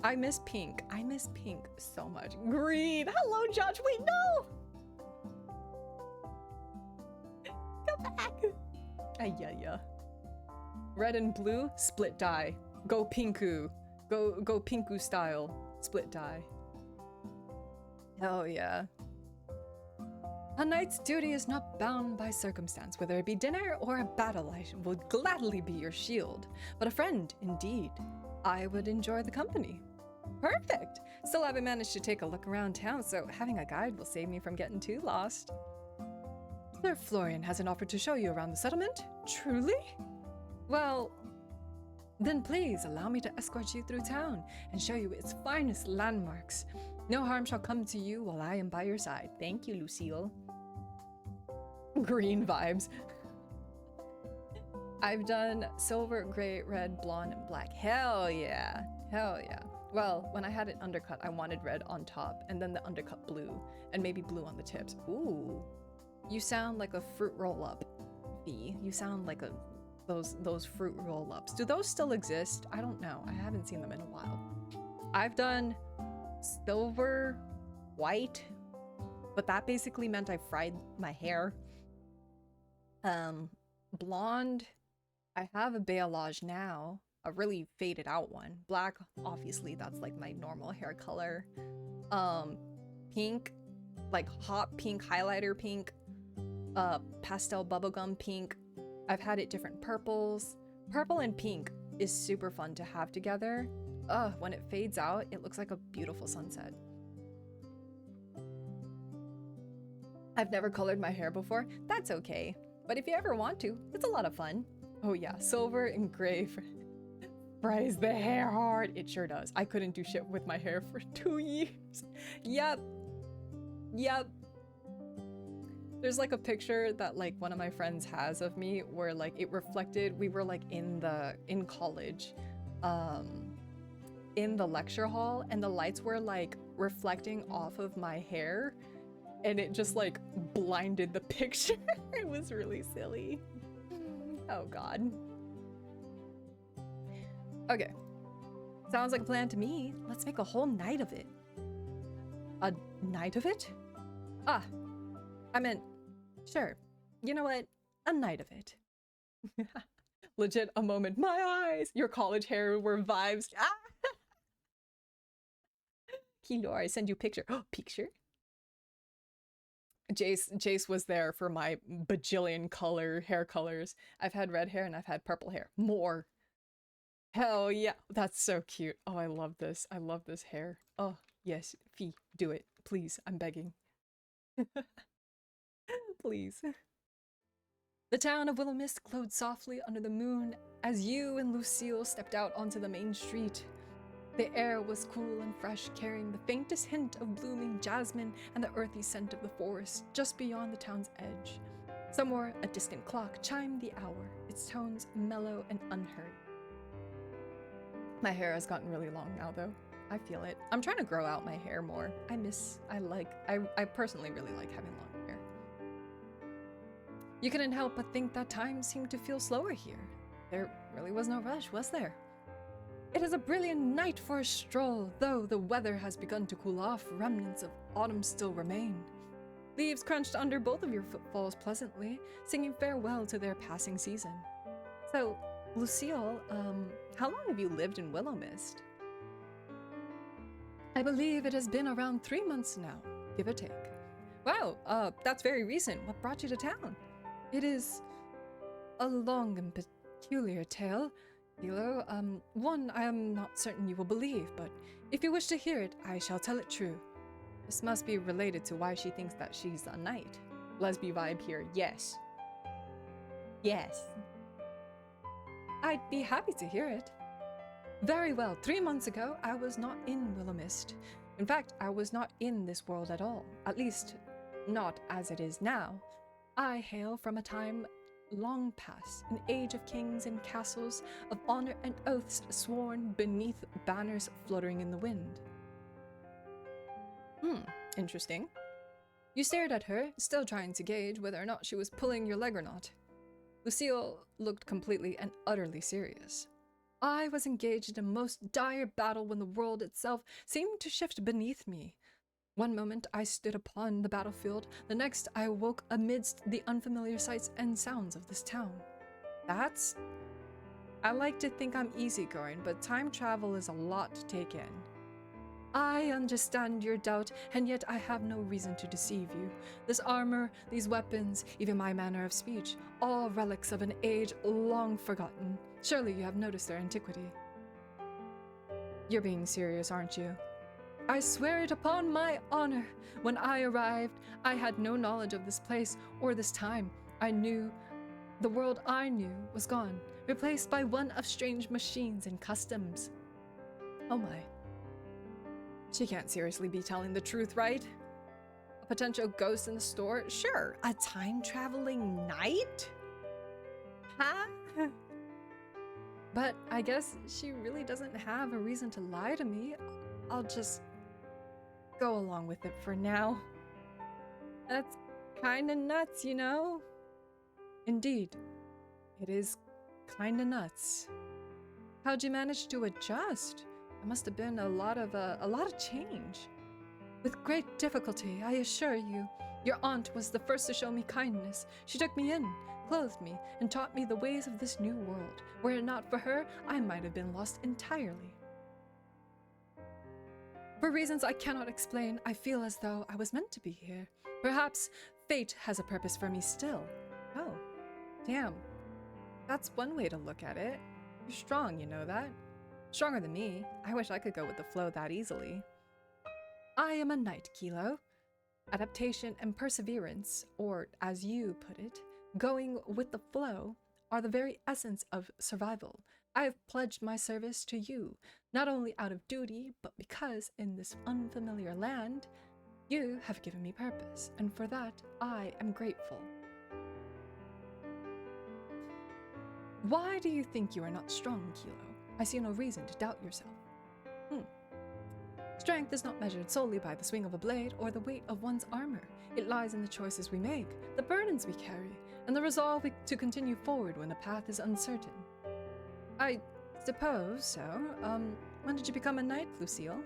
S1: I miss pink. I miss pink so much. Green. Hello, Judge. Wait, no. Come back. Ay, yeah, yeah. Red and blue, split dye. Go pinku. Go pinku style. Split dye. Hell yeah. A knight's duty is not bound by circumstance, whether it be dinner or a battle. I will gladly be your shield, but a friend, indeed. I would enjoy the company. Perfect! Still haven't managed to take a look around town, so having a guide will save me from getting too lost. Sir Florian hasn't offered to show you around the settlement? Truly? Well, then please allow me to escort you through town and show you its finest landmarks. No harm shall come to you while I am by your side. Thank you, Lucille. Green vibes. I've done silver, gray, red, blonde, and black. Hell yeah. Hell yeah. Well, when I had it undercut, I wanted red on top and then the undercut blue and maybe blue on the tips. Ooh. You sound like a fruit roll-up, V. You sound like those fruit roll-ups. Do those still exist? I don't know. I haven't seen them in a while. I've done silver, white, but that basically meant I fried my hair. Blonde, I have a balayage now, a really faded out one. Black, obviously that's like my normal hair color. Pink, like hot pink, highlighter pink, pastel bubblegum pink. I've had it different purples. Purple and pink is super fun to have together. When it fades out, it looks like a beautiful sunset. I've never colored my hair before. That's okay. But if you ever want to, it's a lot of fun. Oh yeah, silver and gray fries the hair hard. It sure does. I couldn't do shit with my hair for 2 years. Yep. Yep. There's like a picture that like one of my friends has of me where like it reflected, we were like in college, in the lecture hall, and the lights were like reflecting off of my hair and it just like blinded the picture. It was really silly. Oh god. Okay. Sounds like a plan to me. Let's make a whole night of it. A night of it? Ah, I meant, sure. You know what? A night of it. Legit a moment. My eyes! Your college hair were vibes. Ah! Kilo, I send you picture. Oh, picture? Jace was there for my bajillion hair colors. I've had red hair and I've had purple hair. More. Hell yeah. That's so cute. Oh, I love this. I love this hair. Oh, yes. Fee, do it. Please. I'm begging. Please. The town of Willowmist glowed softly under the moon as you and Lucille stepped out onto the main street. The air was cool and fresh, carrying the faintest hint of blooming jasmine and the earthy scent of the forest just beyond the town's edge. Somewhere, a distant clock chimed the hour, its tones mellow and unhurried. My hair has gotten really long now, though. I feel it. I'm trying to grow out my hair more. I personally really like having long hair. You couldn't help but think that time seemed to feel slower here. There really was no rush, was there? It is a brilliant night for a stroll, though the weather has begun to cool off. Remnants of autumn still remain. Leaves crunched under both of your footfalls pleasantly, singing farewell to their passing season. So, Lucille, how long have you lived in Willowmist? I believe it has been around 3 months now, give or take. Wow, that's very recent. What brought you to town? It is a long and peculiar tale. Hilo, one I am not certain you will believe, but if you wish to hear it, I shall tell it true. This must be related to why she thinks that she's a knight. Lesbi vibe here, yes. Yes. I'd be happy to hear it. Very well, 3 months ago, I was not in Willowmist. In fact, I was not in this world at all. At least, not as it is now. I hail from a time long past, an age of kings and castles, of honor and oaths sworn beneath banners fluttering in the wind. Interesting. You stared at her, still trying to gauge whether or not she was pulling your leg or not. Lucille looked completely and utterly serious.
S3: I was engaged in a most dire battle when the world itself seemed to shift beneath me. One moment I stood upon the battlefield, the next I awoke amidst the unfamiliar sights and sounds of this town. I like to think I'm easygoing, but time travel is a lot to take in. I understand your doubt, and yet I have no reason to deceive you. This armor, these weapons, even my manner of speech, all relics of an age long forgotten. Surely you have noticed their antiquity. You're being serious, aren't you? I swear it upon my honor. When I arrived, I had no knowledge of this place or this time. I knew the world I knew was gone, replaced by one of strange machines and customs. Oh my. She can't seriously be telling the truth, right? A potential ghost in the store? Sure. A time-traveling knight? Huh? But I guess she really doesn't have a reason to lie to me. I'll just go along with it for now. That's kinda nuts, you know? Indeed. It is kinda nuts. How'd you manage to adjust? It must have been a lot of change. With great difficulty, I assure you. Your aunt was the first to show me kindness. She took me in, clothed me, and taught me the ways of this new world. Were it not for her, I might have been lost entirely. For reasons I cannot explain, I feel as though I was meant to be here. Perhaps fate has a purpose for me still. Oh, damn. That's one way to look at it. You're strong, you know that? Stronger than me. I wish I could go with the flow that easily. I am a knight, Kilo. Adaptation and perseverance, or as you put it, going with the flow, are the very essence of survival. I have pledged my service to you, not only out of duty, but because in this unfamiliar land, you have given me purpose, and for that I am grateful. Why do you think you are not strong, Kilo? I see no reason to doubt yourself. Strength is not measured solely by the swing of a blade or the weight of one's armor. It lies in the choices we make, the burdens we carry, and the resolve to continue forward when the path is uncertain. I suppose so. When did you become a knight, Lucille?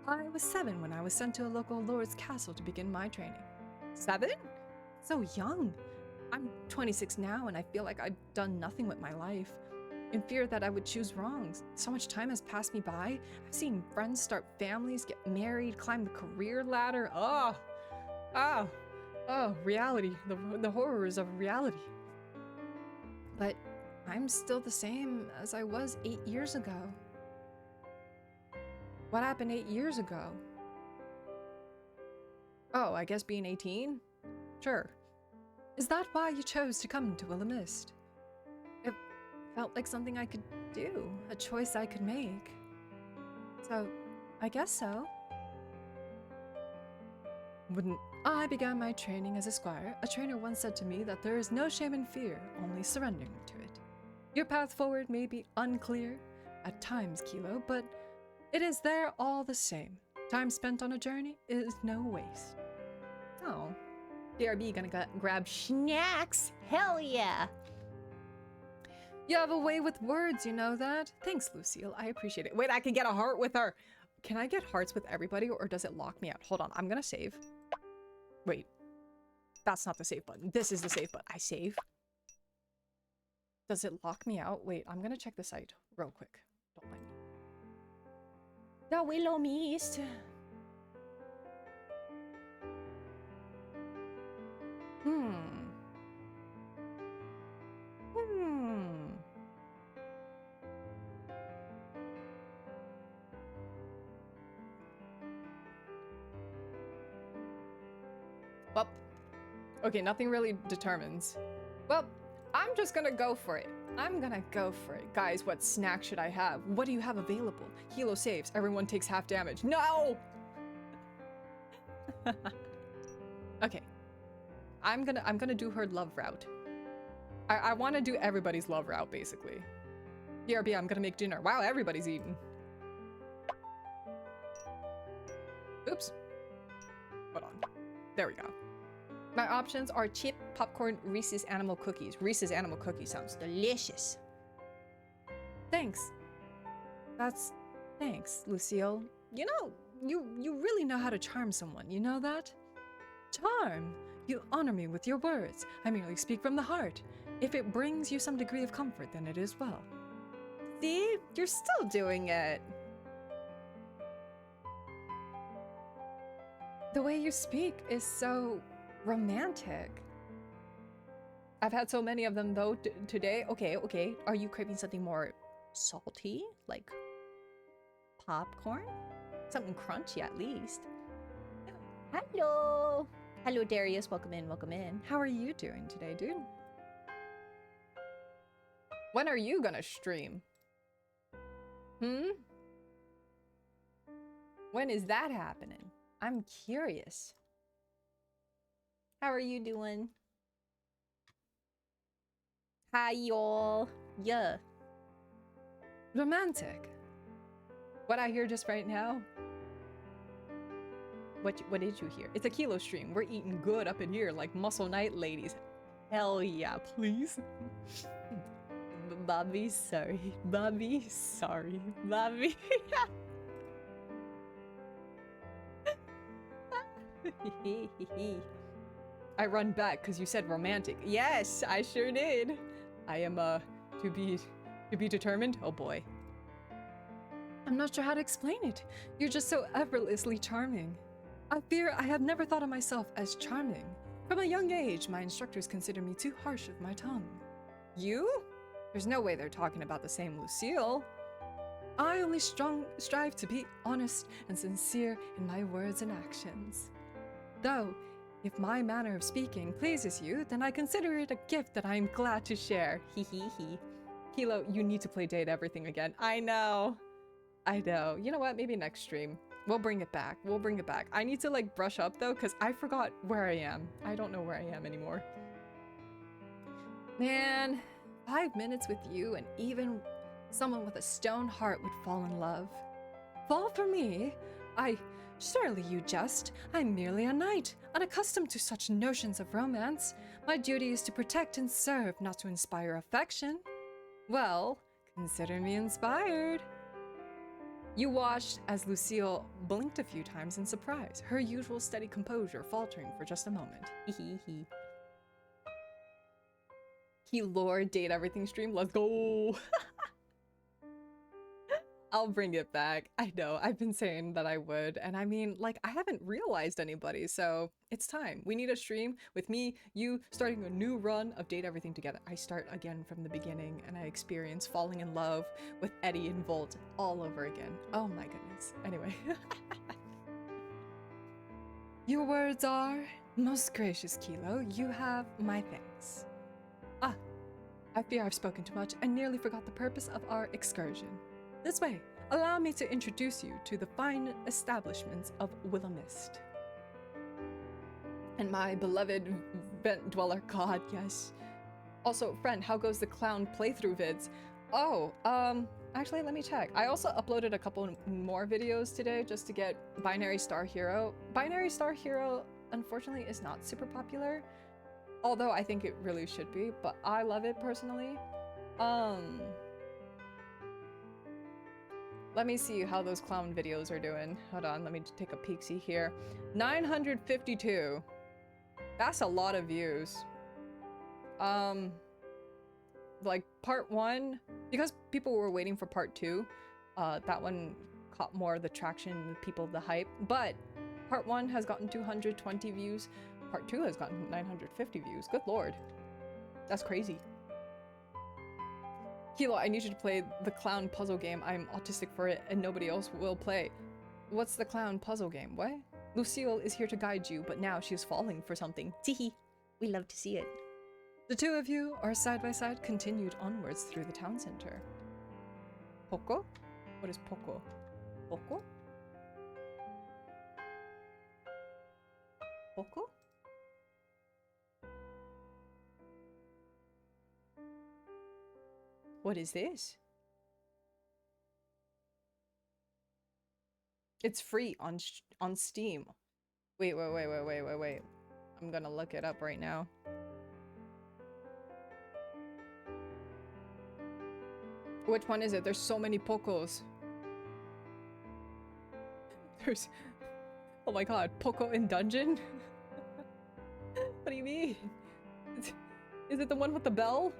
S3: I was 7 when I was sent to a local lord's castle to begin my training. 7? So young. I'm 26 now, and I feel like I've done nothing with my life. In fear that I would choose wrong. So much time has passed me by. I've seen friends start families, get married, climb the career ladder. Reality. The horrors of reality. But I'm still the same as I was 8 years ago. What happened 8 years ago? Oh, I guess being 18? Sure. Is that why you chose to come to Willowmist? It felt like something I could do, a choice I could make. So, I guess so. When I began my training as a squire, a trainer once said to me that there is no shame in fear, only surrendering to it. Your path forward may be unclear at times, Kilo, but it is there all the same. Time spent on a journey is no waste. Oh. BRB gonna grab snacks? Hell yeah! You have a way with words, you know that? Thanks, Lucille. I appreciate it. Wait, I can get a heart with her. Can I get hearts with everybody, or does it lock me out? Hold on, I'm gonna save. Wait. That's not the save button. This is the save button. I save. Does it lock me out? Wait, I'm gonna check the site real quick. Don't mind me. The Willowmist. Well, okay, nothing really determines. Well, I'm just gonna go for it. I'm gonna go for it. Guys, what snack should I have? What do you have available? Hilo saves. Everyone takes half damage. No! Okay. I'm gonna do her love route. I want to do everybody's love route, basically. BRB, I'm gonna make dinner. Wow, everybody's eating. Oops. Hold on. There we go. My options are chip, popcorn, Reese's Animal Cookies. Reese's Animal Cookies sounds delicious. Thanks. Thanks, Lucille. You know, you really know how to charm someone, you know that? Charm! You honor me with your words. I merely speak from the heart. If it brings you some degree of comfort, then it is well.
S1: See? You're still doing it. The way you speak is so romantic. I've had so many of them though today. Okay. Are you craving something more salty? Like popcorn? Something crunchy at least. Hello. Hello, Darius. Welcome in. How are you doing today, dude? When are you gonna stream? When is that happening? I'm curious. How are you doing? Hi, y'all. Yeah.
S3: Romantic.
S1: What I hear just right now? What did you hear? It's a kilo stream. We're eating good up in here, like muscle night ladies. Hell yeah, please. Bobby, sorry. Bobby. I run back because you said romantic. Yes, I sure did. I am to be determined. Oh boy.
S3: I'm not sure how to explain it. You're just so effortlessly charming. I fear I have never thought of myself as charming. From a young age, my instructors consider me too harsh with my tongue.
S1: You? There's no way they're talking about the same Lucille.
S3: I only strive to be honest and sincere in my words and actions. Though, if my manner of speaking pleases you, then I consider it a gift that I am glad to share.
S1: Hee. Kilo, you need to play Date Everything again. I know. You know what? Maybe next stream. We'll bring it back. I need to like brush up though, because I forgot where I am. I don't know where I am anymore. Man, 5 minutes with you and even someone with a stone heart would fall in love.
S3: Fall for me? Surely you jest. I'm merely a knight, unaccustomed to such notions of romance. My duty is to protect and serve, not to inspire affection.
S1: Well, consider me inspired. You watched as Lucille blinked a few times in surprise, her usual steady composure faltering for just a moment. He Lord Date Everything stream. Let's go. I'll bring it back. I know, I've been saying that I would, and I mean, like, I haven't realized anybody, so it's time. We need a stream with me, you, starting a new run of Date Everything together. I start again from the beginning, and I experience falling in love with Eddie and Volt all over again. Oh my goodness. Anyway.
S3: Your words are most gracious, Kilo. You have my thanks. I fear I've spoken too much and nearly forgot the purpose of our excursion. This way, allow me to introduce you to the fine establishments of Willowmist.
S1: And my beloved vent dweller god, yes. Also, friend, how goes the clown playthrough vids? Oh, actually, let me check. I also uploaded a couple more videos today just to get Binary Star Hero. Binary Star Hero, unfortunately, is not super popular. Although I think it really should be, but I love it personally. Let me see how those clown videos are doing. Hold on, let me take a peek-see here. 952. That's a lot of views. Like part 1, because people were waiting for part 2, that one caught more of the traction, people the hype. But part 1 has gotten 220 views. Part 2 has gotten 950 views. Good lord. That's crazy. Kilo, I need you to play the clown puzzle game. I'm autistic for it and nobody else will play. What's the clown puzzle game? What? Lucille is here to guide you, but now she is falling for something. Teehee. We love to see it.
S3: The two of you are side by side, continued onwards through the town center.
S1: Poco? What is Poco? Poco? Poco? What is this? It's free on Steam. Wait. I'm gonna look it up right now.
S3: Which one is it? There's so many Pocos. There's... Oh my god, Poco in dungeon? What do you mean? Is it the one with the bell?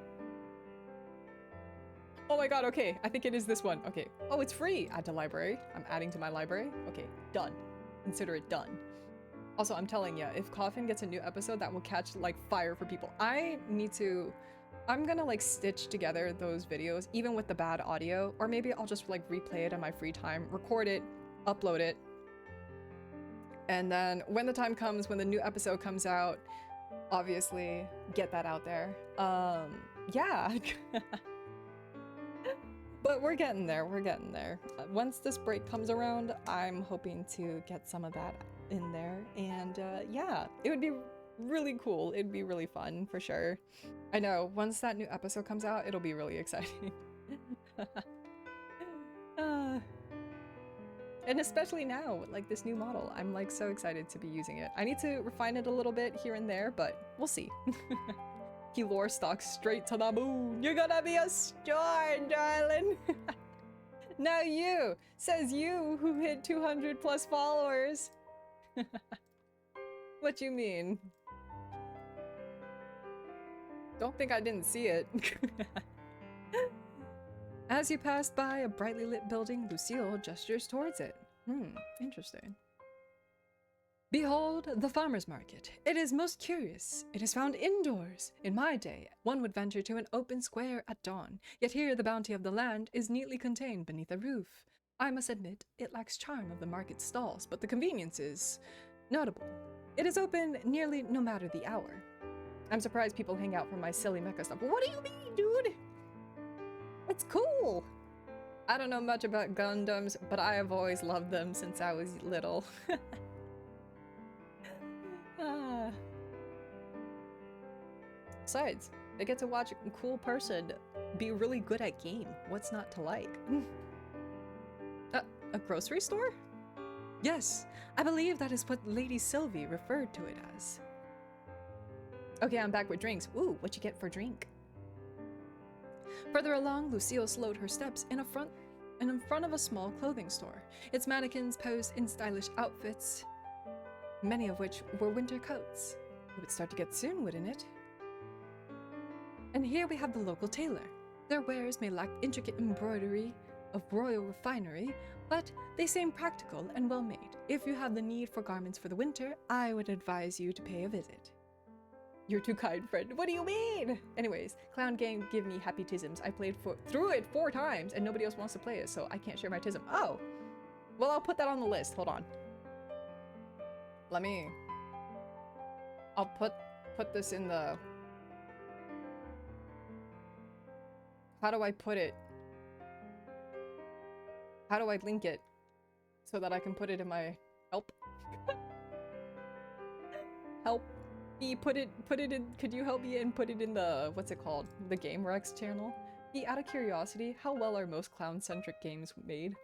S3: Oh my god, okay. I think it is this one. Okay. Oh, it's free. Add to library. I'm adding to my library. Okay, done. Consider it done. Also, I'm telling you, if Coffin gets a new episode, that will catch like fire for people. I'm gonna like stitch together those videos, even with the bad audio, or maybe I'll just like replay it in my free time, record it, upload it, and then when the time comes, when the new episode comes out, obviously get that out there. Yeah. But we're getting there, we're getting there. Once this break comes around, I'm hoping to get some of that in there, and yeah, it would be really cool. It'd be really fun, for sure. I know, once that new episode comes out, it'll be really exciting. And especially now, with like this new model, I'm like so excited to be using it. I need to refine it a little bit here and there, but we'll see. He lore stalks straight to the moon. You're gonna be a star, darling. Now you, says you who hit 200 plus followers. What you mean? Don't think I didn't see it. As you pass by a brightly lit building, Lucille gestures towards it. Interesting. Behold, the farmer's market. It is most curious. It is found indoors. In my day, one would venture to an open square at dawn, yet here the bounty of the land is neatly contained beneath a roof. I must admit, it lacks charm of the market stalls, but the convenience is notable. It is open nearly no matter the hour. I'm surprised people hang out for my silly mecha stuff. What do you mean, dude? It's cool! I don't know much about Gundams, but I have always loved them since I was little. Besides, they get to watch a cool person be really good at game. What's not to like? A grocery store? Yes, I believe that is what Lady Sylvie referred to it as. Okay, I'm back with drinks. Ooh, what you get for drink? Further along, Lucille slowed her steps in front of a small clothing store. Its mannequins posed in stylish outfits, many of which were winter coats. It would start to get soon, wouldn't it? And here we have the local tailor. Their wares may lack intricate embroidery of royal refinery, but they seem practical and well made. If you have the need for garments for the winter, I would advise you to pay a visit. You're too kind, friend. What do you mean? Anyways, clown game give me happy tisms. I played through it 4 times and nobody else wants to play it, so I can't share my tism. Oh, well, I'll put that on the list. Hold on. I'll put this in the... How do I put it? How do I link it so that I can put it in my help? Help me put it in. Could you help me and put it in the, what's it called? The Game Rex channel? Out of curiosity, how well are most clown-centric games made?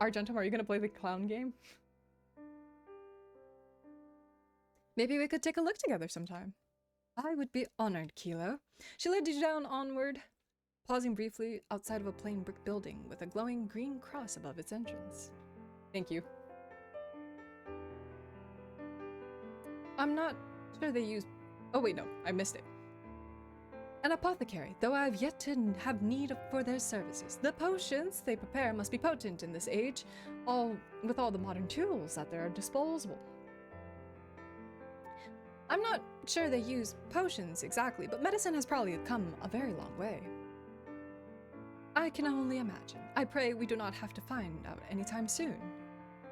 S3: Argentum, are you gonna play the clown game? Maybe we could take a look together sometime. I would be honored, Kilo. She led you down onward, pausing briefly outside of a plain brick building with a glowing green cross above its entrance. Thank you. I'm not sure they use... Oh wait, no, I missed it. An apothecary, though I have yet to have need for their services. The potions they prepare must be potent in this age, with all the modern tools at their disposal. I'm not sure they use potions exactly, but medicine has probably come a very long way. I can only imagine. I pray we do not have to find out anytime soon.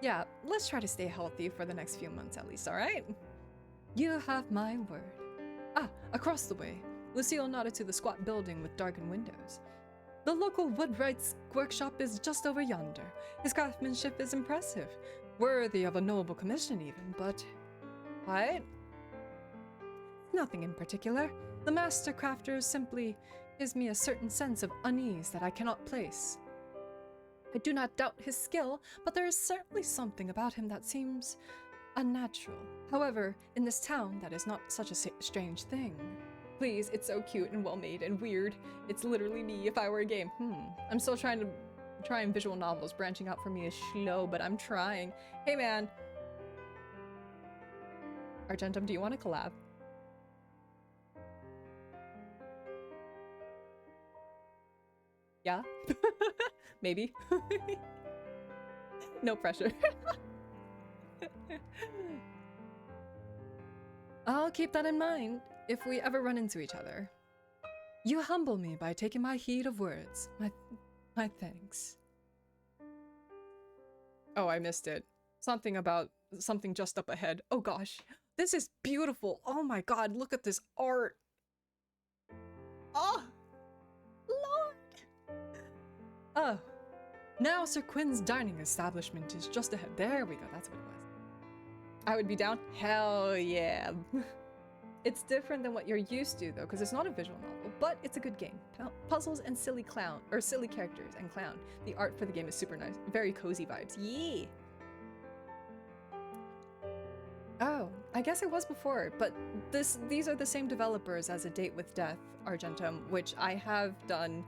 S3: Yeah, let's try to stay healthy for the next few months at least, alright? You have my word. Ah, across the way. Lucille nodded to the squat building with darkened windows. The local woodwright's workshop is just over yonder. His craftsmanship is impressive. Worthy of a noble commission even, but... What? Nothing in particular. The master crafter simply gives me a certain sense of unease that I cannot place. I do not doubt his skill, but there is certainly something about him that seems unnatural. However, in this town, that is not such a strange thing.
S1: Please, it's so cute and well made and weird. It's literally me if I were a game. I'm still trying visual novels. Branching out for me is slow, but I'm trying. Hey man. Argentum, do you want to collab? Yeah? Maybe. No pressure. I'll keep that in mind if we ever run into each other. You humble me by taking my heed of words. My thanks. Oh, I missed it. Something about something just up ahead. Oh gosh. This is beautiful. Oh my god, look at this art. Oh! Lord! Oh. Now Sir Quinn's dining establishment is just ahead. There we go, that's what it was. I would be down? Hell yeah. It's different than what you're used to though, because it's not a visual novel, but it's a good game. Puzzles and silly characters and clown. The art for the game is super nice. Very cozy vibes. Yeah! Oh, I guess it was before, but these are the same developers as A Date with Death, Argentum, which I have done.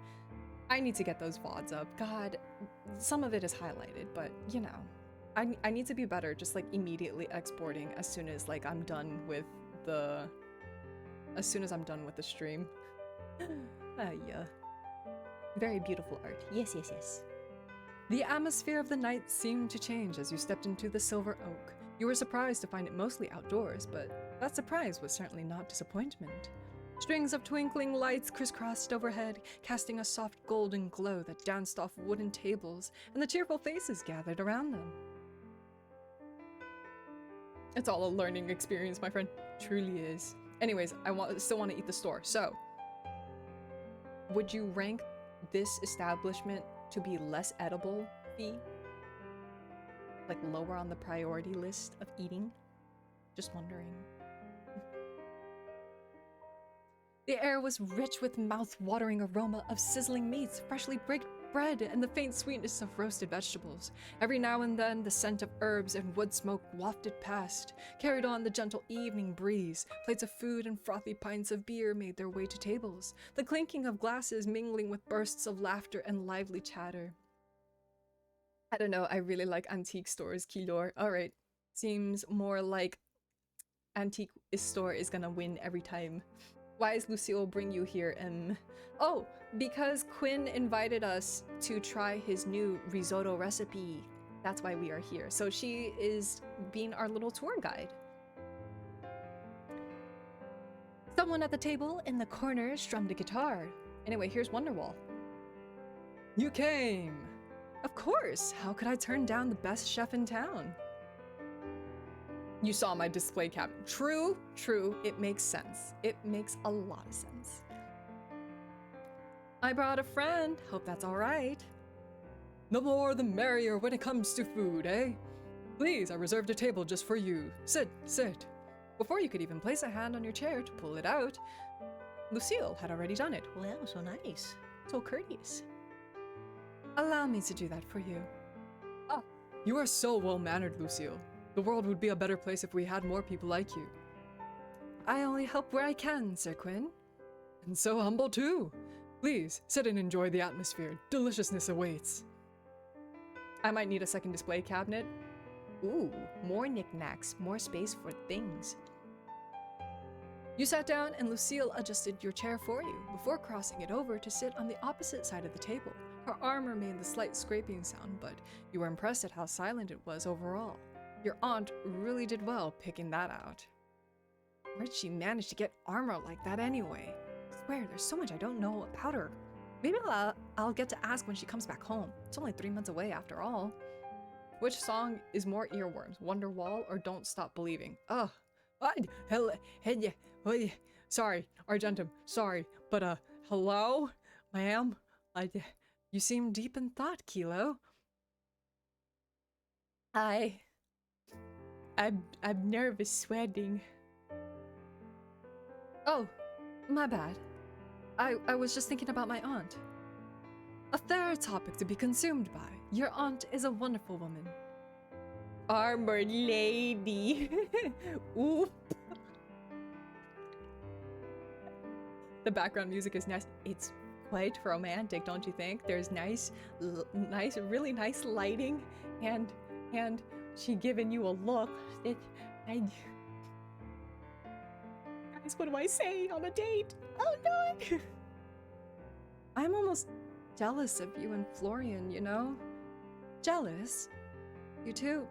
S1: I need to get those VODs up. God, some of it is highlighted, but you know, I need to be better just like immediately exporting as soon as like I'm done with the stream. Yeah. Very beautiful art. Yes, yes, yes. The atmosphere of the night seemed to change as you stepped into the Silver Oak. You were surprised to find it mostly outdoors, but that surprise was certainly not disappointment. Strings of twinkling lights crisscrossed overhead, casting a soft golden glow that danced off wooden tables, and the cheerful faces gathered around them. It's all a learning experience, my friend. Truly is. Anyways, still want to eat the store, so would you rank this establishment to be less edible, Fee? Like lower on the priority list of eating? Just wondering. The air was rich with mouth-watering aroma of sizzling meats, freshly baked bread, and the faint sweetness of roasted vegetables. Every now and then, the scent of herbs and wood smoke wafted past, carried on the gentle evening breeze. Plates of food and frothy pints of beer made their way to tables, the clinking of glasses mingling with bursts of laughter and lively chatter. I don't know, I really like antique stores, Kilor. Alright, seems more like antique store is gonna win every time. Why is Lucille bring you here, Oh, because Quinn invited us to try his new risotto recipe. That's why we are here. So she is being our little tour guide. Someone at the table in the corner strummed a guitar. Anyway, here's Wonderwall. You came! Of course! How could I turn down the best chef in town? You saw my display cabinet. True, true. It makes sense. It makes a lot of sense. I brought a friend. Hope that's all right. The more the merrier when it comes to food, eh? Please, I reserved a table just for you. Sit, sit. Before you could even place a hand on your chair to pull it out, Lucille had already done it.
S4: Wow, so nice.
S1: So courteous. Allow me to do that for you.
S3: Ah, you are so well-mannered, Lucille. The world would be a better place if we had more people like you.
S1: I only help where I can, Sir Quinn.
S3: And so humble too. Please, sit and enjoy the atmosphere. Deliciousness awaits.
S1: I might need a second display cabinet. Ooh, more knickknacks, more space for things. You sat down and Lucille adjusted your chair for you before crossing it over to sit on the opposite side of the table. Her arm made the slight scraping sound, but you were impressed at how silent it was overall. Your aunt really did well picking that out. Where'd she manage to get armor like that anyway? I swear, there's so much I don't know about her. Maybe I'll get to ask when she comes back home. It's only 3 months away after all. Which song is more earworms, Wonderwall or Don't Stop Believing? Ugh. Sorry, Argentum, sorry, but hello? Ma'am? You seem deep in thought, Kilo. I'm nervous, sweating. Oh, my bad. I was just thinking about my aunt. A fair topic to be consumed by. Your aunt is a wonderful woman. Armored lady. Oop. The background music is nice. It's quite romantic, don't you think? There's really nice lighting, and she giving you a look. Guys, what do I say on a date? Oh no! I'm almost jealous of you and Florian, you know? Jealous? You two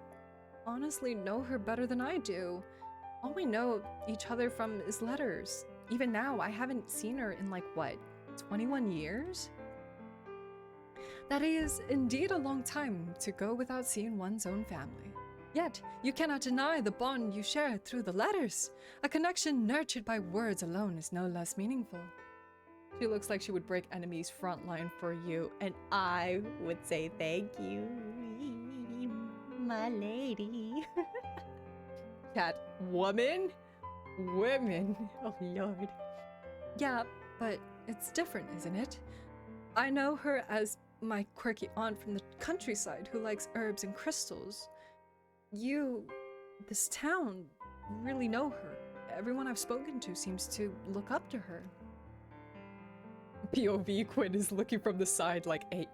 S1: honestly know her better than I do. All we know each other from is letters. Even now, I haven't seen her in like, what, 21 years? That is indeed a long time to go without seeing one's own family. Yet, you cannot deny the bond you share through the letters. A connection nurtured by words alone is no less meaningful. She looks like she would break enemies' front line for you, and I would say thank you, my lady. Cat woman? Women. Oh lord. Yeah, but it's different, isn't it? I know her as my quirky aunt from the countryside who likes herbs and crystals. You, this town, really know her. Everyone I've spoken to seems to look up to her. POV Quinn is looking from the side like, hey,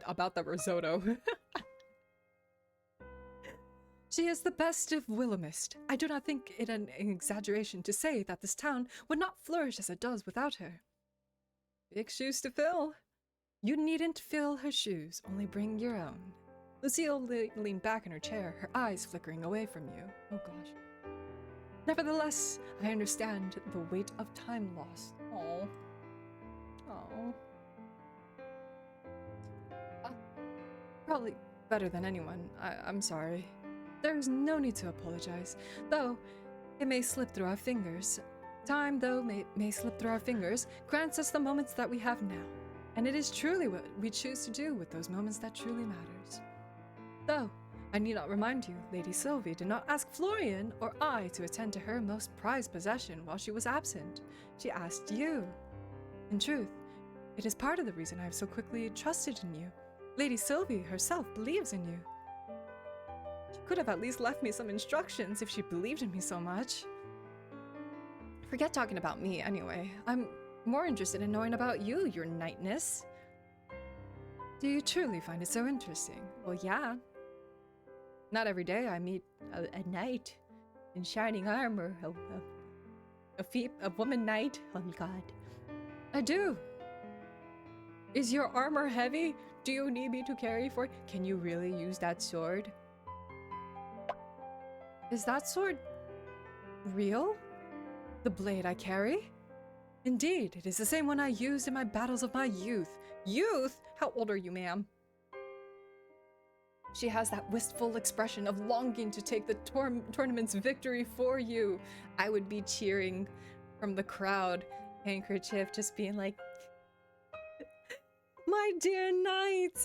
S1: about the risotto. She is the best of Willowmist. I do not think it an exaggeration to say that this town would not flourish as it does without her. Big shoes to fill. You needn't fill her shoes, only bring your own. Lucille leaned back in her chair, her eyes flickering away from you. Oh gosh. Nevertheless, I understand the weight of time lost. Oh. Oh. Probably better than anyone. I'm sorry. There is no need to apologize, though it may slip through our fingers. Time, though, may slip through our fingers, grants us the moments that we have now. And it is truly what we choose to do with those moments that truly matters. Though, I need not remind you, Lady Sylvie did not ask Florian or I to attend to her most prized possession while she was absent. She asked you. In truth, it is part of the reason I have so quickly trusted in you. Lady Sylvie herself believes in you. She could have at least left me some instructions if she believed in me so much. Forget talking about me anyway. I'm more interested in knowing about you, your knightness. Do you truly find it so interesting? Well, yeah. Not every day I meet a knight in shining armor, a woman knight. Oh god. I do. Is your armor heavy? Do you need me to carry for it? Can you really use that sword? Is that sword real? The blade I carry? Indeed, it is the same one I used in my battles of my youth. Youth? How old are you, ma'am? She has that wistful expression of longing to take the tournament's victory for you. I would be cheering from the crowd, handkerchief just being like, my dear knight!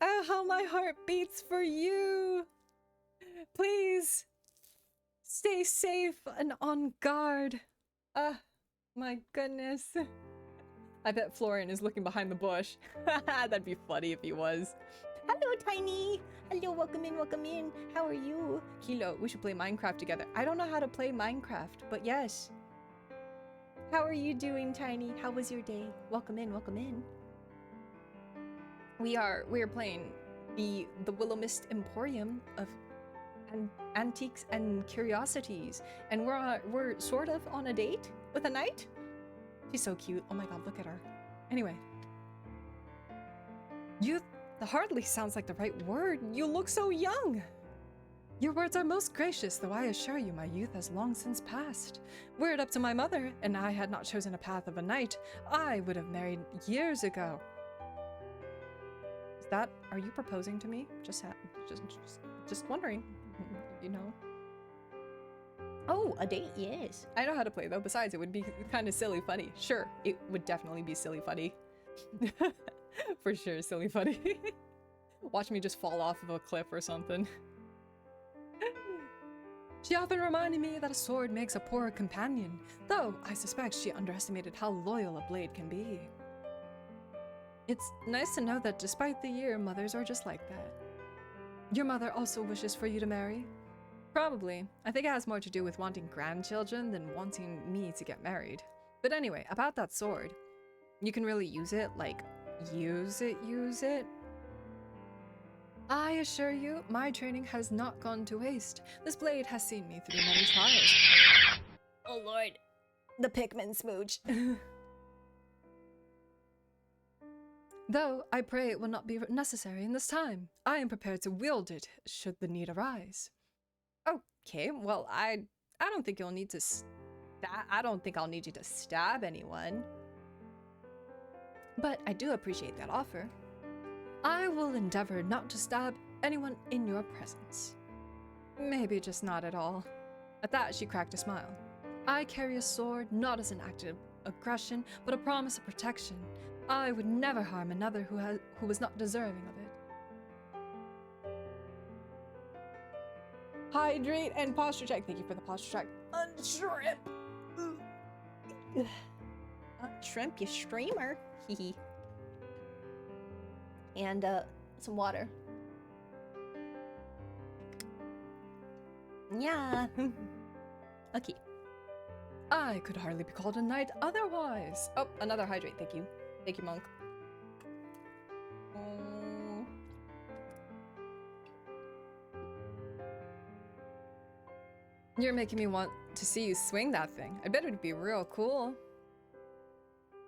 S1: Oh, how my heart beats for you! Please, stay safe and on guard. My goodness. I bet Florian is looking behind the bush. That'd be funny if he was. Hello, Tiny. Hello, welcome in, welcome in. How are you? Kilo, we should play Minecraft together. I don't know how to play Minecraft, but yes. How are you doing, Tiny? How was your day? Welcome in, welcome in. We are playing the Willowmist Emporium of Antiques and Curiosities, and we're sort of on a date with a knight. She's so cute. Oh my god, look at her. Anyway. Youth, that hardly sounds like the right word. You look so young. Your words are most gracious, though I assure you my youth has long since passed. Were it up to my mother, and I had not chosen a path of a knight, I would have married years ago. Are you proposing to me? Just wondering, you know. Oh, a date, yes. I know how to play though. Besides, it would be kind of silly funny. Sure, it would definitely be silly funny. For sure, silly funny. Watch me just fall off of a cliff or something. She often reminded me that a sword makes a poor companion, though I suspect she underestimated how loyal a blade can be. It's nice to know that despite the year, mothers are just like that. Your mother also wishes for you to marry?
S3: Probably. I think it has more to do with wanting grandchildren than wanting me to get married. But anyway, about that sword. You can really use it, like, use it. I assure you, my training has not gone to waste. This blade has seen me through many trials.
S4: Oh lord. The Pikmin smooch.
S3: Though I pray it will not be necessary in this time. I am prepared to wield it should the need arise. Okay, well, I don't think you'll need to I don't think I'll need you to stab anyone. But I do appreciate that offer. I will endeavor not to stab anyone in your presence. Maybe just not at all. At that, she cracked a smile. I carry a sword not as an act of aggression, but a promise of protection. I would never harm another who was not deserving of it.
S1: Hydrate and posture check. Thank you for the posture check. Unshrimp.
S4: Shrimp, you streamer. Hehe. And some water. Yeah. Okay.
S3: I could hardly be called a knight otherwise. Oh, another hydrate, thank you. Thank you, monk. You're making me want to see you swing that thing. I bet it'd be real cool.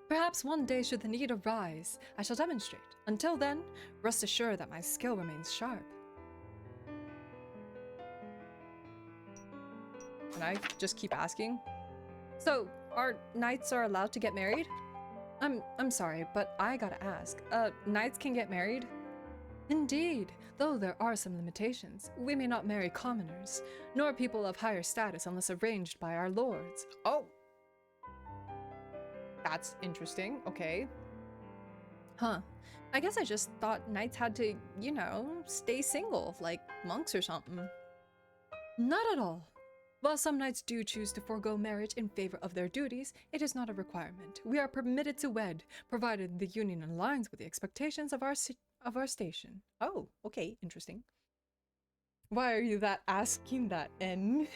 S3: Perhaps one day should the need arise, I shall demonstrate. Until then, rest assured that my skill remains sharp. Can I just keep asking? So, our knights are allowed to get married? I'm sorry, but I gotta ask. Knights can get married? Indeed, though there are some limitations. We may not marry commoners, nor people of higher status unless arranged by our lords.
S1: Oh. That's interesting. Okay.
S3: Huh. I guess I just thought knights had to, you know, stay single, like monks or something. Not at all. While some knights do choose to forego marriage in favor of their duties, it is not a requirement. We are permitted to wed, provided the union aligns with the expectations of our station.
S1: Oh, okay. Interesting. Why are you asking that, N?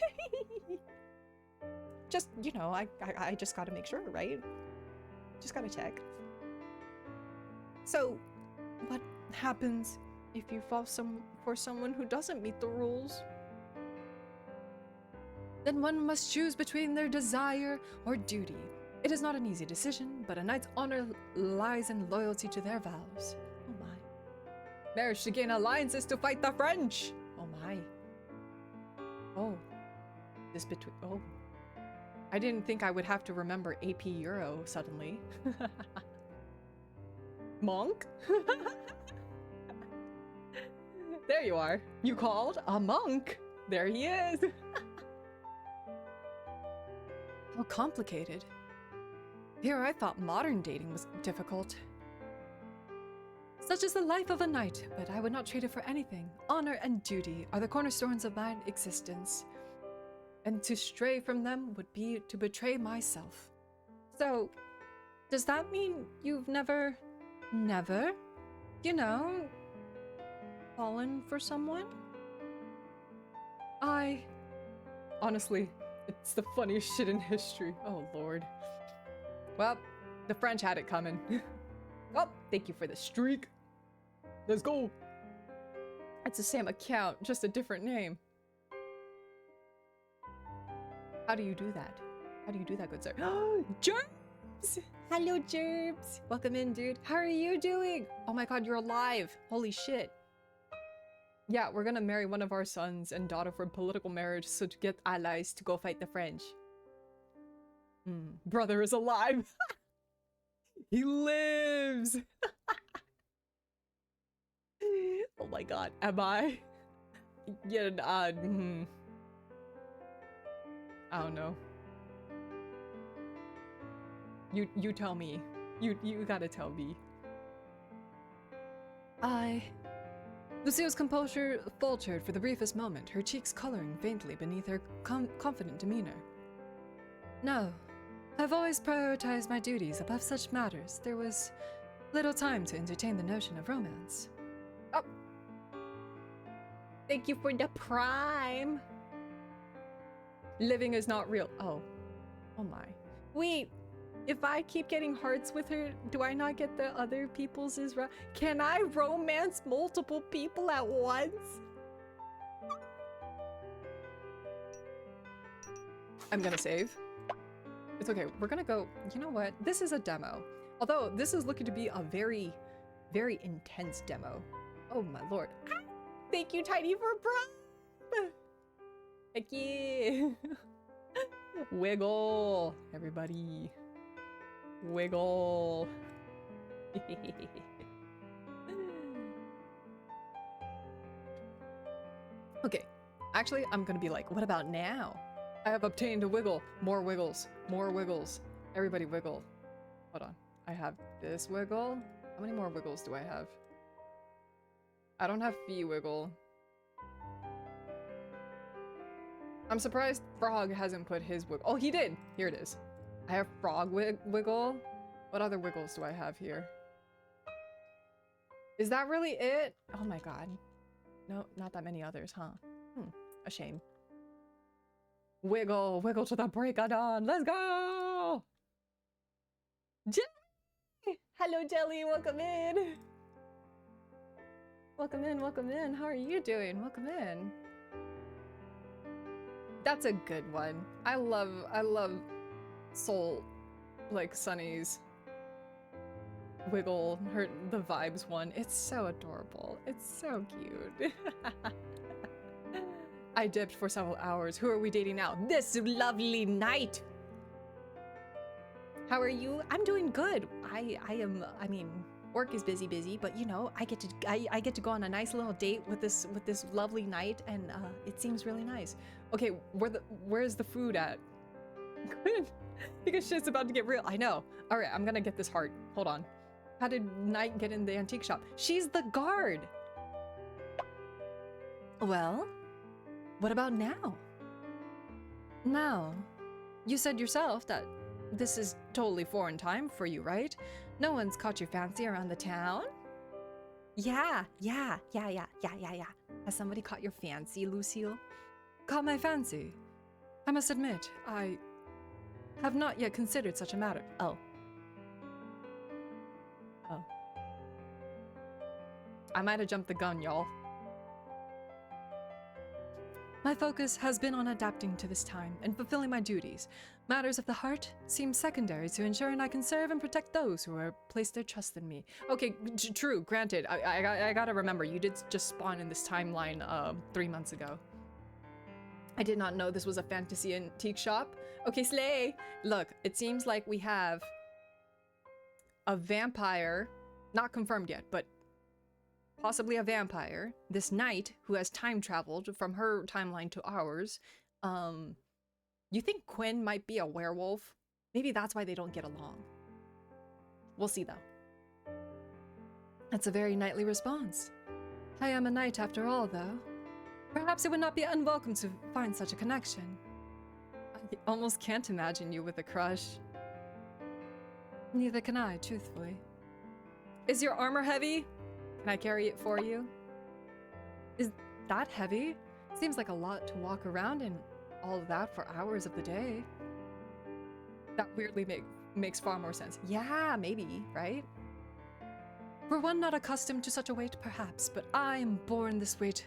S1: Just, you know, I just gotta make sure, right? Just gotta check. So, what happens if you fall for someone who doesn't meet the rules?
S3: Then one must choose between their desire or duty. It is not an easy decision, but a knight's honor lies in loyalty to their vows.
S1: Oh my. Marriage to gain alliances to fight the French! Oh my. Oh. Oh. I didn't think I would have to remember AP Euro suddenly. Monk? There you are. You called a monk. There he is.
S3: How complicated. Here I thought modern dating was difficult. Such is the life of a knight, but I would not trade it for anything. Honor and duty are the cornerstones of my existence, and to stray from them would be to betray myself.
S1: So, does that mean you've never,
S3: you know, fallen for someone?
S1: honestly, it's the funniest shit in history. Oh, Lord. Well, the French had it coming. Oh, thank you for the streak. Let's go. It's the same account, just a different name. How do you do that? How do you do that, good sir? Gerbs! Hello, Gerbs. Welcome in, dude. How are you doing? Oh my god, you're alive. Holy shit. Yeah, we're gonna marry one of our sons and daughter for political marriage so to get allies to go fight the French. Brother is alive. He lives. Oh my god, am I? Yeah, I don't know. You tell me. You gotta tell me.
S3: Lucile's composure faltered for the briefest moment, her cheeks coloring faintly beneath her confident demeanor. No, I've always prioritized my duties above such matters. There was little time to entertain the notion of romance.
S1: Oh. Thank you for the prime.
S3: Living is not real. Oh. Oh my. Wait. If I keep getting hearts with her, do I not get the other people's as well? Can I romance multiple people at once? I'm gonna save. It's okay. We're gonna go. You know what? This is a demo. Although this is looking to be a very, very intense demo. Oh my lord. Ah, thank you, Tiny, for bro. Heck yeah. Wiggle, everybody. Wiggle. Okay. Actually, I'm gonna be like, what about now? I have obtained a wiggle. More wiggles. More wiggles. Everybody wiggle. Hold on. I have this wiggle. How many more wiggles do I have? I don't have fee wiggle. I'm surprised Frog hasn't put his wiggle. Oh, he did. Here it is. I have Frog wiggle. What other wiggles do I have here? Is that really it? Oh my god. No, not that many others, huh? A shame. Wiggle, wiggle to the break of dawn. Let's go! Jelly! Hello, Jelly. Welcome in. Welcome in, welcome in. How are you doing? Welcome in. That's a good one. I love Soul, like Sunny's wiggle, the vibes one. It's so adorable. It's so cute. I dipped for several hours. Who are we dating now? This lovely night. How are you? I'm doing good. I mean, work is busy, but you know, I get to go on a nice little date with this lovely night, and it seems really nice. Okay, where's the food at? Good. Because shit's about to get real. I know. All right, I'm gonna get this heart. Hold on. How did Knight get in the antique shop? She's the guard. Well, what about now? Now, you said yourself that this is totally foreign time for you, right? No one's caught your fancy around the town? Yeah. Has somebody caught your fancy, Lucille? Caught my fancy? I must admit, I have not yet considered such a matter. Oh. I might have jumped the gun, y'all. My focus has been on adapting to this time and fulfilling my duties. Matters of the heart seem secondary to ensuring I can serve and protect those who have placed their trust in me. Okay, true, granted. I gotta remember, you did just spawn in this timeline 3 months ago. I did not know this was a fantasy antique shop. Okay, slay! Look, it seems like we have a vampire, not confirmed yet, but possibly a vampire, this knight who has time traveled from her timeline to ours. You think Quinn might be a werewolf? Maybe that's why they don't get along. We'll see though. That's a very knightly response. I am a knight after all, though. Perhaps it would not be unwelcome to find such a connection. I almost can't imagine you with a crush. Neither can I, truthfully. Is your armor heavy? Can I carry it for you? Is that heavy? Seems like a lot to walk around in all of that for hours of the day. That weirdly makes far more sense. Yeah, maybe, right? For one not accustomed to such a weight, perhaps, but I am born this weight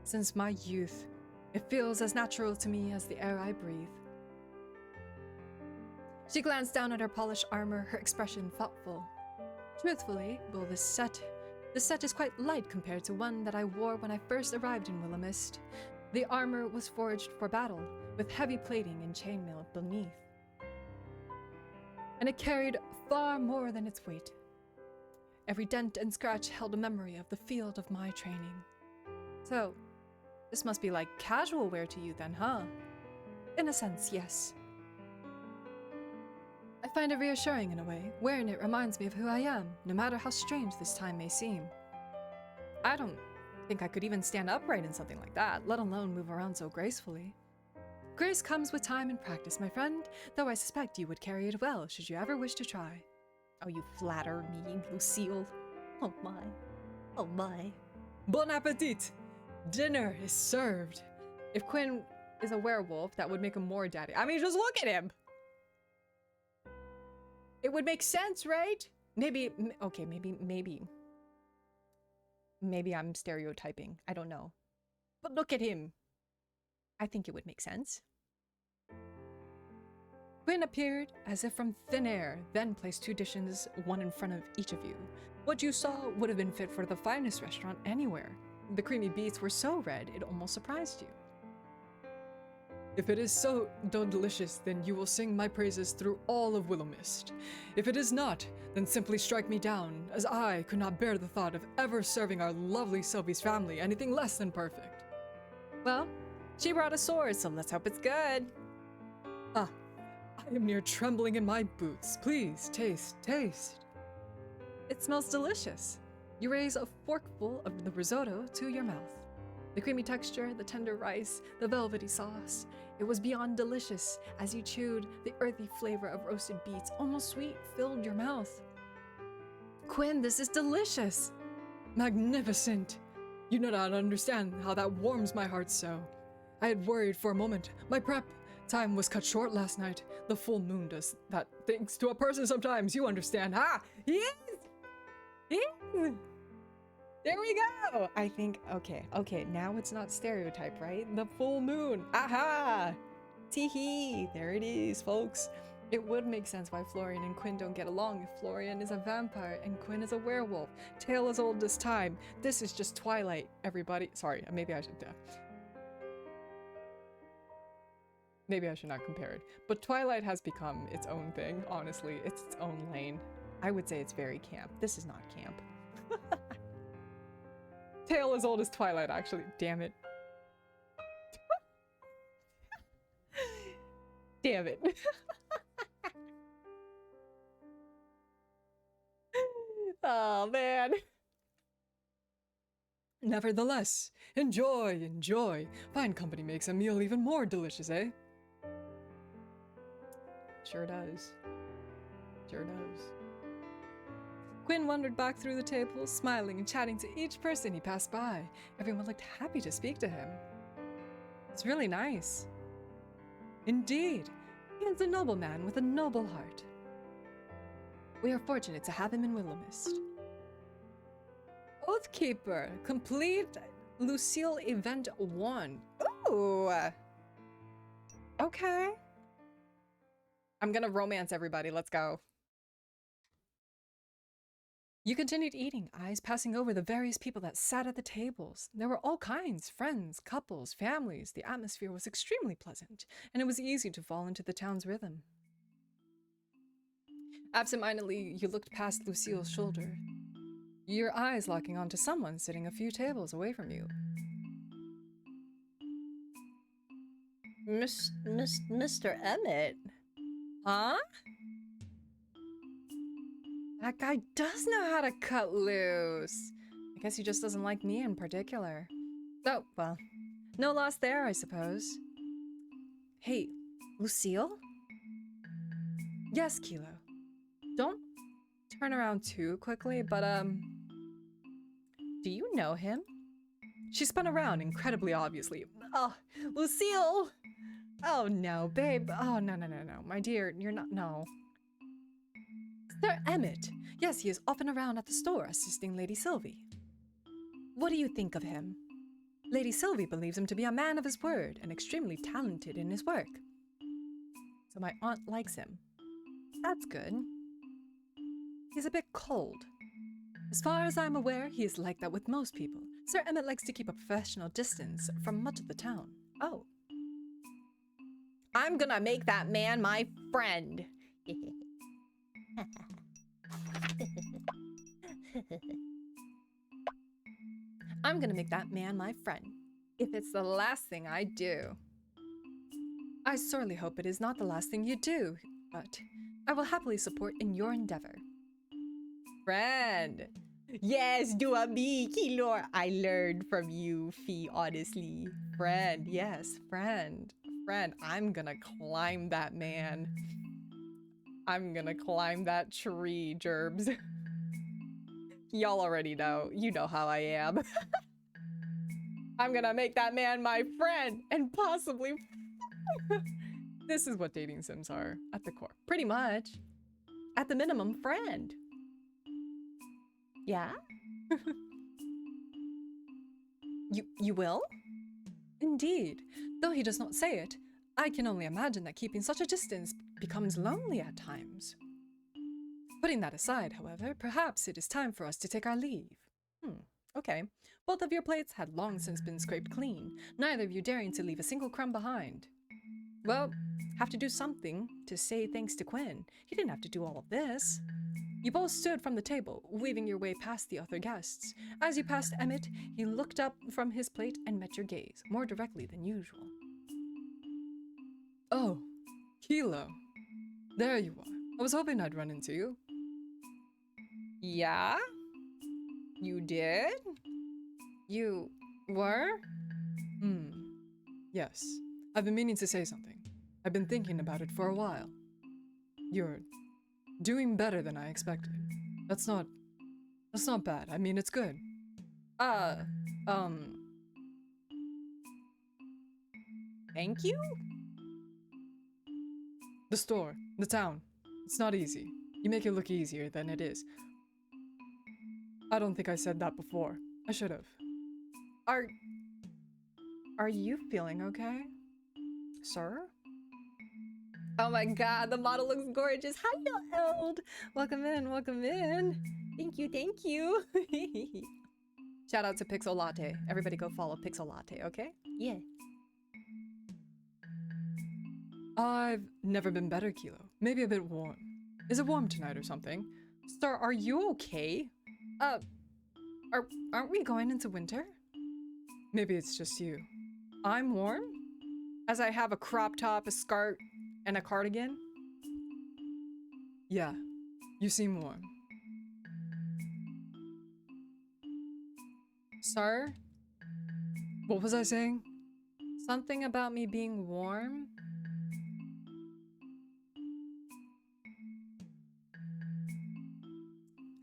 S3: since my youth. It feels as natural to me as the air I breathe. She glanced down at her polished armor, her expression thoughtful. Truthfully, well, this set is quite light compared to one that I wore when I first arrived in Willowmist. The armor was forged for battle, with heavy plating and chainmail beneath. And it carried far more than its weight. Every dent and scratch held a memory of the field of my training. So, this must be like casual wear to you then, huh? In a sense, yes. I find it reassuring in a way. Wearing it reminds me of who I am, no matter how strange this time may seem. I don't think I could even stand upright in something like that, let alone move around so gracefully. Grace comes with time and practice, my friend, though I suspect you would carry it well should you ever wish to try. Oh, you flatter me, Lucille.
S4: Oh my. Oh my.
S3: Bon appetit! Dinner is served. If Quinn is a werewolf, that would make him more daddy. I mean, just look at him! It would make sense, right? Maybe, okay, maybe I'm stereotyping. I don't know. But look at him. I think it would make sense. Quinn appeared as if from thin air, then placed 2 dishes, one in front of each of you. What you saw would have been fit for the finest restaurant anywhere. The creamy beets were so red, it almost surprised you. If it is so delicious, then you will sing my praises through all of Willowmist. If it is not, then simply strike me down, as I could not bear the thought of ever serving our lovely Sylvie's family anything less than perfect.
S1: Well, she brought a sword, so let's hope it's good.
S3: Ah, I am near trembling in my boots. Please, taste, taste. It smells delicious. You raise a forkful of the risotto to your mouth. The creamy texture, the tender rice, the velvety sauce. It was beyond delicious. As you chewed, the earthy flavor of roasted beets, almost sweet, filled your mouth. Quinn, this is delicious. Magnificent. You do not understand how that warms my heart so. I had worried for a moment. My prep time was cut short last night. The full moon does that things to a person sometimes, you understand. Ah, yes! Yes! There we go! I think, okay, now it's not stereotype, right? The full moon. Aha! Teehee! There it is, folks. It would make sense why Florian and Quinn don't get along if Florian is a vampire and Quinn is a werewolf. Tale as old as time. This is just Twilight, everybody. Sorry, maybe I should... maybe I should not compare it. But Twilight has become its own thing, honestly. It's its own lane. I would say it's very camp. This is not camp. Tale as old as Twilight, actually. Damn it. Damn it. Oh, man. Nevertheless, enjoy, enjoy. Fine company makes a meal even more delicious, eh? Sure does. Sure does. Quinn wandered back through the tables, smiling and chatting to each person he passed by. Everyone looked happy to speak to him. It's really nice. Indeed, he is a noble man with a noble heart. We are fortunate to have him in Willowmist. Oathkeeper, complete Lucille Event 1. Ooh! Okay. I'm gonna romance everybody, let's go. You continued eating, eyes passing over the various people that sat at the tables. There were all kinds, friends, couples, families. The atmosphere was extremely pleasant, and it was easy to fall into the town's rhythm. Absentmindedly, you looked past Lucille's shoulder, your eyes locking onto someone sitting a few tables away from you.
S1: Mr. Emmett? Huh? That guy does know how to cut loose. I guess he just doesn't like me in particular. Oh, well, no loss there, I suppose. Hey, Lucille? Yes, Kilo. Don't turn around too quickly, but, do you know him? She spun around, incredibly obviously. Oh, Lucille! Oh, no, babe. Oh, no. My dear, you're not, no. Sir Emmett. Yes, he is often around at the store assisting Lady Sylvie. What do you think of him? Lady Sylvie believes him to be a man of his word and extremely talented in his work. So my aunt likes him. That's good. He's a bit cold. As far as I'm aware, he is like that with most people. Sir Emmett likes to keep a professional distance from much of the town. Oh. I'm gonna make that man my friend. I'm gonna make that man my friend, if it's the last thing I do. I sorely hope it is not the last thing you do, but I will happily support in your endeavor. Friend. Yes, do a me, Kilor. I learned from you, Fee, honestly. Friend, yes, friend. Friend, I'm gonna climb that man. I'm gonna climb that tree, Gerbs. Y'all already know. You know how I am. I'm gonna make that man my friend and possibly. This is what dating sims are at the core. Pretty much. At the minimum, friend. Yeah? You will? Indeed. Though he does not say it, I can only imagine that keeping such a distance becomes lonely at times. Putting that aside, however, perhaps it is time for us to take our leave. Okay. Both of your plates had long since been scraped clean, neither of you daring to leave a single crumb behind. Well, have to do something to say thanks to Quinn. He didn't have to do all of this. You both stood from the table, weaving your way past the other guests. As you passed Emmett, he looked up from his plate and met your gaze, more directly than usual.
S3: Oh, Kilo. There you are. I was hoping I'd run into you.
S1: Yeah? You did? You were?
S3: Yes. I've been meaning to say something. I've been thinking about it for a while. You're doing better than I expected. That's not bad. I mean, it's good.
S1: Thank you?
S3: The store, the town. It's not easy. You make it look easier than it is. I don't think I said that before. I should have.
S1: Are you feeling okay? Sir? Oh my god, the model looks gorgeous. Hi, Eld. Welcome in, welcome in. Thank you, thank you. Shout out to Pixel Latte. Everybody go follow Pixel Latte, okay? Yeah.
S3: I've never been better, Kilo. Maybe a bit warm. Is it warm tonight or something?
S1: Sir, are you okay? Aren't we going into winter?
S3: Maybe it's just you.
S1: I'm warm? As I have a crop top, a skirt, and a cardigan?
S3: Yeah, you seem warm.
S1: Sir?
S3: What was I saying?
S1: Something about me being warm?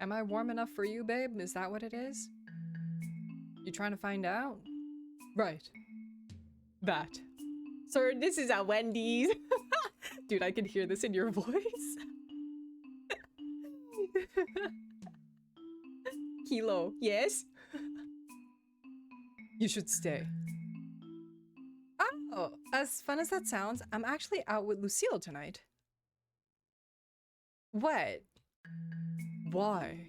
S1: Am I warm enough for you, babe? Is that what it is? You trying to find out?
S3: Right. That.
S1: Sir, this is at Wendy's. Dude, I can hear this in your voice. Kilo, yes?
S3: You should stay.
S1: Oh, as fun as that sounds, I'm actually out with Lucille tonight. What?
S3: Why?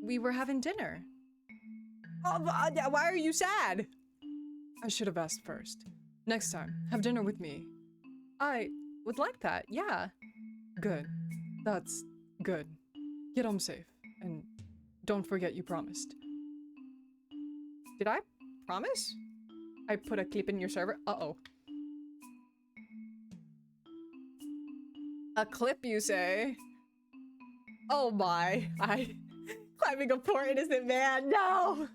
S1: We were having dinner. Oh, why are you sad?
S3: I should have asked first. Next time, have dinner with me.
S1: I would like that, yeah.
S3: Good. That's good. Get home safe. And don't forget you promised.
S1: Did I promise? I put a clip in your server. Uh-oh. A clip, you say? Oh my. Climbing a poor innocent man. No!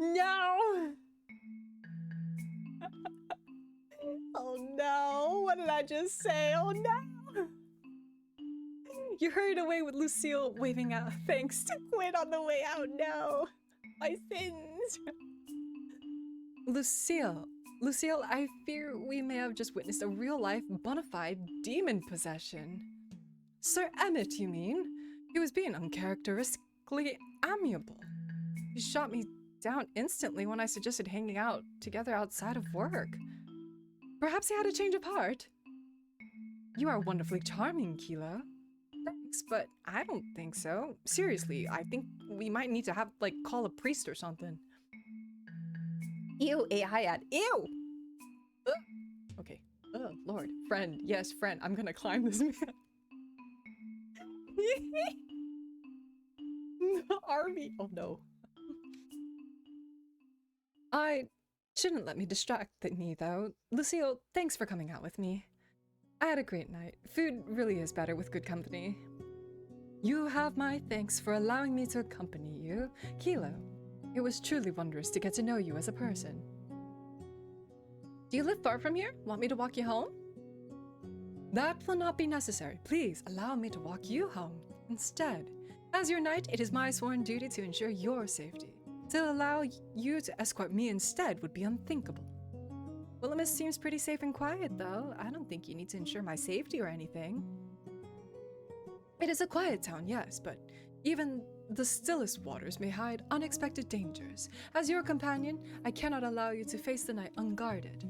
S1: No! Oh no, what did I just say? Oh no! You hurried away with Lucille waving out thanks to Quinn on the way out. No! My sins! Lucille, I fear we may have just witnessed a real-life, bona fide demon possession.
S3: Sir Emmett, you mean? He was being uncharacteristically amiable.
S1: He shot me down instantly when I suggested hanging out together outside of work. Perhaps he had a change of heart.
S3: You are wonderfully charming, Kilo.
S1: Thanks, but I don't think so. Seriously, I think we might need to have, like, call a priest or something. Ew, Hayat, ew! Okay. Oh, Lord. Friend, yes, friend. I'm gonna climb this man. Army. Oh no.
S3: I shouldn't let me distract me, though. Lucille, thanks for coming out with me. I had a great night. Food really is better with good company. You have my thanks for allowing me to accompany you, Kilo. It was truly wondrous to get to know you as a person.
S1: Do you live far from here? Want me to walk you home?
S3: That will not be necessary. Please allow me to walk you home. Instead, as your knight, it is my sworn duty to ensure your safety. To allow you to escort me instead would be unthinkable. Willowmist seems pretty safe and quiet, though. I don't think you need to ensure my safety or anything. It is a quiet town, yes, but even the stillest waters may hide unexpected dangers. As your companion, I cannot allow you to face the night unguarded.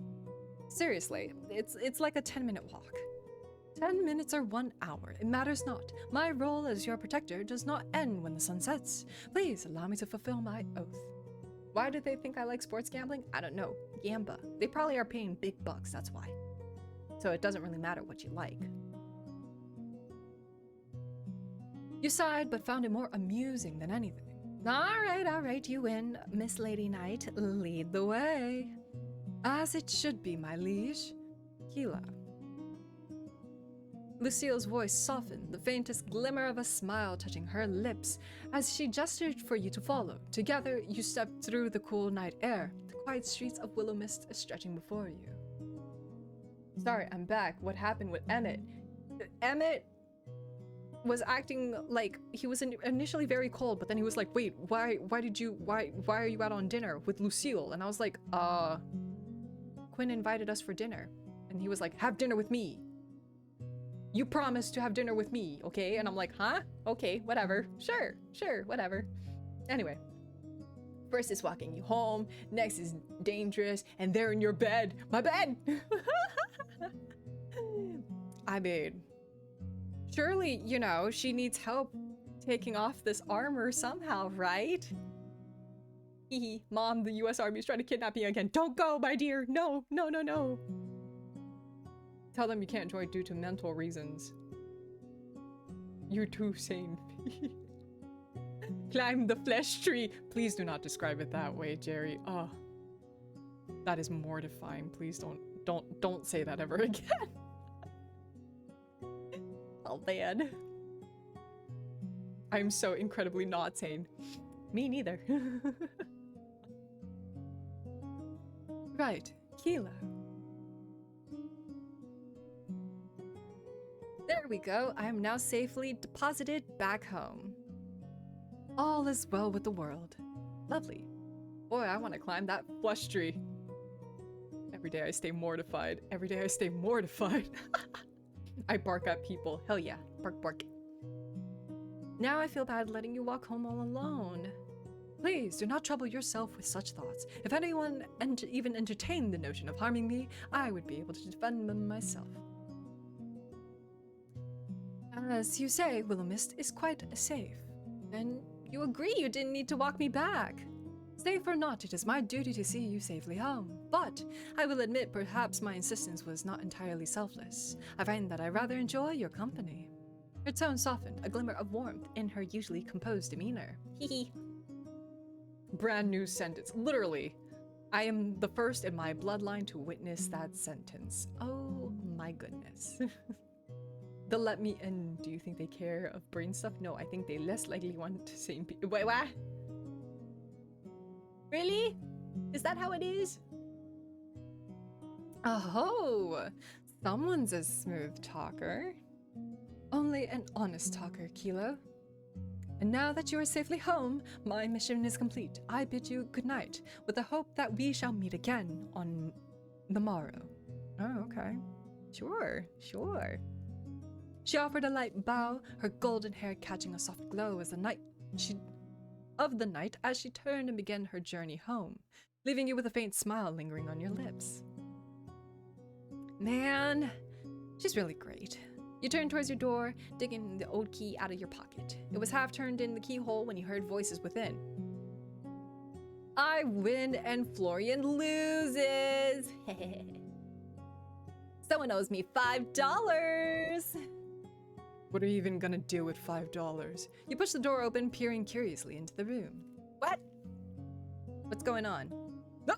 S3: Seriously, it's like a 10-minute walk. 10 minutes or 1 hour, it matters not. My role as your protector does not end when the sun sets. Please allow me to fulfill my oath. Why do they think I like sports gambling? I don't know. Gamba. They probably are paying big bucks, that's why. So it doesn't really matter what you like. You sighed, but found it more amusing than anything. All right, you win. Miss Lady Knight, lead the way. As it should be, my liege. Keela. Lucille's voice softened, the faintest glimmer of a smile touching her lips as she gestured for you to follow. Together, you stepped through the cool night air, the quiet streets of Willowmist stretching before you. Sorry, I'm back. What happened with Emmett? Emmett was acting like he was initially very cold, but then he was like, wait, why are you out on dinner with Lucille? And I was like, Quinn invited us for dinner. And he was like, have dinner with me. You promised to have dinner with me, okay? And I'm like, huh? Okay, whatever. Sure, whatever. Anyway, first is walking you home, next is dangerous, and they're in your bed. My bed! I mean, surely, you know, she needs help taking off this armor somehow, right? Hehe, Mom, the US Army is trying to kidnap me again. Don't go, my dear. No. Tell them you can't join due to mental reasons. You're too sane. Climb the flesh tree. Please do not describe it that way, Jerry. Oh, that is mortifying. Please don't say that ever again. Oh man. I'm so incredibly not sane. Me neither. Right, Keela. There we go. I am now safely deposited back home. All is well with the world. Lovely. Boy, I want to climb that flush tree. Every day I stay mortified. I bark at people. Hell yeah. Bark. Now I feel bad letting you walk home all alone. Please do not trouble yourself with such thoughts. If anyone even entertained the notion of harming me, I would be able to defend them myself. As you say, Willowmist is quite safe. And you agree you didn't need to walk me back. Safe or not, it is my duty to see you safely home. But I will admit perhaps my insistence was not entirely selfless. I find that I rather enjoy your company. Her tone softened, a glimmer of warmth in her usually composed demeanor. Hee. Brand new sentence. Literally, I am the first in my bloodline to witness that sentence. Oh my goodness. They'll let me in. Do you think they care of brain stuff? No, I think they less likely want to see people. Wait, what? Really? Is that how it is? Oh, someone's a smooth talker. Only an honest talker, Kilo. And now that you are safely home, my mission is complete. I bid you good night, with the hope that we shall meet again on the morrow. Oh, okay. Sure. She offered a light bow, her golden hair catching a soft glow as the night as she turned and began her journey home, leaving you with a faint smile lingering on your lips. Man, she's really great. You turned towards your door, digging the old key out of your pocket. It was half turned in the keyhole when you heard voices within. I win and Florian loses! Someone owes me $5! What are you even gonna do with $5? You push the door open, peering curiously into the room. What? What's going on? No!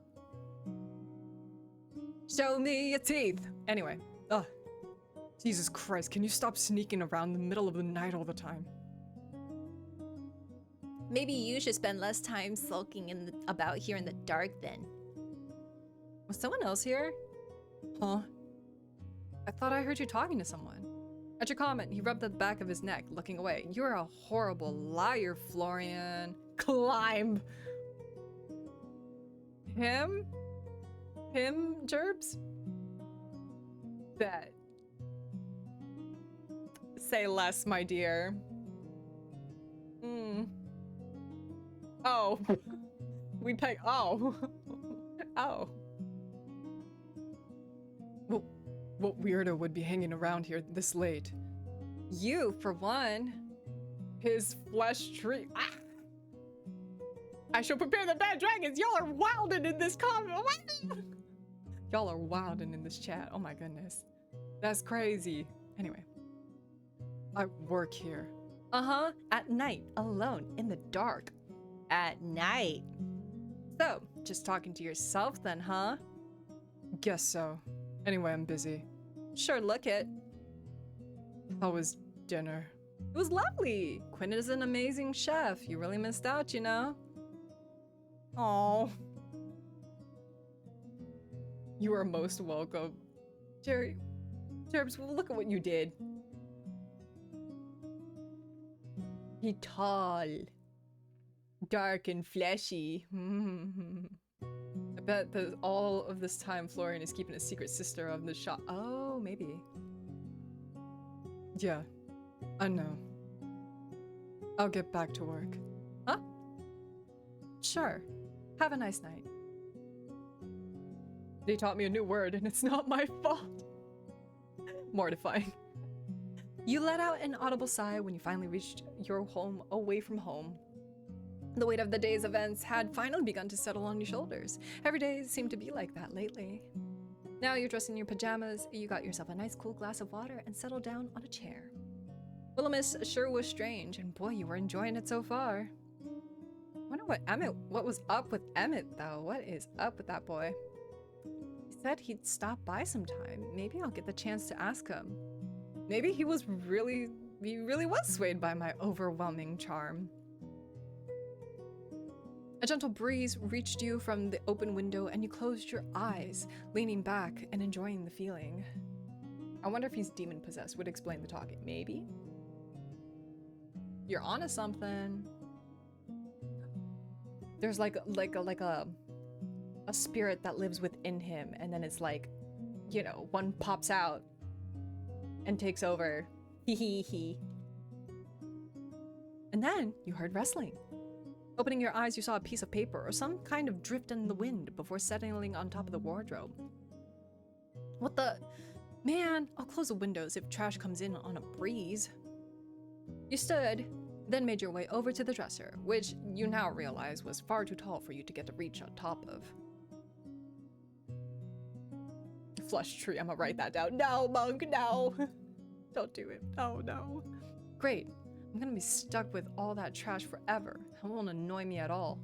S3: Show me your teeth! Anyway, Jesus Christ, can you stop sneaking around the middle of the night all the time?
S4: Maybe you should spend less time sulking about here in the dark then.
S3: Was someone else here? Huh? I thought I heard you talking to someone. At your comment, he rubbed the back of his neck, looking away. You're a horrible liar, Florian. Climb! Him? Him, Gerbs? Bet. Say less, my dear. Oh. We peg. Oh. Oh. What weirdo would be hanging around here this late?
S1: You, for one.
S3: His flesh tree. Ah! I shall prepare the bad dragons. Y'all are wildin' in this comment. Y'all are wildin' in this chat. Oh my goodness. That's crazy. Anyway. I work here.
S1: Uh-huh. At night, alone, in the dark. At night. So, just talking to yourself then, huh?
S3: Guess so. Anyway, I'm busy.
S1: Sure, look it.
S3: How was dinner?
S1: It was lovely. Quinn is an amazing chef. You really missed out, you know? Oh.
S3: You are most welcome.
S1: Jerry. Jerbs, look at what you did. He tall. Dark and fleshy.
S3: I bet that all of this time Florian is keeping a secret sister of the shop.
S1: Oh, maybe.
S3: Yeah, I know. I'll get back to work.
S1: Huh? Sure. Have a nice night.
S3: They taught me a new word and it's not my fault. Mortifying.
S1: You let out an audible sigh when you finally reached your home away from home. The weight of the day's events had finally begun to settle on your shoulders. Every day seemed to be like that lately. Now you're dressed in your pajamas, you got yourself a nice cool glass of water and settled down on a chair. Willowmist sure was strange, and boy, you were enjoying it so far. I wonder what was up with Emmett though? What is up with that boy? He said he'd stop by sometime. Maybe I'll get the chance to ask him. Maybe he really was swayed by my overwhelming charm. A gentle breeze reached you from the open window and you closed your eyes, leaning back and enjoying the feeling. I wonder if he's demon possessed. Would explain the talking. Maybe? You're onto something. There's like a spirit that lives within him, and then it's like, you know, one pops out and takes over. Hee. And then you heard rustling. Opening your eyes, you saw a piece of paper or some kind of drift in the wind before settling on top of the wardrobe. What the? Man, I'll close the windows if trash comes in on a breeze. You stood, then made your way over to the dresser, which you now realize was far too tall for you to get to reach on top of. Flush tree, I'm gonna write that down. No, Monk, no! Don't do it. Oh, no. Great. I'm gonna be stuck with all that trash forever. It won't annoy me at all.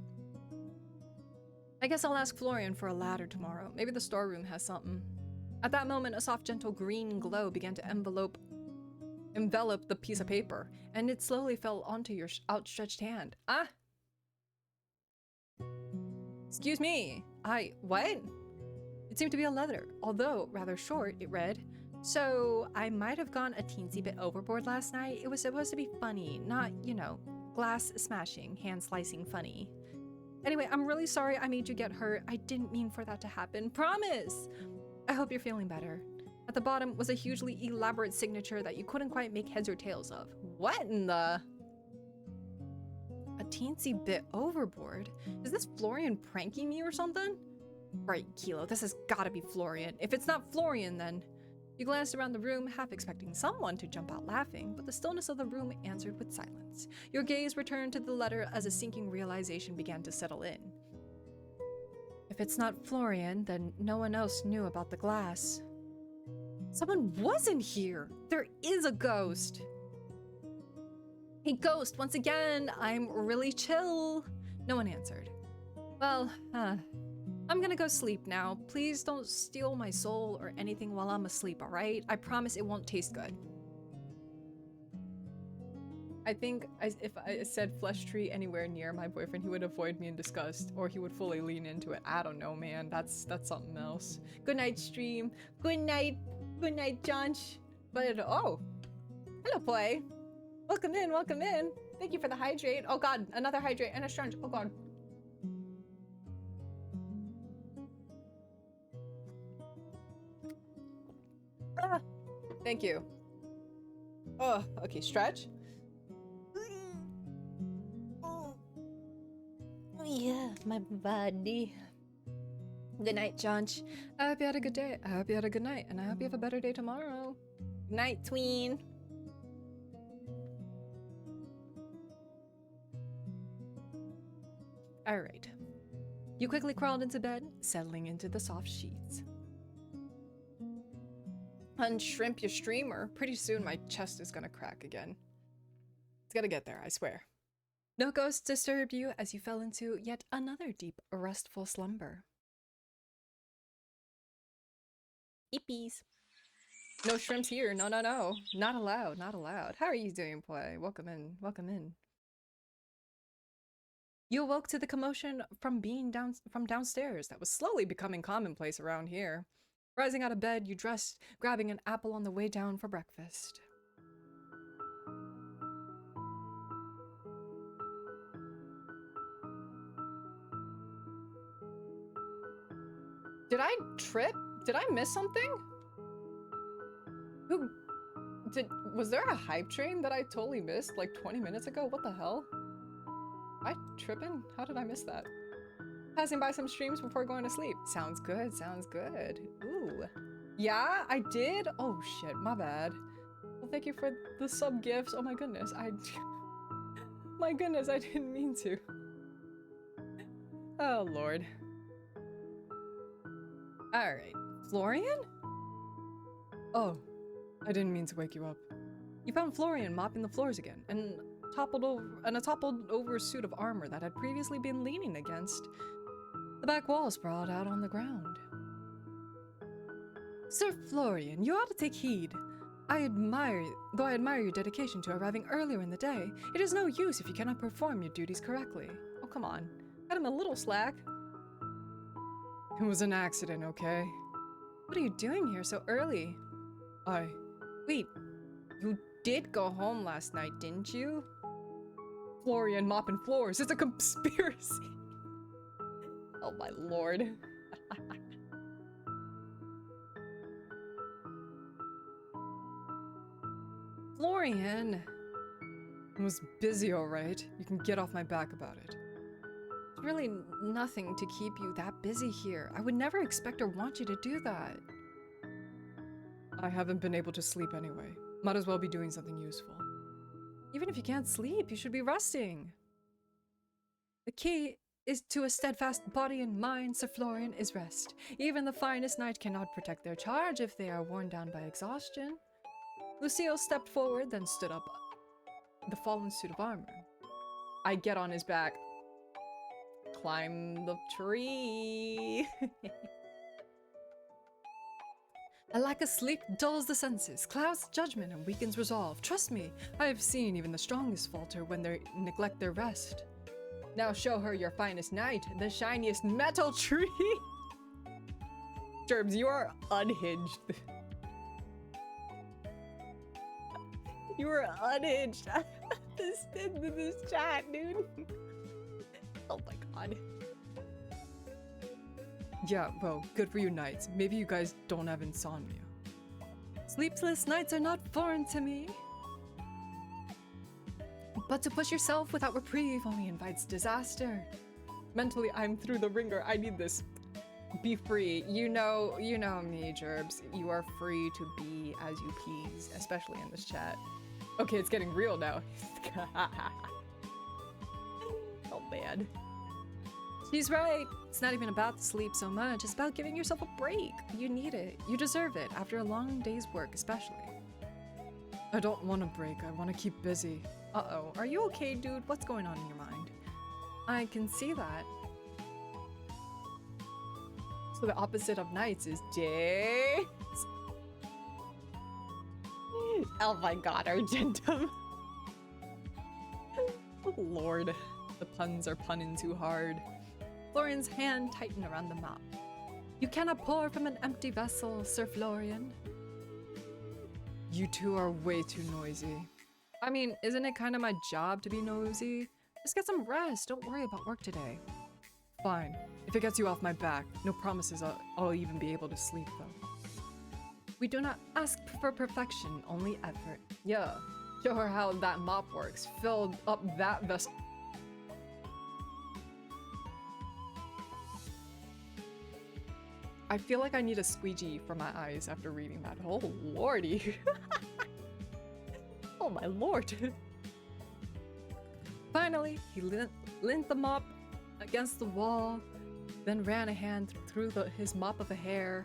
S1: I guess I'll ask Florian for a ladder tomorrow. Maybe the storeroom has something. At that moment, a soft, gentle green glow began to envelop the piece of paper, and it slowly fell onto your outstretched hand. Ah! Excuse me. What? It seemed to be a letter. Although rather short, it read, "So, I might have gone a teensy bit overboard last night. It was supposed to be funny, not, you know, glass smashing, hand slicing funny. Anyway, I'm really sorry I made you get hurt. I didn't mean for that to happen. Promise! I hope you're feeling better." At the bottom was a hugely elaborate signature that you couldn't quite make heads or tails of. What in the? A teensy bit overboard? Is this Florian pranking me or something? Right, Kilo, this has gotta be Florian. If it's not Florian, then... You glanced around the room, half expecting someone to jump out laughing, but the stillness of the room answered with silence. Your gaze returned to the letter as a sinking realization began to settle in. If it's not Florian, then no one else knew about the glass. Someone wasn't here! There is a ghost! Hey, ghost, once again, I'm really chill. No one answered. Well, I'm gonna go sleep now. Please don't steal my soul or anything while I'm asleep, alright? I promise it won't taste good. I think if I said flesh tree anywhere near my boyfriend, he would avoid me in disgust, or he would fully lean into it. I don't know, man. That's something else. Good night, stream. Good night, Josh. But oh, hello, play. Welcome in, welcome in. Thank you for the hydrate. Oh god, another hydrate and a strunch. Oh god. Thank you. Oh, okay, stretch.
S4: Oh, yeah, my body. Good night, Johnch.
S1: I hope you had a good day. I hope you had a good night. And I hope you have a better day tomorrow. Good night, tween. Alright. You quickly crawled into bed, settling into the soft sheets. Unshrimp your streamer. Pretty soon my chest is gonna crack again. It's gonna get there, I swear. No ghost disturbed you as you fell into yet another deep, restful slumber.
S4: Ippies.
S1: No shrimps here. No, no, no. Not allowed. Not allowed. How are you doing, boy? Welcome in. Welcome in. You awoke to the commotion from downstairs that was slowly becoming commonplace around here. Rising out of bed, you dressed, grabbing an apple on the way down for breakfast. Did I trip? Did I miss something? Was there a hype train that I totally missed like 20 minutes ago? What the hell? Am I tripping? How did I miss that? Passing by some streams before going to sleep. Sounds good, sounds good. Ooh. Yeah, I did? Oh shit, my bad. Well, thank you for the sub gifts. Oh my goodness, my goodness, I didn't mean to. Oh lord. Alright. Florian? Oh, I didn't mean to wake you up. You found Florian mopping the floors again, and a toppled over suit of armor that had previously been leaning against the back wall sprawled out on the ground. Sir Florian, you ought to take heed. Though I admire your dedication to arriving earlier in the day, it is no use if you cannot perform your duties correctly. Oh, come on. Cut him a little slack. It was an accident, okay? What are you doing here so early? Wait, you did go home last night, didn't you? Florian mopping floors. It's a conspiracy. Oh my lord. Florian! I was busy, alright. You can get off my back about it. There's really nothing to keep you that busy here. I would never expect or want you to do that. I haven't been able to sleep anyway. Might as well be doing something useful. Even if you can't sleep, you should be resting. The key is to a steadfast body and mind, Sir Florian, is rest. Even the finest knight cannot protect their charge if they are worn down by exhaustion. Lucille stepped forward, then stood up the fallen suit of armor. I get on his back. Climb the tree. A lack of sleep dulls the senses, clouds judgment, and weakens resolve. Trust me, I have seen even the strongest falter when they neglect their rest. Now show her your finest knight, the shiniest metal tree! Gerbs, you are unhinged. You are unhinged. this chat, dude. Oh my god. Yeah, well, good for you knights. Maybe you guys don't have insomnia. Sleepless nights are not foreign to me. But to push yourself without reprieve only invites disaster. Mentally, I'm through the ringer. I need this. Be free. You know me, Gerbs. You are free to be as you please, especially in this chat. Okay, it's getting real now. Oh man. She's right. It's not even about the sleep so much. It's about giving yourself a break. You need it. You deserve it after a long day's work, especially. I don't want a break. I want to keep busy. Uh-oh. Are you okay, dude? What's going on in your mind? I can see that. So the opposite of nights is days. Oh my god, Argentum. Oh lord. The puns are punning too hard. Florian's hand tightened around the mop. You cannot pour from an empty vessel, Sir Florian. You two are way too noisy. I mean, isn't it kind of my job to be nosy? Just get some rest. Don't worry about work today. Fine. If it gets you off my back, no promises I'll even be able to sleep, though.
S3: We do not ask for perfection, only effort. Yeah, show her how that mop works. Fill up that vessel. I feel like I need a squeegee for my eyes after reading that. Oh lordy. Oh my lord. Finally, he leant the mop against the wall, then ran a hand through his mop of hair.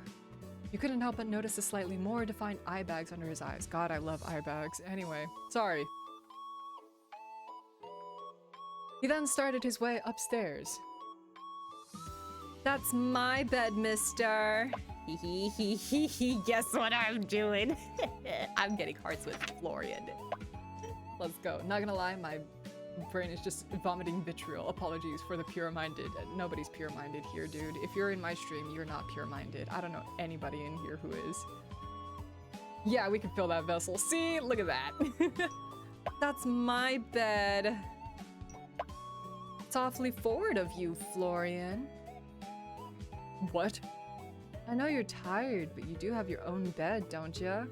S3: You couldn't help but notice the slightly more defined eye bags under his eyes. God, I love eye bags. Anyway, sorry. He then started his way upstairs.
S1: That's my bed, mister. Guess what I'm doing? I'm getting hearts with Florian.
S3: Let's go. Not gonna lie, my brain is just vomiting vitriol. Apologies for the pure-minded. Nobody's pure-minded here, dude. If you're in my stream, you're not pure-minded. I don't know anybody in here who is. Yeah, we can fill that vessel. See? Look at that.
S1: That's my bed. It's awfully forward of you, Florian.
S3: What?
S1: I know you're tired, but you do have your own bed, don't you?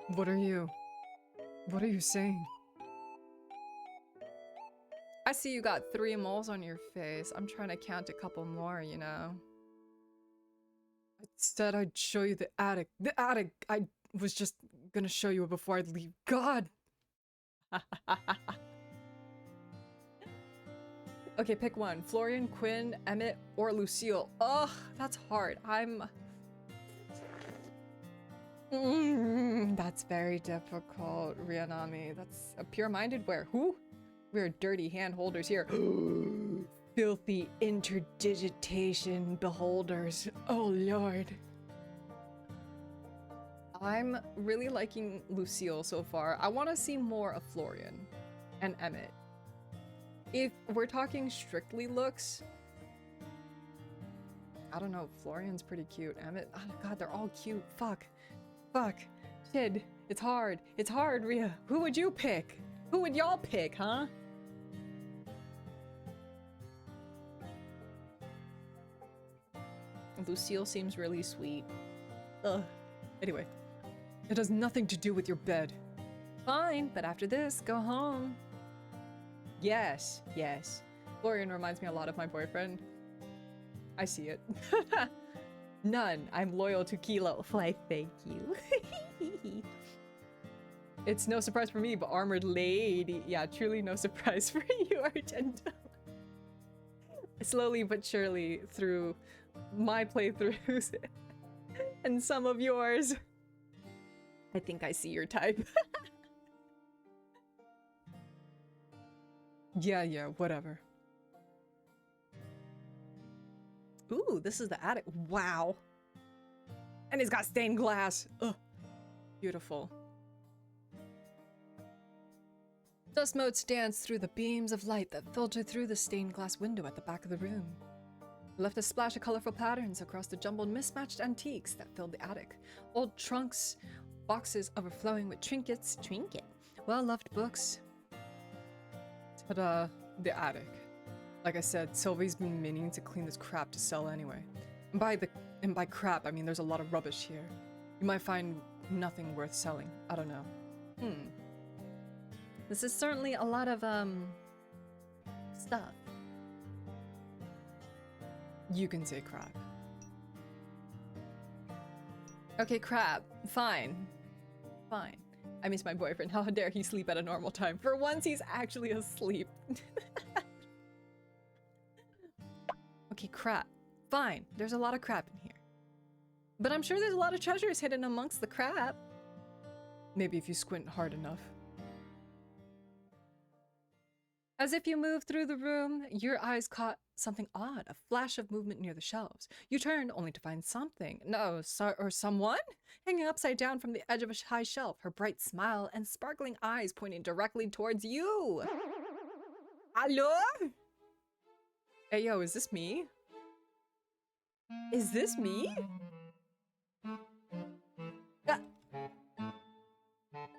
S3: What are you saying?
S1: I see you got 3 moles on your face. I'm trying to count a couple more, you know.
S3: I said I'd show you the attic. The attic! I was just gonna show you it before I'd leave. God! Okay, pick one. Florian, Quinn, Emmett, or Lucille. Ugh, that's hard. That's very difficult, Rianami. That's a pure-minded where? Who? We're dirty hand holders here. Filthy interdigitation beholders. Oh, Lord. I'm really liking Lucille so far. I want to see more of Florian and Emmett. If we're talking strictly looks, I don't know. Florian's pretty cute. Emmett, oh God, they're all cute. Fuck. Shit, it's hard. It's hard, Rhea. Who would you pick? Who would y'all pick, huh?
S1: Lucille seems really sweet.
S3: Anyway, it has nothing to do with your bed.
S1: Fine, but after this, go home.
S3: Yes. Florian reminds me a lot of my boyfriend. I see it. None. I'm loyal to Kilo.
S1: Why, thank you.
S3: It's no surprise for me, but armored lady. Yeah, truly no surprise for you, Argento. Slowly but surely through my playthroughs and some of yours, I think I see your type. Yeah, whatever. Ooh, this is the attic. Wow. And it's got stained glass. Ugh. Beautiful. Dust motes danced through the beams of light that filtered through the stained glass window at the back of the room. It left a splash of colorful patterns across the jumbled, mismatched antiques that filled the attic. Old trunks, boxes overflowing with trinkets, well-loved books. Ta-da, the attic. Like I said, Sylvie's been meaning to clean this crap to sell anyway. And by crap, I mean there's a lot of rubbish here. You might find nothing worth selling. I don't know.
S1: This is certainly a lot of, stuff.
S3: You can say crap. Okay, crap. Fine. I miss my boyfriend. How dare he sleep at a normal time? For once, he's actually asleep. Okay, crap. Fine. There's a lot of crap in here. But I'm sure there's a lot of treasures hidden amongst the crap. Maybe if you squint hard enough. As if you moved through the room, your eyes caught something odd, a flash of movement near the shelves. You turned only to find something. Or someone? Hanging upside down from the edge of a high shelf, her bright smile and sparkling eyes pointing directly towards you. Hello? Hey, yo, is this me? Is this me? Ah.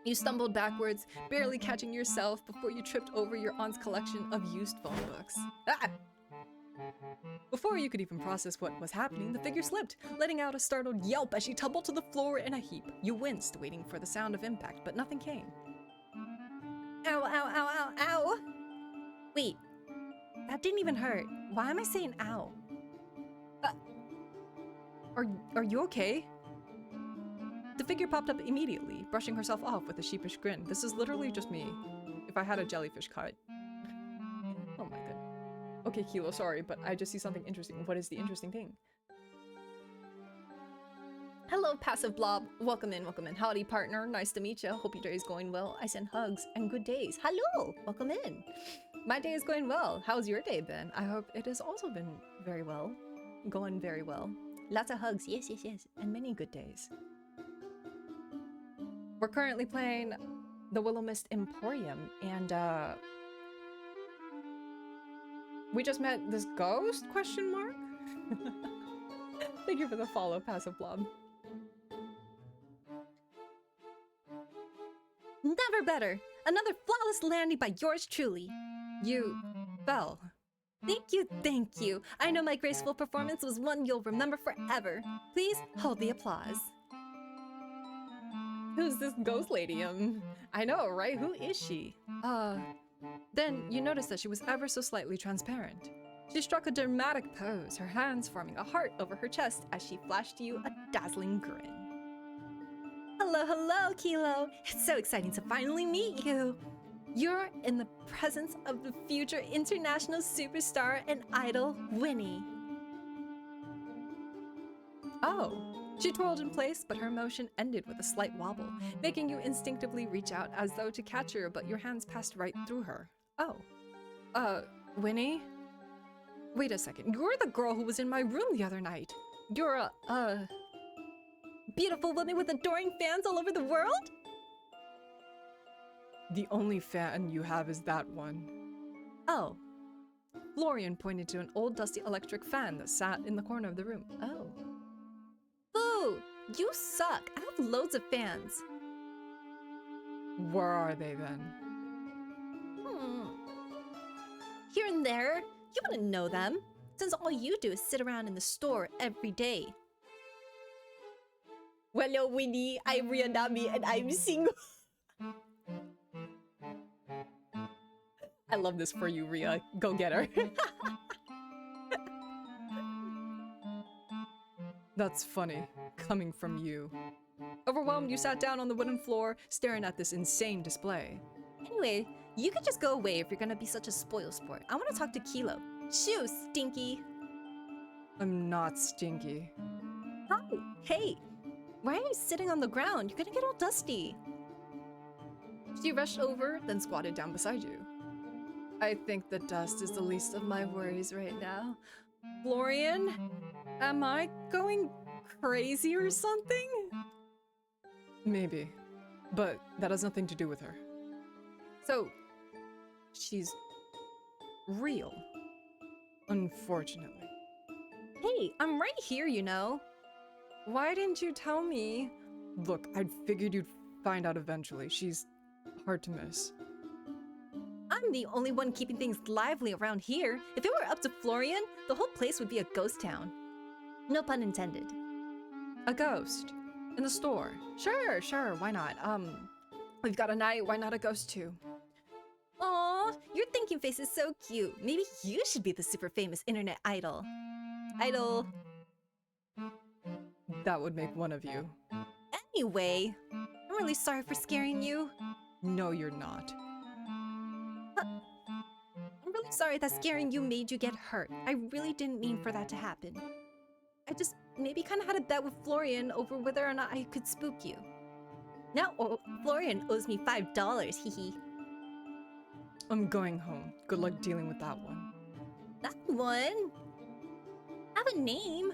S3: You stumbled backwards, barely catching yourself before you tripped over your aunt's collection of used phone books. Ah! Before you could even process what was happening, the figure slipped, letting out a startled yelp as she tumbled to the floor in a heap. You winced, waiting for the sound of impact, but nothing came.
S4: Ow, ow, ow, ow, ow! Wait, that didn't even hurt. Why am I saying ow?
S3: Are you okay? The figure popped up immediately, brushing herself off with a sheepish grin. This is literally just me. If I had a jellyfish cut. Oh my god. Okay, Kilo, sorry, but I just see something interesting. What is the interesting thing?
S1: Hello, Passive Blob. Welcome in, welcome in. Howdy, partner. Nice to meet you. Hope your day is going well. I send hugs and good days. Hello, welcome in. My day is going well. How's your day been? I hope it has also been very well. Going very well. Lots of hugs. Yes, yes, yes. And many good days. We're currently playing the Willowmist Emporium, and we just met this ghost? Question mark? Thank you for the follow, Passive Blob.
S4: Never better! Another flawless landing by yours truly.
S3: You fell.
S4: Thank you, thank you. I know my graceful performance was one you'll remember forever. Please hold the applause.
S1: Who's this ghost lady? I know, right? Who is she?
S3: Then you noticed that she was ever so slightly transparent. She struck a dramatic pose, her hands forming a heart over her chest as she flashed you a dazzling grin.
S4: Hello, hello, Kilo. It's so exciting to finally meet you. You're in the presence of the future international superstar and idol, Winnie.
S3: Oh. She twirled in place, but her motion ended with a slight wobble, making you instinctively reach out as though to catch her, but your hands passed right through her. Oh. Winnie? Wait a second, you're the girl who was in my room the other night. You're
S4: beautiful woman with adoring fans all over the world?
S3: The only fan you have is that one.
S4: Oh.
S3: Florian pointed to an old dusty electric fan that sat in the corner of the room.
S4: Oh. Boo! You suck. I have loads of fans.
S3: Where are they then?
S4: Here and there. You wouldn't know them, since all you do is sit around in the store every day. Hello, Winnie. I'm Rianami and I'm single.
S3: I love this for you, Ria. Go get her. That's funny, coming from you. Overwhelmed, you sat down on the wooden floor, staring at this insane display.
S4: Anyway, you could just go away if you're gonna be such a spoil sport. I want to talk to Kilo. Shoo, Stinky.
S3: I'm not stinky.
S4: Hi. Hey. Why are you sitting on the ground? You're gonna get all dusty.
S3: She rushed over, then squatted down beside you. I think the dust is the least of my worries right now. Florian, am I going crazy or something? Maybe, but that has nothing to do with her. So, she's real, unfortunately.
S4: Hey, I'm right here, you know.
S3: Why didn't you tell me? Look, I'd figured you'd find out eventually. She's hard to miss.
S4: I'm the only one keeping things lively around here. If it were up to Florian, the whole place would be a ghost town. No pun intended.
S3: A ghost? In the store? Sure, why not? We've got a night, why not a ghost too?
S4: Aw, your thinking face is so cute. Maybe you should be the super famous internet idol. Idol.
S3: That would make one of you.
S4: Anyway, I'm really sorry for scaring you.
S3: No, you're not.
S4: I'm really sorry that scaring you made you get hurt. I really didn't mean for that to happen. I just maybe kind of had a bet with Florian over whether or not I could spook you. Now Florian owes me $5, hehe.
S3: I'm going home. Good luck dealing with that one.
S4: That one? I have a name.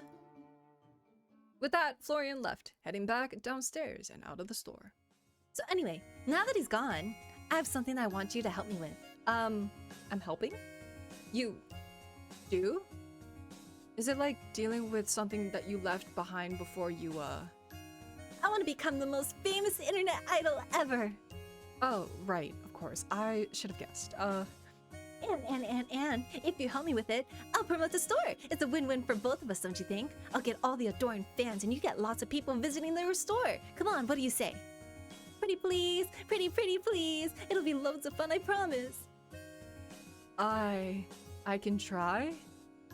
S3: With that, Florian left, heading back downstairs and out of the store.
S4: So anyway, now that he's gone, I have something I want you to help me with.
S3: I'm helping? You do? Is it like dealing with something that you left behind before you,
S4: I want to become the most famous internet idol ever.
S3: Oh, right, of course. I should have guessed.
S4: And can. If you help me with it, I'll promote the store. It's a win-win for both of us, don't you think? I'll get all the adoring fans and you get lots of people visiting their store. Come on, what do you say? Pretty please, pretty please. It'll be loads of fun, I promise.
S3: I can try.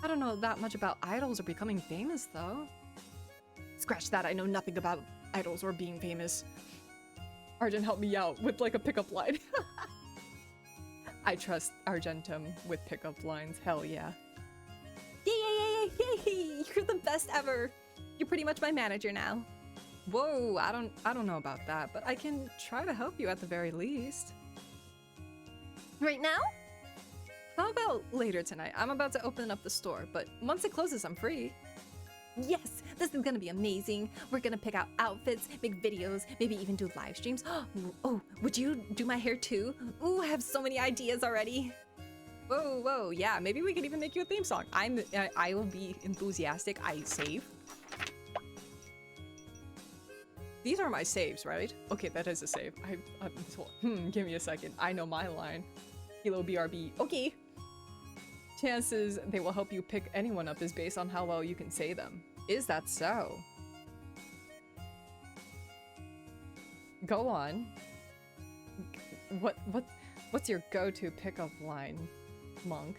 S3: I don't know that much about idols or becoming famous, though. Scratch that, I know nothing about idols or being famous. Argent, help me out with like a pickup line. I trust Argentum with pickup lines, hell yeah.
S4: Yay! You're the best ever. You're pretty much my manager now.
S3: Whoa, I don't know about that, but I can try to help you at the very least.
S4: Right now?
S3: How about later tonight? I'm about to open up the store, but once it closes, I'm free.
S4: Yes, this is gonna be amazing. We're gonna pick out outfits, make videos, maybe even do live streams. Oh, would you do my hair too? Ooh, I have so many ideas already.
S3: Whoa, yeah, maybe we could even make you a theme song. I will be enthusiastic. I save. These are my saves, right? Okay, that is a save. Give me a second. I know my line. Kilo BRB. Okay. Chances they will help you pick anyone up is based on how well you can say them. Is that so? Go on. What's your go-to pickup line, Monk?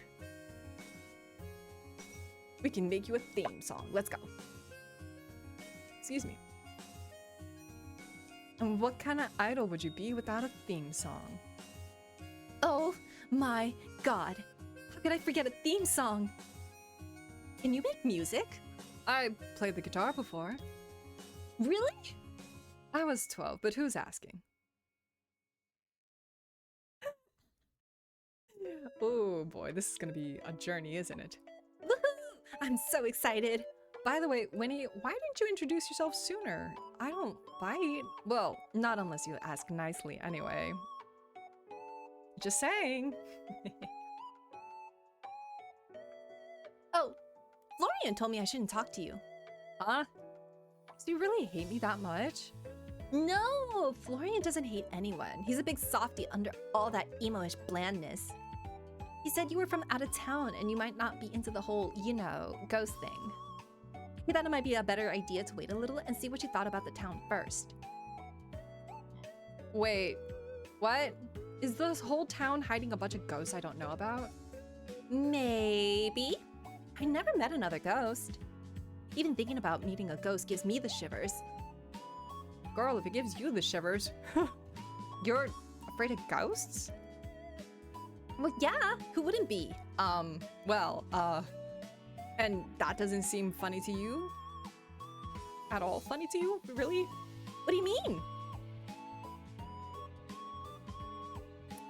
S3: We can make you a theme song. Let's go. Excuse me. And what kind of idol would you be without a theme song?
S4: Oh my god. How could I forget a theme song? Can you make music?
S3: I played the guitar before.
S4: Really?
S3: I was 12, but who's asking? Oh boy, this is gonna be a journey, isn't it?
S4: Woohoo! I'm so excited.
S3: By the way, Winnie, why didn't you introduce yourself sooner? I don't bite. Well, not unless you ask nicely anyway. Just saying.
S4: Oh, Florian told me I shouldn't talk to you.
S3: Huh? Do you really hate me that much?
S4: No, Florian doesn't hate anyone. He's a big softie under all that emo-ish blandness. He said you were from out of town and you might not be into the whole, you know, ghost thing. He thought it might be a better idea to wait a little and see what you thought about the town first.
S3: Wait, what? Is this whole town hiding a bunch of ghosts I don't know about?
S4: Maybe. I never met another ghost. Even thinking about meeting a ghost gives me the shivers.
S3: Girl, if it gives you the shivers, you're afraid of ghosts?
S4: Well, yeah, who wouldn't be?
S3: And that doesn't seem funny to you? At all funny to you? Really?
S4: What do you mean?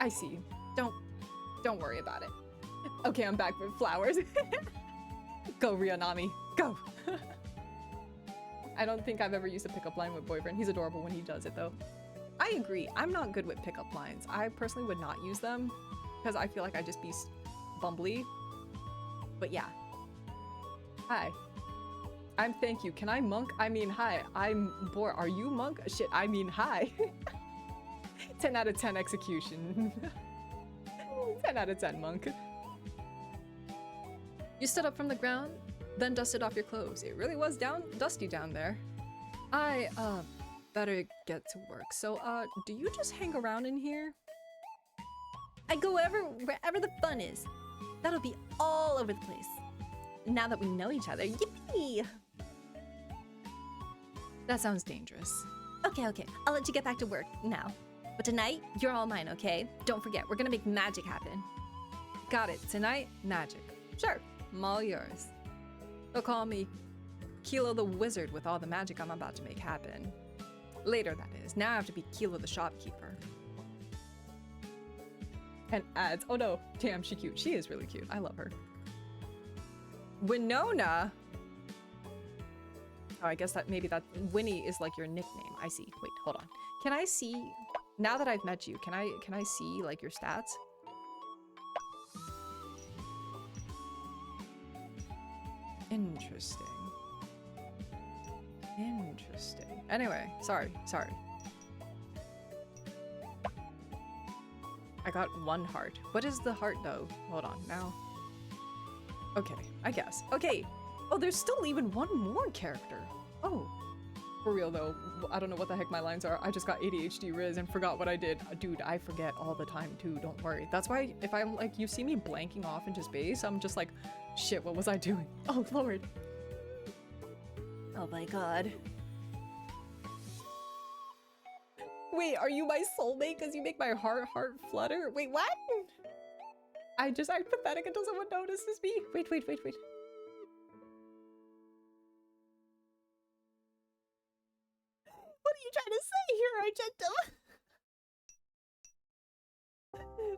S3: I see. Don't worry about it. Okay, I'm back with flowers. Go, Rionami, go! I don't think I've ever used a pickup line with boyfriend. He's adorable when he does it, though. I agree. I'm not good with pickup lines. I personally would not use them because I feel like I'd just be bumbly. But yeah. Hi. I'm thank you. Can I monk? I mean, hi. I'm Bor. Are you monk? Shit, I mean, hi. 10 out of 10 execution. 10 out of 10, monk. You stood up from the ground, then dusted off your clothes. It really was dusty down there. I, better get to work. So, do you just hang around in here?
S4: I go wherever the fun is. That'll be all over the place. Now that we know each other, yippee!
S3: That sounds dangerous.
S4: Okay, I'll let you get back to work now. But tonight, you're all mine, okay? Don't forget, we're gonna make magic happen.
S3: Got it. Tonight, magic. Sure, I'm all yours. They'll call me Kilo the Wizard with all the magic I'm about to make happen. Later, that is. Now I have to be Kilo the Shopkeeper. And ads. Oh no, damn, she's cute. She is really cute. I love her. Winona? Oh, I guess that maybe that Winnie is like your nickname. I see. Wait, hold on. Can I see, now that I've met you, can I see like your stats? Interesting. Interesting. Anyway, sorry. I got 1 heart. What is the heart though? Hold on, now. Okay, I guess. Okay. Oh, there's still even one more character. Oh. For real though, I don't know what the heck my lines are. I just got ADHD Riz and forgot what I did. Dude, I forget all the time too, don't worry. That's why if I'm like, you see me blanking off into space, I'm just like, shit, what was I doing? Oh lord.
S1: Oh my god.
S3: Wait, are you my soulmate because you make my heart flutter? Wait, what? I just act pathetic until someone notices me. Wait.
S4: What are you trying to say here,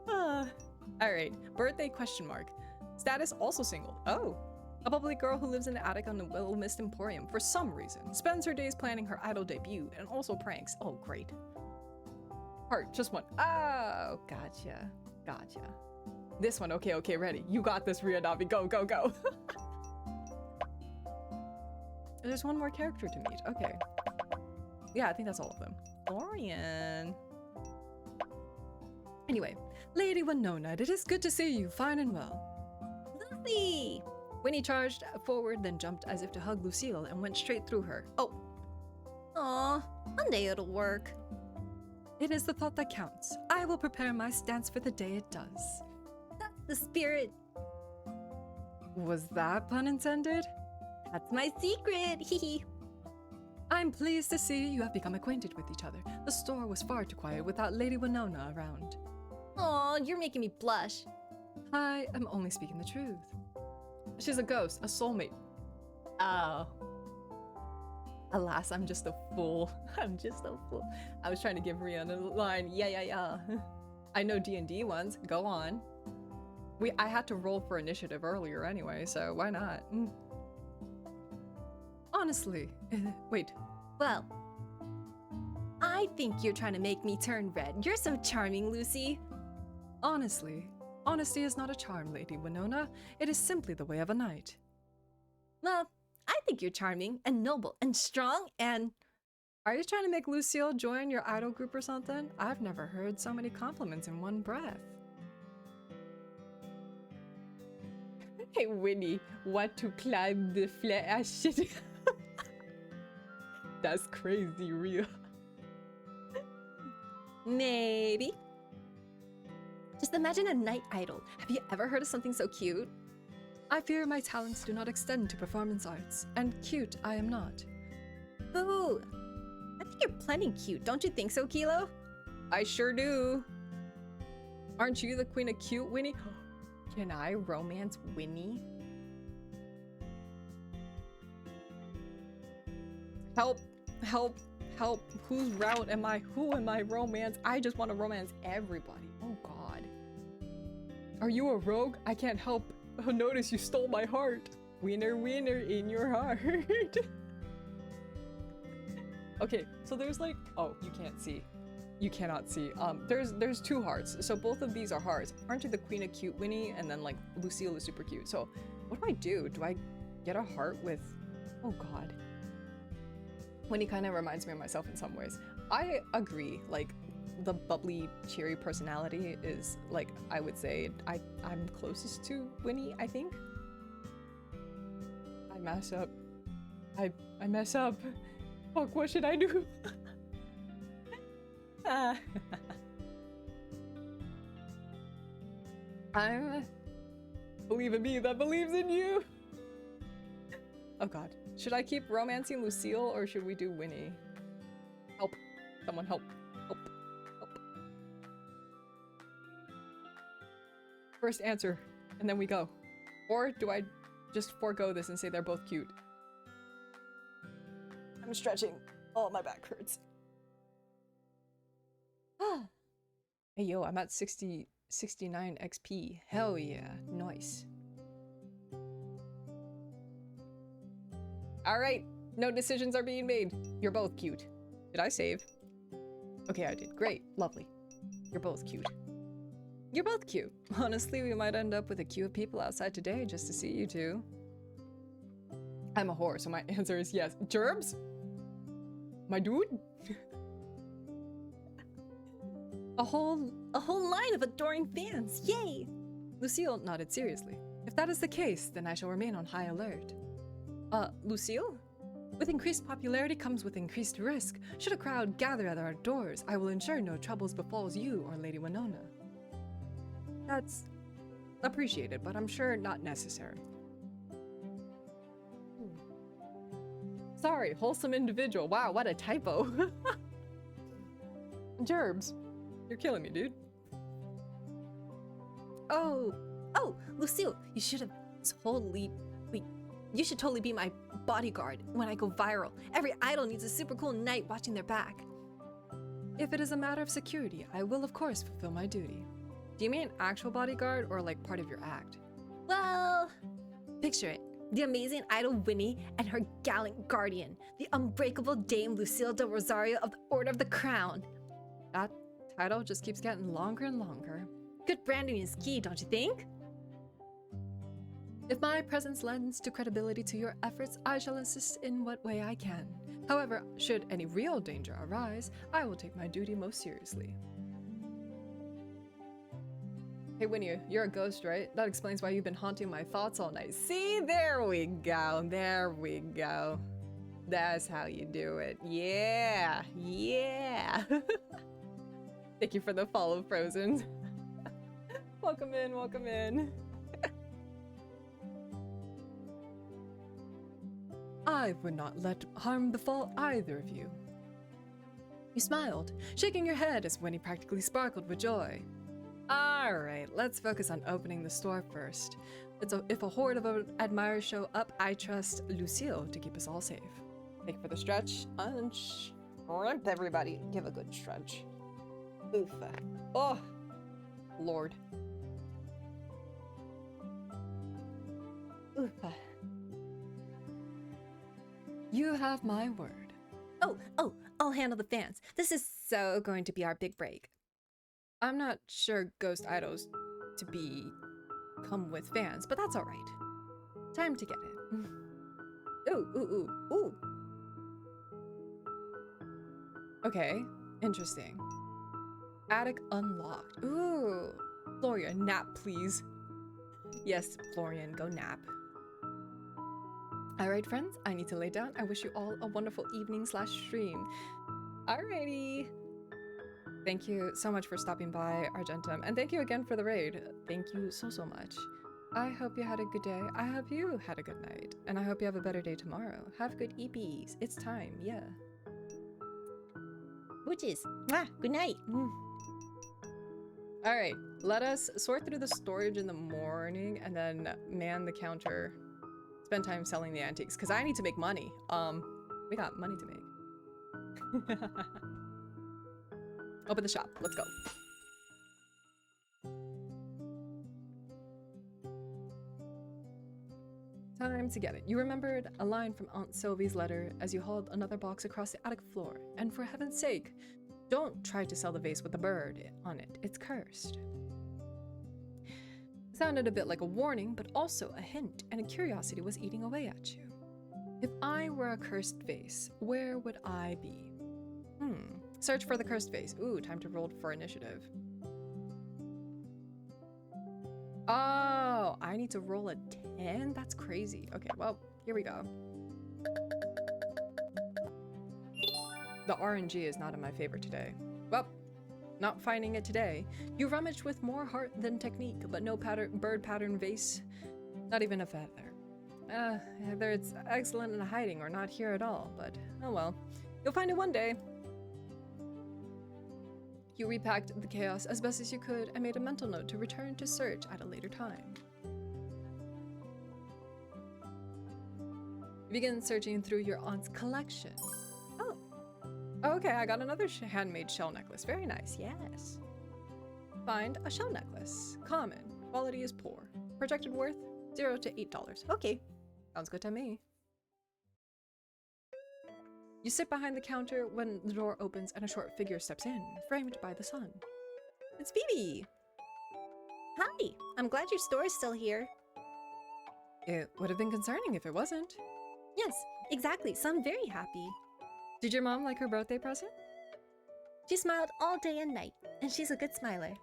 S4: Argento?
S3: Alright, birthday question mark. Status also single. Oh. A bubbly girl who lives in the attic on the Willowmist Emporium for some reason. Spends her days planning her idol debut and also pranks. Oh, great. Heart, just one. Oh, gotcha. This one, okay, ready. You got this, Ria Navi. Go. There's one more character to meet. Okay. Yeah, I think that's all of them. Florian. Anyway, Lady Winona, it is good to see you, fine and well.
S4: Lucy!
S3: Winnie charged forward, then jumped as if to hug Lucille and went straight through her. Oh,
S4: Aw, one day it'll work.
S3: it is the thought that counts. I will prepare my stance for the day it does.
S4: That's the spirit.
S3: Was that pun intended?
S4: That's my secret. Hee.
S3: I'm pleased to see you have become acquainted with each other. The store was far too quiet without Lady Winona around.
S4: Aw, you're making me blush.
S3: I am only speaking the truth. She's a ghost, a soulmate.
S4: Oh.
S3: Alas, I'm just a fool. I'm just a fool. I was trying to give Rihanna a line. Yeah. I know D&D ones. Go on. I had to roll for initiative earlier anyway, so why not? Honestly, wait.
S4: Well, I think you're trying to make me turn red. You're so charming, Lucy.
S3: Honestly, honesty is not a charm, Lady Winona. It is simply the way of a knight.
S4: Well, I think you're charming and noble and strong and...
S3: Are you trying to make Lucille join your idol group or something? I've never heard so many compliments in one breath. Hey, Winnie, want to climb the flash? That's crazy, real.
S4: Maybe. Just imagine a night idol. Have you ever heard of something so cute?
S3: I fear my talents do not extend to performance arts, and cute I am not.
S4: Ooh, I think you're plenty cute. Don't you think so, Kilo?
S3: I sure do. Aren't you the queen of cute, Winnie? Can I romance Winnie? Help. Whose route am I? Who am I romance? I just want to romance everybody. Oh god. Are you a rogue? I can't help but notice you stole my heart. Winner in your heart. Okay, so there's like, oh, you can't see. You cannot see. There's two hearts. So both of these are hearts. Aren't you the queen of cute, Winnie? And then like Lucille is super cute. So what do? Do I get a heart with, oh god. Winnie kind of reminds me of myself in some ways. I agree, like the bubbly, cheery personality is like, I would say I'm closest to Winnie, I think. I mess up. I mess up. Fuck, what should I do? I'm believe in me that believes in you. Oh god. Should I keep romancing Lucille or should we do Winnie? Help. Someone help. Help. First answer, and then we go. Or do I just forego this and say they're both cute? I'm stretching. Oh, my back hurts. Hey yo, I'm at 69 XP. Hell yeah. Nice. Alright, no decisions are being made. You're both cute. Did I save? Okay, I did. Great. Lovely. You're both cute. You're both cute. Honestly, we might end up with a queue of people outside today just to see you two. I'm a whore, so my answer is yes. Gerbs? My dude?
S4: A whole line of adoring fans. Yay!
S3: Lucille nodded seriously. If that is the case, then I shall remain on high alert. Lucille? With increased popularity comes with increased risk. Should a crowd gather at our doors, I will ensure no troubles befalls you or Lady Winona. That's appreciated, but I'm sure not necessary. Sorry, wholesome individual. Wow, what a typo. Gerbs, you're killing me, dude.
S4: Oh, Lucille, you should have totally. Wait, you should totally be my bodyguard when I go viral. Every idol needs a super cool knight watching their back.
S3: If it is a matter of security, I will of course fulfill my duty. Do you mean actual bodyguard or like part of your act?
S4: Well, picture it. The amazing idol Winnie and her gallant guardian, the unbreakable Dame Lucille de Rosario of the Order of the Crown.
S3: That title just keeps getting longer and longer.
S4: Good branding is key, don't you think?
S3: If my presence lends to credibility to your efforts, I shall assist in what way I can. However, should any real danger arise, I will take my duty most seriously. Hey Winnie, you're a ghost, right? That explains why you've been haunting my thoughts all night. See, there we go, there we go. That's how you do it. Yeah, yeah. Thank you for the follow, Frozen. Welcome in, welcome in. I would not let harm befall either of you. You smiled, shaking your head as Winnie practically sparkled with joy. Alright, let's focus on opening the store first. If a horde of admirers show up, I trust Lucille to keep us all safe. Thank you for the stretch. Shrimp, everybody. Give a good stretch. Oof. Oh, Lord. Oof. You have my word.
S4: Oh, I'll handle the fans. This is so going to be our big break.
S3: I'm not sure ghost idols to come with fans, but that's all right. Time to get it. Ooh. Okay, interesting. Attic unlocked. Ooh. Florian, nap, please. Yes, Florian, go nap. All right, friends, I need to lay down. I wish you all a wonderful evening/stream. Alrighty. Thank you so much for stopping by, Argentum, and thank you again for the raid. Thank you so much. I hope you had a good day. I hope you had a good night, and I hope you have a better day tomorrow. Have good EPs. It's time, yeah.
S4: Booches. Good night.
S3: All right, let us sort through the storage in the morning and then man the counter. Spend time selling the antiques, because I need to make money. We got money to make. Open the shop. Let's go. Time to get it. You remembered a line from Aunt Sylvie's letter as you hauled another box across the attic floor. And for heaven's sake, don't try to sell the vase with a bird on it. It's cursed. It sounded a bit like a warning, but also a hint, and a curiosity was eating away at you. If I were a cursed vase, where would I be? Search for the cursed vase. Ooh, time to roll for initiative. Oh, I need to roll a 10? That's crazy. Okay, well, here we go. The RNG is not in my favor today. Well, not finding it today. You rummaged with more heart than technique, but no bird pattern vase. Not even a feather. Either it's excellent in hiding or not here at all, but oh well. You'll find it one day. You repacked the chaos as best as you could and made a mental note to return to search at a later time. You begin searching through your aunt's collection. Oh, okay, I got another handmade shell necklace. Very nice, yes. Find a shell necklace. Common. Quality is poor. Projected worth $0 to $8. Okay, sounds good to me. You sit behind the counter when the door opens and a short figure steps in, framed by the sun. It's Phoebe!
S4: Hi, I'm glad your store is still here.
S3: It would have been concerning if it wasn't.
S4: Yes, exactly, so I'm very happy.
S3: Did your mom like her birthday present?
S4: She smiled all day and night, and she's a good smiler.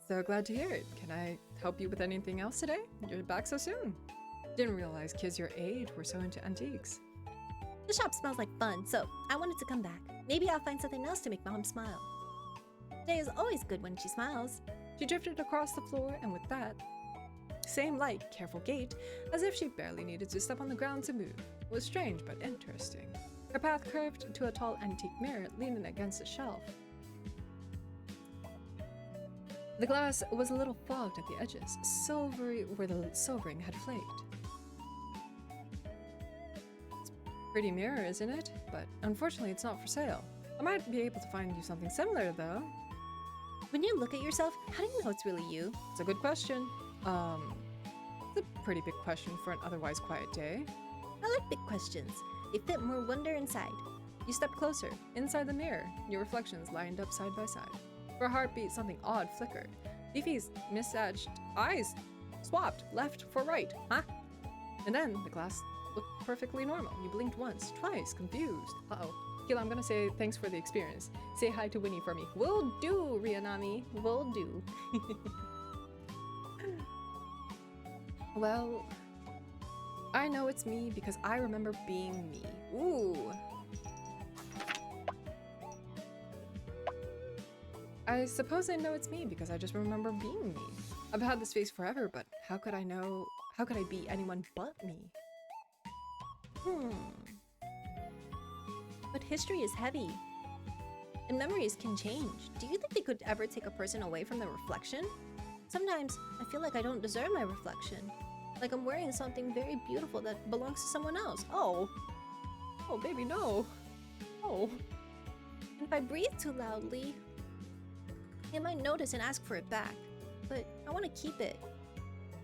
S3: So glad to hear it. Can I help you with anything else today? You're back so soon. Didn't realize kids your age were so into antiques.
S4: The shop smells like fun, so I wanted to come back. Maybe I'll find something else to make Mom smile. Today is always good when she smiles.
S3: She drifted across the floor, and with that same light, careful gait, as if she barely needed to step on the ground to move. It was strange but interesting. Her path curved to a tall antique mirror leaning against a shelf. The glass was a little fogged at the edges, silvery where the silvering had flaked. It's a pretty mirror, isn't it? But unfortunately it's not for sale. I might be able to find you something similar though.
S4: When you look at yourself, how do you know it's really you?
S3: It's a good question. It's a pretty big question for an otherwise quiet day.
S4: I like big questions. They fit more wonder inside.
S3: You stepped closer. Inside the mirror, your reflections lined up side by side. For a heartbeat, something odd flickered. Fifi's mismatched eyes swapped left for right, huh? And then the glass looked perfectly normal. You blinked once, twice, confused. Uh-oh. Kila, I'm gonna say thanks for the experience. Say hi to Winnie for me. Will do, Rianami. Will do. Well, I know it's me because I remember being me. Ooh. I suppose I know it's me because I just remember being me. I've had this face forever, but how could I be anyone but me?
S4: But history is heavy. And memories can change. Do you think they could ever take a person away from their reflection? Sometimes I feel like I don't deserve my reflection. Like I'm wearing something very beautiful that belongs to someone else. Oh.
S3: Oh, baby, no. Oh.
S4: And if I breathe too loudly, they might notice and ask for it back. But I want to keep it.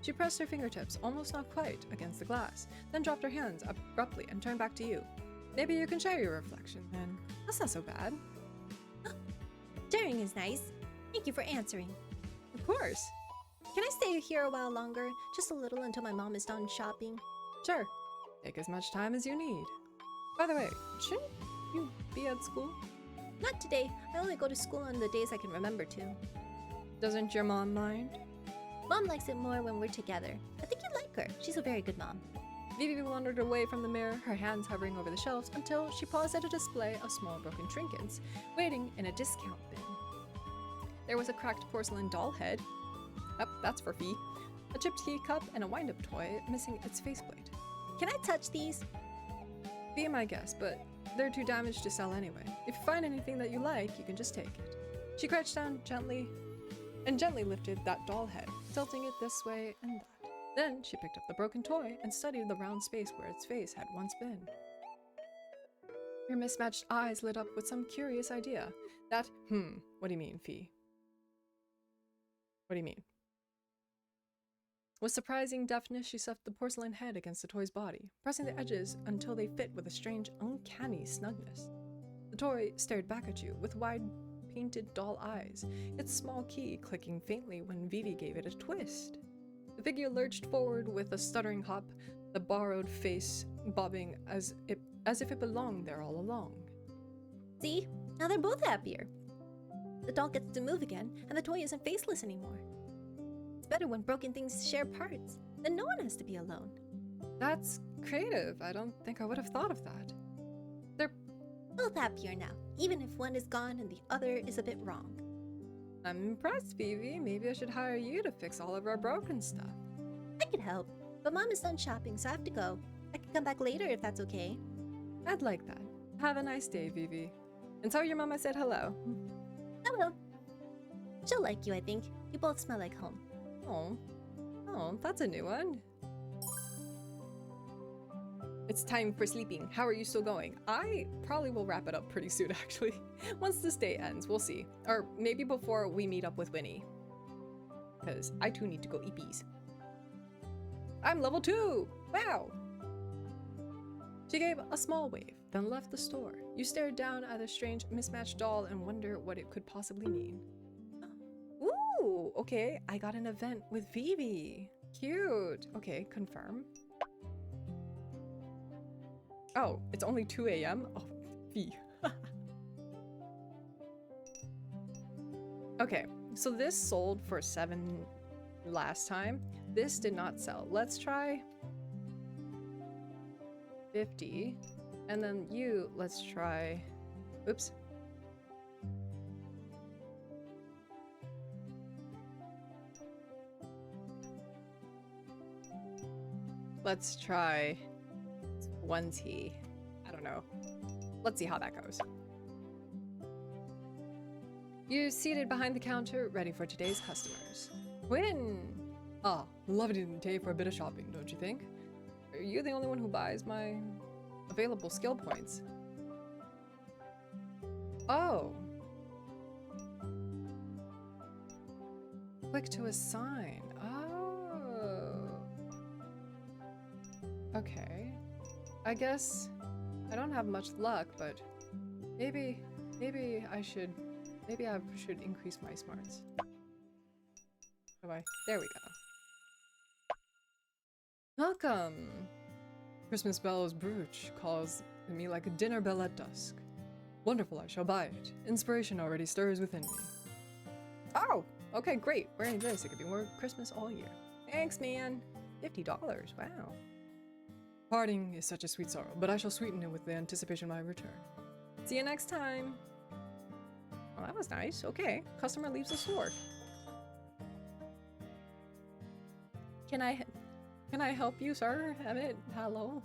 S3: She pressed her fingertips, almost not quite, against the glass, then dropped her hands abruptly and turned back to you. Maybe you can share your reflection, then. That's not so bad.
S4: Sharing is nice. Thank you for answering.
S3: Of course.
S4: Can I stay here a while longer? Just a little until my mom is done shopping?
S3: Sure. Take as much time as you need. By the way, shouldn't you be at school?
S4: Not today. I only go to school on the days I can remember to.
S3: Doesn't your mom mind?
S4: Mom likes it more when we're together. I think you'd like her. She's a very good mom.
S3: Vivi wandered away from the mirror, her hands hovering over the shelves until she paused at a display of small broken trinkets, waiting in a discount bin. There was a cracked porcelain doll head. Yep, that's for Fee. A chipped teacup and a wind-up toy missing its faceplate.
S4: Can I touch these?
S3: Be my guest, but they're too damaged to sell anyway. If you find anything that you like, you can just take it. She crouched down gently lifted that doll head, tilting it this way and that. Then she picked up the broken toy and studied the round space where its face had once been. Her mismatched eyes lit up with some curious idea. That, what do you mean, Fee? What do you mean? With surprising deftness, she stuffed the porcelain head against the toy's body, pressing the edges until they fit with a strange, uncanny snugness. The toy stared back at you with wide, painted doll eyes, its small key clicking faintly when Vivi gave it a twist. The figure lurched forward with a stuttering hop, the borrowed face bobbing as if it belonged there all along.
S4: See? Now they're both happier. The doll gets to move again, and the toy isn't faceless anymore. It's better when broken things share parts. Then no one has to be alone.
S3: That's creative. I don't think I would have thought of that. They're
S4: Both happier now, even if one is gone and the other is a bit wrong.
S3: I'm impressed, Vivi. Maybe I should hire you to fix all of our broken stuff.
S4: I could help, but Mom is done shopping, so I have to go. I can come back later if that's okay.
S3: I'd like that. Have a nice day, Vivi. And tell your mom I said hello.
S4: I will. She'll like you, I think. You both smell like home.
S3: Oh, that's a new one. It's time for sleeping. How are you still going? I probably will wrap it up pretty soon, actually. Once this day ends, we'll see. Or maybe before we meet up with Winnie. Because I too need to go eat bees. I'm level 2! Wow! She gave a small wave, then left the store. You stared down at the strange mismatched doll and wonder what it could possibly mean. Ooh, okay, I got an event with Vivi. Cute. Okay, confirm. Oh, it's only 2 a.m.? Oh, V. Okay, so this sold for $7
S1: last time. This did not sell. Let's try 50. And then you, let's try... Oops. Let's try 20. I don't know. Let's see how that goes. You seated behind the counter, ready for today's customers. Win!
S3: Ah, lovely day for a bit of shopping, don't you think?
S1: Are you the only one who buys my available skill points? Oh. Click to assign. Oh. Okay. I guess I don't have much luck, but maybe I should increase my smarts. There we go. Welcome.
S3: Christmas bells brooch calls me like a dinner bell at dusk. Wonderful, I shall buy it. Inspiration already stirs within me.
S1: Oh, okay, great. Wearing this, it could be more Christmas all year. Thanks, man. $50. Wow.
S3: Parting is such a sweet sorrow, but I shall sweeten it with the anticipation of my return.
S1: See you next time. Well, that was nice. Okay, customer leaves the store. Can I help you, sir? Hello?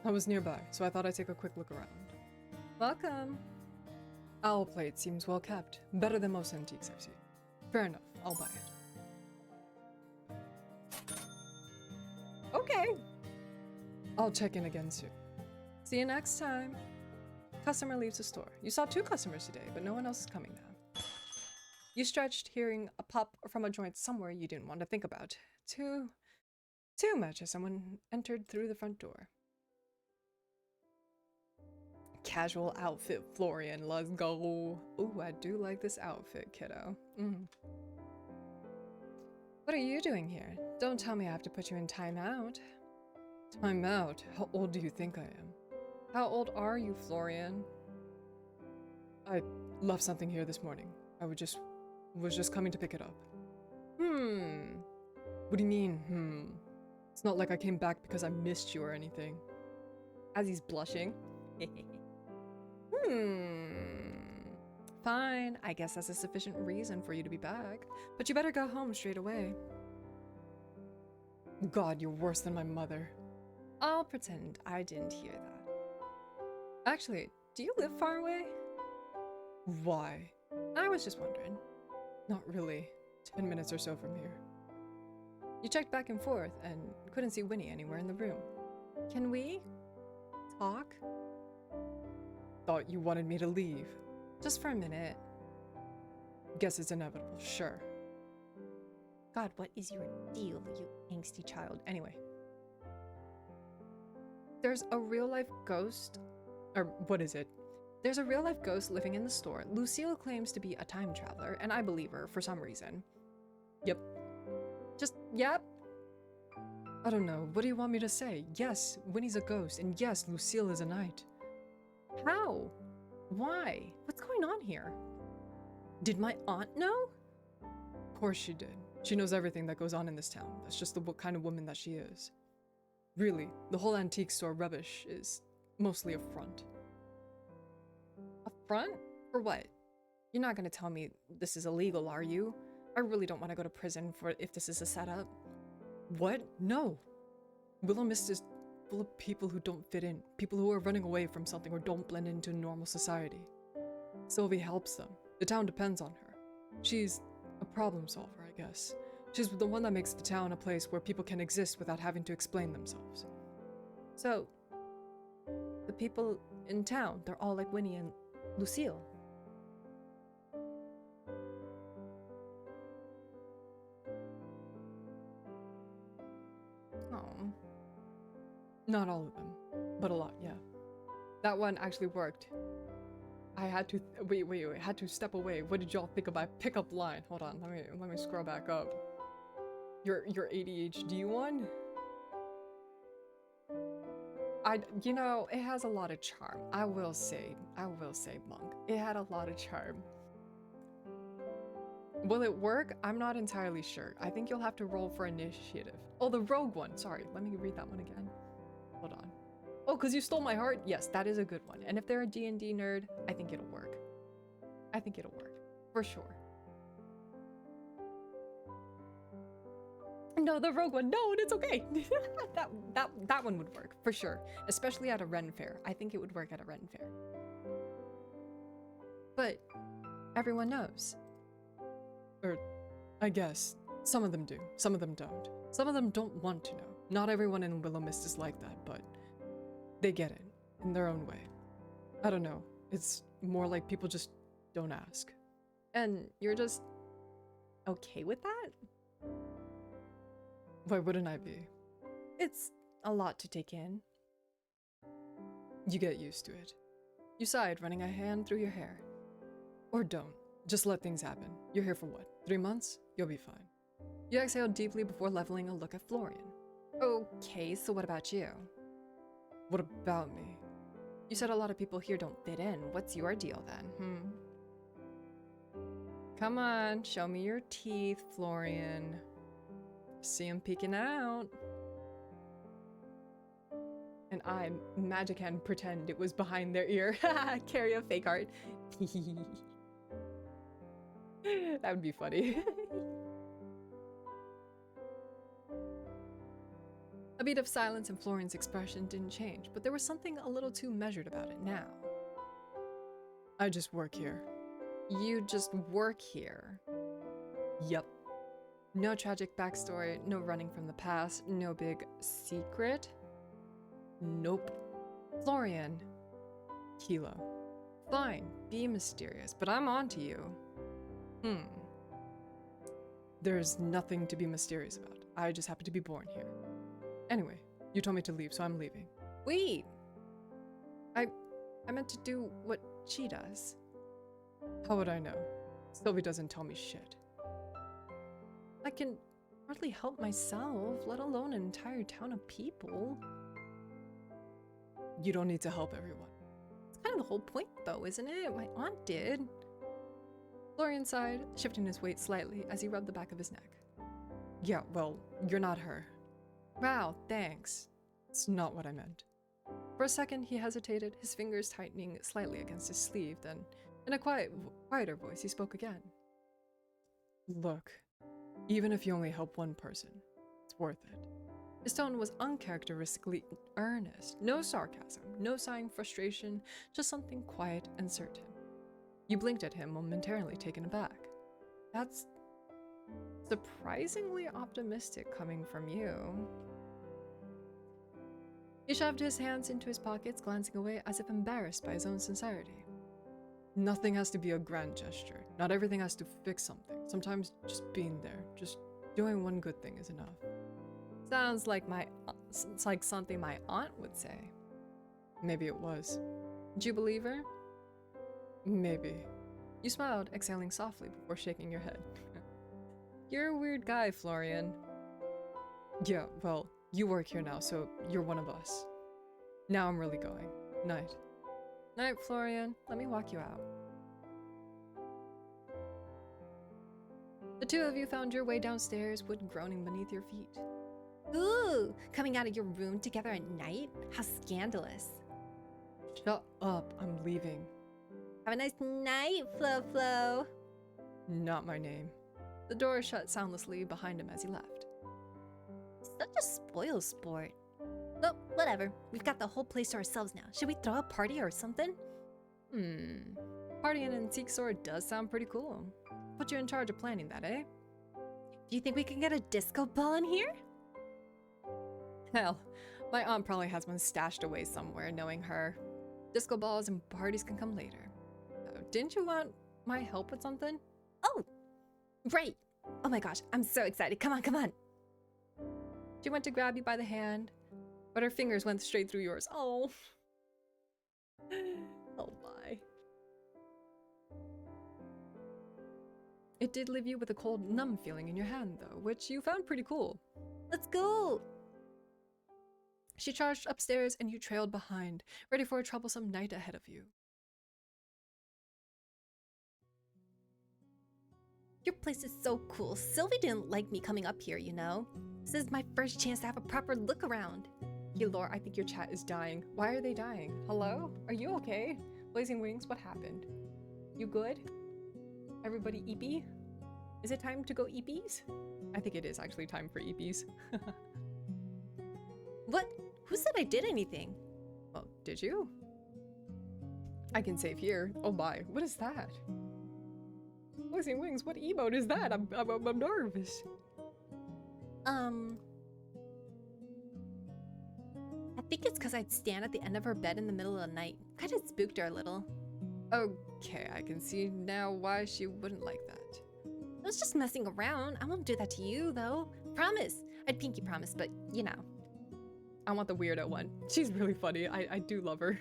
S3: I was nearby, so I thought I'd take a quick look around.
S1: Welcome.
S3: Owl plate seems well kept. Better than most antiques I've seen. Fair enough, I'll buy it.
S1: Okay.
S3: I'll check in again soon.
S1: See you next time. Customer leaves the store. You saw 2 customers today, but no one else is coming now. You stretched, hearing a pop from a joint somewhere you didn't want to think about. Too much as someone entered through the front door. Casual outfit, Florian. Let's go. Ooh, I do like this outfit, kiddo. What are you doing here? Don't tell me I have to put you in timeout.
S3: Timeout? How old do you think I am?
S1: How old are you, Florian?
S3: I left something here this morning. I was just coming to pick it up. What do you mean, It's not like I came back because I missed you or anything.
S1: As he's blushing. Fine, I guess that's a sufficient reason for you to be back. But you better go home straight away.
S3: God, you're worse than my mother.
S1: I'll pretend I didn't hear that. Actually, do you live far away?
S3: Why?
S1: I was just wondering.
S3: Not really. 10 minutes or so from here.
S1: You checked back and forth and couldn't see Winnie anywhere in the room. Can we talk?
S3: Thought you wanted me to leave.
S1: Just for a minute.
S3: Guess it's inevitable, sure.
S1: God, what is your deal, you angsty child? Anyway. There's a real-life ghost.
S3: Or what is it?
S1: There's a real-life ghost living in the store. Lucille claims to be a time traveler, and I believe her for some reason.
S3: Yep.
S1: Just, yep.
S3: I don't know. What do you want me to say? Yes, Winnie's a ghost, and yes, Lucille is a knight.
S1: How? Why? What's going on here? Did my aunt know?
S3: Of course she did. She knows everything that goes on in this town. That's just the kind of woman that she is. Really, the whole antique store rubbish is mostly a front.
S1: A front? For what? You're not gonna tell me this is illegal, are you? I really don't want to go to prison for if this is a setup.
S3: What? No. Willowmist is full of people who don't fit in, people who are running away from something or don't blend into normal society. Sylvie helps them. The town depends on her. She's a problem solver, I guess. She's the one that makes the town a place where people can exist without having to explain themselves.
S1: So, the people in town, they're all like Winnie and Lucille. Oh.
S3: Not all of them, but a lot, yeah.
S1: That one actually worked.
S3: I had to wait, I had to step away. What did y'all think of my pickup line? Hold on, let me scroll back up. Your ADHD one?
S1: You know, it has a lot of charm. I will say, Monk. It had a lot of charm.
S3: Will it work? I'm not entirely sure. I think you'll have to roll for initiative. Oh, the rogue one. Sorry, let me read that one again. Hold on. Oh, because you stole my heart? Yes, that is a good one. And if they're a D&D nerd, I think it'll work. I think it'll work. For sure. No, the rogue one. No, it's okay. that one would work, for sure. Especially at a Ren fair. I think it would work at a Ren fair. But everyone knows. Or, I guess, some of them do, some of them don't. Some of them don't want to know. Not everyone in Willowmist is like that, but they get it in their own way. I don't know. It's more like people just don't ask. And you're just okay with that? Why wouldn't I be? It's a lot to take in. You get used to it. You sighed, running a hand through your hair. Or don't. Just let things happen. You're here for what? 3 months? You'll be fine. You exhaled deeply before leveling a look at Florian. Okay, so what about you? What about me? You said a lot of people here don't fit in. What's your deal then, Come on, show me your teeth, Florian. See him peeking out. And I magic hand pretend it was behind their ear. Carry a fake heart. That would be funny. A beat of silence and Florian's expression didn't change, but there was something a little too measured about it now. I just work here. You just work here? Yep. No tragic backstory, no running from the past, no big secret? Nope. Florian. Kilo. Fine, be mysterious, but I'm on to you. There's nothing to be mysterious about. I just happen to be born here. Anyway, you told me to leave, so I'm leaving. Wait! I meant to do what she does. How would I know? Sylvie doesn't tell me shit. I can hardly help myself, let alone an entire town of people. You don't need to help everyone. It's kind of the whole point though, isn't it? My aunt did. Florian sighed, shifting his weight slightly as he rubbed the back of his neck. Yeah, well, you're not her. Wow, thanks. It's not what I meant. For a second, he hesitated, his fingers tightening slightly against his sleeve, then, in a quieter voice, he spoke again. Look, even if you only help one person, it's worth it. His tone was uncharacteristically earnest. No sarcasm, no sighing frustration, just something quiet and certain. You blinked at him, momentarily taken aback. That's surprisingly optimistic coming from you. He shoved his hands into his pockets, glancing away as if embarrassed by his own sincerity. Nothing has to be a grand gesture. Not everything has to fix something. Sometimes just being there, just doing one good thing is enough. Sounds like something my aunt would say. Maybe it was. Did you believe her? Maybe. You smiled, exhaling softly before shaking your head. You're a weird guy, Florian. Yeah, well, you work here now, so you're one of us. Now I'm really going. Night. Night, Florian. Let me walk you out. The two of you found your way downstairs, wood groaning beneath your feet.
S4: Ooh, coming out of your room together at night? How scandalous.
S3: Shut up, I'm leaving.
S4: Have a nice night, Flo.
S3: Not my name. The door shut soundlessly behind him as he left.
S4: Such a spoil sport. Well, whatever. We've got the whole place to ourselves now. Should we throw a party or something?
S3: Partying in Antique Store does sound pretty cool. Put you in charge of planning that, eh?
S4: Do you think we can get a disco ball in here?
S3: Hell, my aunt probably has one stashed away somewhere, knowing her. Disco balls and parties can come later. Didn't you want my help with something?
S4: Oh, right. Oh my gosh, I'm so excited. Come on.
S3: She went to grab you by the hand, but her fingers went straight through yours. Oh. Oh my. It did leave you with a cold, numb feeling in your hand, though, which you found pretty cool.
S4: Let's go.
S3: She charged upstairs and you trailed behind, ready for a troublesome night ahead of you.
S4: Your place is so cool. Sylvie didn't like me coming up here, you know? This is my first chance to have a proper look around.
S3: Hey, Laura, I think your chat is dying. Why are they dying? Hello? Are you okay? Blazing Wings, what happened? You good? Everybody eepy? Is it time to go eepies? I think it is actually time for eepies.
S4: What? Who said I did anything?
S3: Well, did you? I can save here. Oh my, what is that? Blazing Wings, what emote is that? I'm nervous.
S4: I think it's because I'd stand at the end of her bed in the middle of the night. Kind of spooked her a little.
S3: Okay, I can see now why she wouldn't like that.
S4: I was just messing around. I won't do that to you, though. Promise. I'd pinky promise, but you know.
S3: I want the weirdo one. She's really funny. I do love her.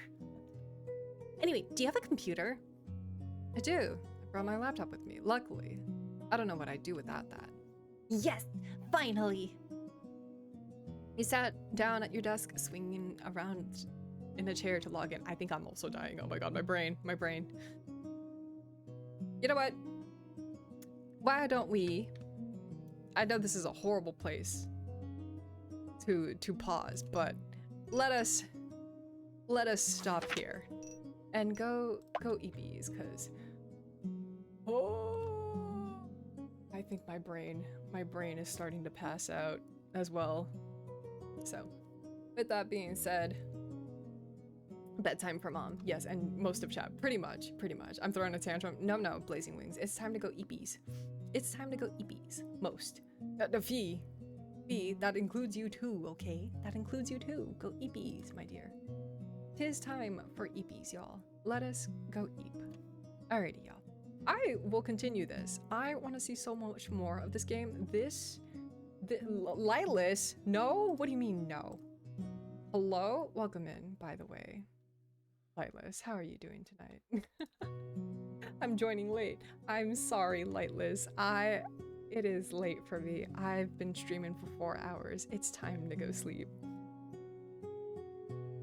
S4: Anyway, do you have a computer?
S3: I do. I brought my laptop with me, luckily. I don't know what I'd do without that.
S4: Yes, finally.
S3: You sat down at your desk, swinging around in a chair to log in. I think I'm also dying. Oh my god, my brain. You know what? Why don't we... I know this is a horrible place to pause, but let us stop here and go eepies, because I think my brain is starting to pass out as well. So, with that being said, bedtime for mom. Yes, and most of chat. Pretty much. I'm throwing a tantrum. No, Blazing Wings. It's time to go eepies. It's time to go eepies. Most. The fee, that includes you too, okay? That includes you too. Go eepies, my dear. 'Tis time for eepies, y'all. Let us go eep. Alrighty, y'all. I will continue this. I want to see so much more of this game. Lightless? No? What do you mean no? Hello? Welcome in, by the way. Lightless, how are you doing tonight? I'm joining late. I'm sorry, Lightless. It is late for me. I've been streaming for 4 hours. It's time to go sleep.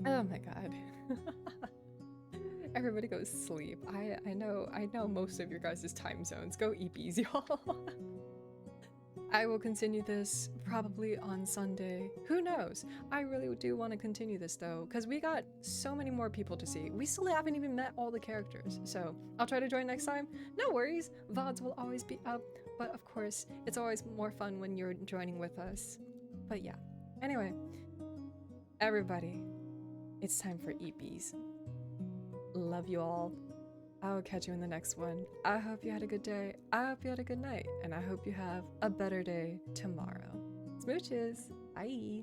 S3: Oh my god. Everybody goes sleep. I know most of your guys' time zones. Go eepies, y'all. I will continue this probably on Sunday. Who knows? I really do want to continue this though, because we got so many more people to see. We still haven't even met all the characters, so I'll try to join next time. No worries, VODs will always be up, but of course, it's always more fun when you're joining with us. But yeah, anyway, everybody, it's time for eepies. Love you all. I'll catch you in the next one. I hope you had a good day. I hope you had a good night. And I hope you have a better day tomorrow. Smooches. Bye.